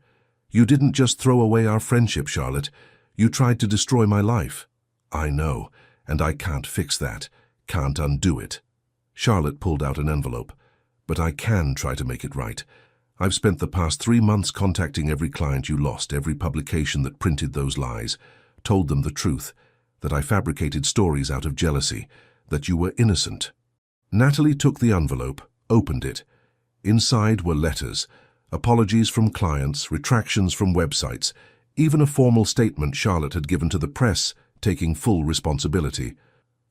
You didn't just throw away our friendship, Charlotte. You tried to destroy my life. I know, and I can't fix that, can't undo it. Charlotte pulled out an envelope. But I can try to make it right. I've spent the past 3 months contacting every client you lost, every publication that printed those lies, told them the truth, that I fabricated stories out of jealousy, that you were innocent. Natalie took the envelope, opened it. Inside were letters, apologies from clients, retractions from websites, even a formal statement Charlotte had given to the press, taking full responsibility.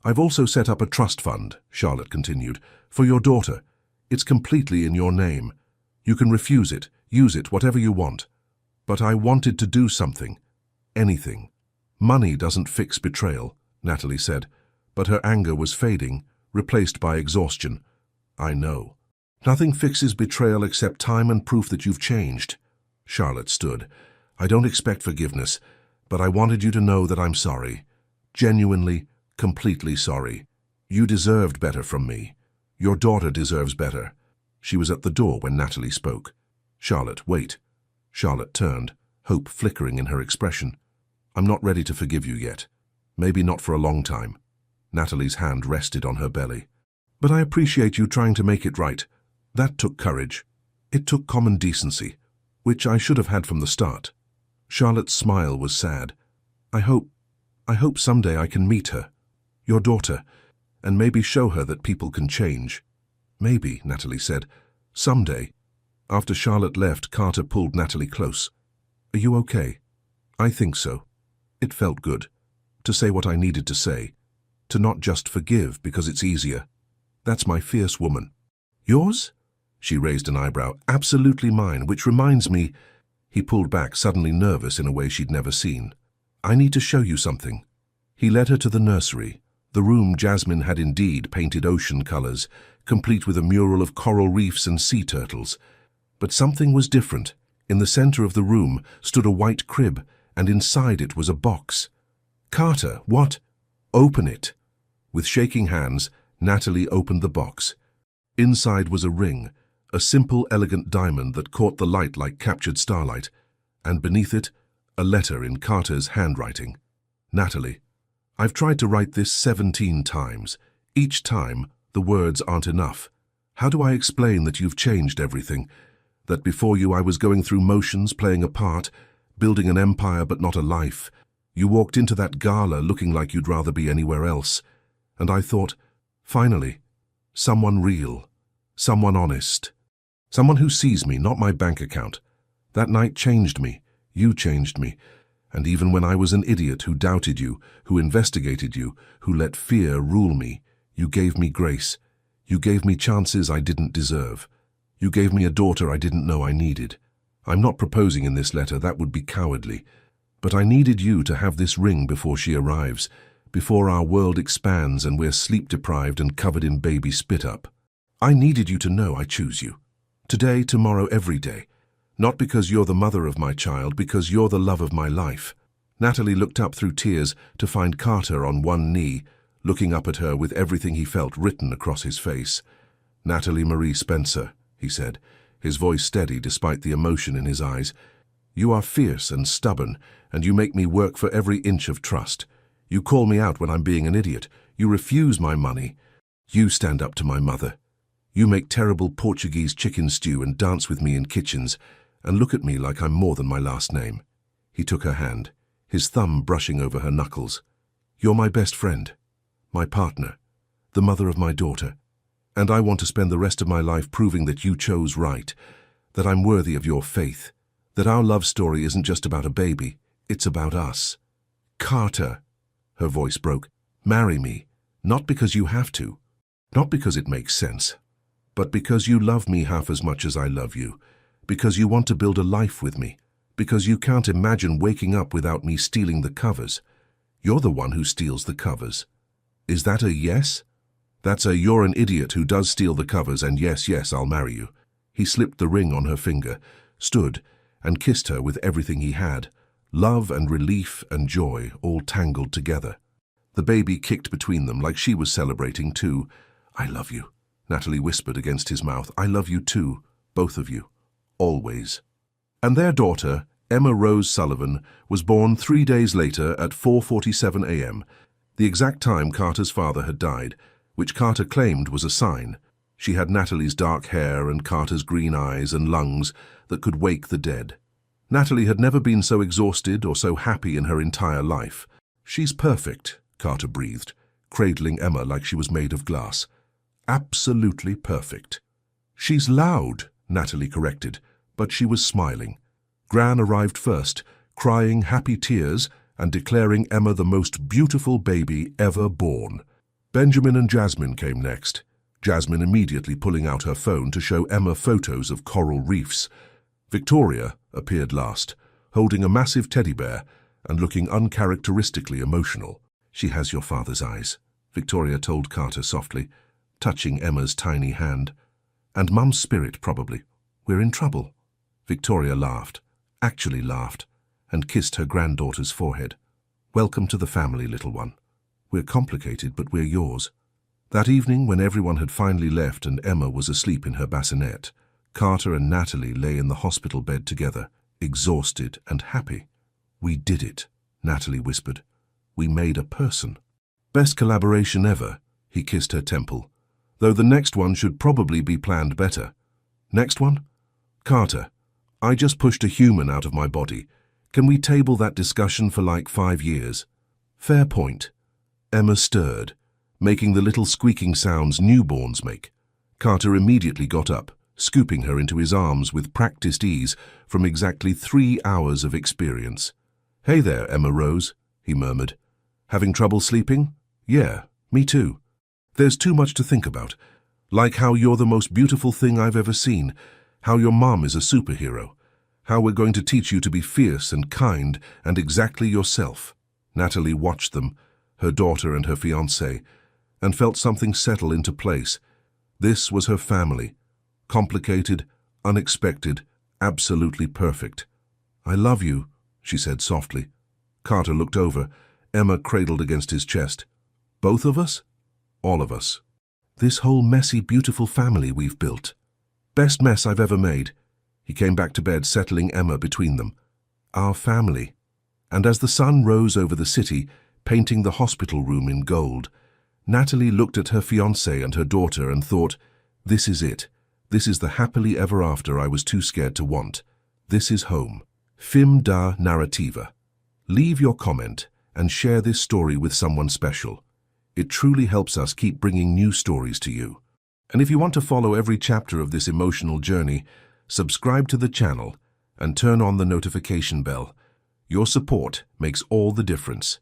I've also set up a trust fund, Charlotte continued, for your daughter. It's completely in your name. You can refuse it, use it, whatever you want. But I wanted to do something. Anything. Money doesn't fix betrayal, Natalie said, but her anger was fading, replaced by exhaustion. I know. Nothing fixes betrayal except time and proof that you've changed. Charlotte stood. I don't expect forgiveness, but I wanted you to know that I'm sorry. Genuinely, completely sorry. You deserved better from me. Your daughter deserves better. She was at the door when Natalie spoke. Charlotte, wait. Charlotte turned, hope flickering in her expression. I'm not ready to forgive you yet. Maybe not for a long time. Natalie's hand rested on her belly. But I appreciate you trying to make it right. That took courage. It took common decency, which I should have had from the start. Charlotte's smile was sad. I hope someday I can meet her, your daughter, and maybe show her that people can change. Maybe, Natalie said. Someday. After Charlotte left, Carter pulled Natalie close. Are you okay? I think so. It felt good. To say what I needed to say. To not just forgive because it's easier. That's my fierce woman. Yours? She raised an eyebrow. Absolutely mine, which reminds me... He pulled back, suddenly nervous in a way she'd never seen. I need to show you something. He led her to the nursery. The room Jasmine had indeed painted ocean colors, complete with a mural of coral reefs and sea turtles. But something was different. In the center of the room stood a white crib, and inside it was a box. Carter, what? Open it. With shaking hands, Natalie opened the box. Inside was a ring, a simple, elegant diamond that caught the light like captured starlight, and beneath it, a letter in Carter's handwriting. Natalie, I've tried to write this 17 times. Each time, the words aren't enough. How do I explain that you've changed everything? That before you I was going through motions, playing a part, building an empire but not a life. You walked into that gala looking like you'd rather be anywhere else. And I thought, finally, someone real, someone honest. Someone who sees me, not my bank account. That night changed me. You changed me. And even when I was an idiot who doubted you, who investigated you, who let fear rule me, you gave me grace. You gave me chances I didn't deserve. You gave me a daughter I didn't know I needed. I'm not proposing in this letter, that would be cowardly. But I needed you to have this ring before she arrives, before our world expands and we're sleep-deprived and covered in baby spit-up. I needed you to know I choose you. Today, tomorrow, every day. Not because you're the mother of my child, because you're the love of my life. Natalie looked up through tears to find Carter on one knee, looking up at her with everything he felt written across his face. Natalie Marie Spencer, he said, his voice steady despite the emotion in his eyes. You are fierce and stubborn, and you make me work for every inch of trust. You call me out when I'm being an idiot. You refuse my money. You stand up to my mother. You make terrible Portuguese chicken stew and dance with me in kitchens, and look at me like I'm more than my last name. He took her hand, his thumb brushing over her knuckles. You're my best friend, my partner, the mother of my daughter, and I want to spend the rest of my life proving that you chose right, that I'm worthy of your faith, that our love story isn't just about a baby, it's about us. Carter, her voice broke, marry me, not because you have to, not because it makes sense, but because you love me half as much as I love you, because you want to build a life with me, because you can't imagine waking up without me stealing the covers. You're the one who steals the covers. Is that a yes? That's a you're an idiot who does steal the covers and yes, yes, I'll marry you. He slipped the ring on her finger, stood, and kissed her with everything he had, Love and relief and joy all tangled together. The baby kicked between them like she was celebrating too. "I love you," Natalie whispered against his mouth. "I love you too, both of you, always." And their daughter, Emma Rose Sullivan, was born 3 days later at 4:47 a.m., the exact time Carter's father had died, which Carter claimed was a sign. She had Natalie's dark hair and Carter's green eyes and lungs that could wake the dead. Natalie had never been so exhausted or so happy in her entire life. "She's perfect," Carter breathed, cradling Emma like she was made of glass. "Absolutely perfect." "She's loud," Natalie corrected, but she was smiling. Gran arrived first, crying happy tears and declaring Emma the most beautiful baby ever born. Benjamin and Jasmine came next, Jasmine immediately pulling out her phone to show Emma photos of coral reefs. Victoria appeared last, holding a massive teddy bear and looking uncharacteristically emotional. "She has your father's eyes," Victoria told Carter softly, touching Emma's tiny hand. "And Mum's spirit, probably. We're in trouble." Victoria laughed, actually laughed, and kissed her granddaughter's forehead. "Welcome to the family, little one. We're complicated, but we're yours." That evening, when everyone had finally left and Emma was asleep in her bassinet, Carter and Natalie lay in the hospital bed together, exhausted and happy. "We did it," Natalie whispered. "We made a person." "Best collaboration ever," he kissed her temple, "though the next one should probably be planned better." "Next one?" "Carter, I just pushed a human out of my body. Can we table that discussion for like 5 years?" "Fair point." Emma stirred, making the little squeaking sounds newborns make. Carter immediately got up, scooping her into his arms with practiced ease from exactly 3 hours of experience. "Hey there, Emma Rose," he murmured. "Having trouble sleeping?" "Yeah, me too. There's too much to think about. Like how you're the most beautiful thing I've ever seen, how your mom is a superhero, how we're going to teach you to be fierce and kind and exactly yourself." Natalie watched them, her daughter and her fiancé, and felt something settle into place. This was her family. Complicated, unexpected, absolutely perfect. "I love you," she said softly. Carter looked over, Emma cradled against his chest. "Both of us?" "All of us. This whole messy, beautiful family we've built. Best mess I've ever made." He came back to bed, settling Emma between them. "Our family." And as the sun rose over the city, painting the hospital room in gold, Natalie looked at her fiancé and her daughter and thought, "This is it. This is the happily ever after I was too scared to want. This is home." Fim da narrativa. Leave your comment and share this story with someone special. It truly helps us keep bringing new stories to you. And if you want to follow every chapter of this emotional journey, subscribe to the channel and turn on the notification bell. Your support makes all the difference.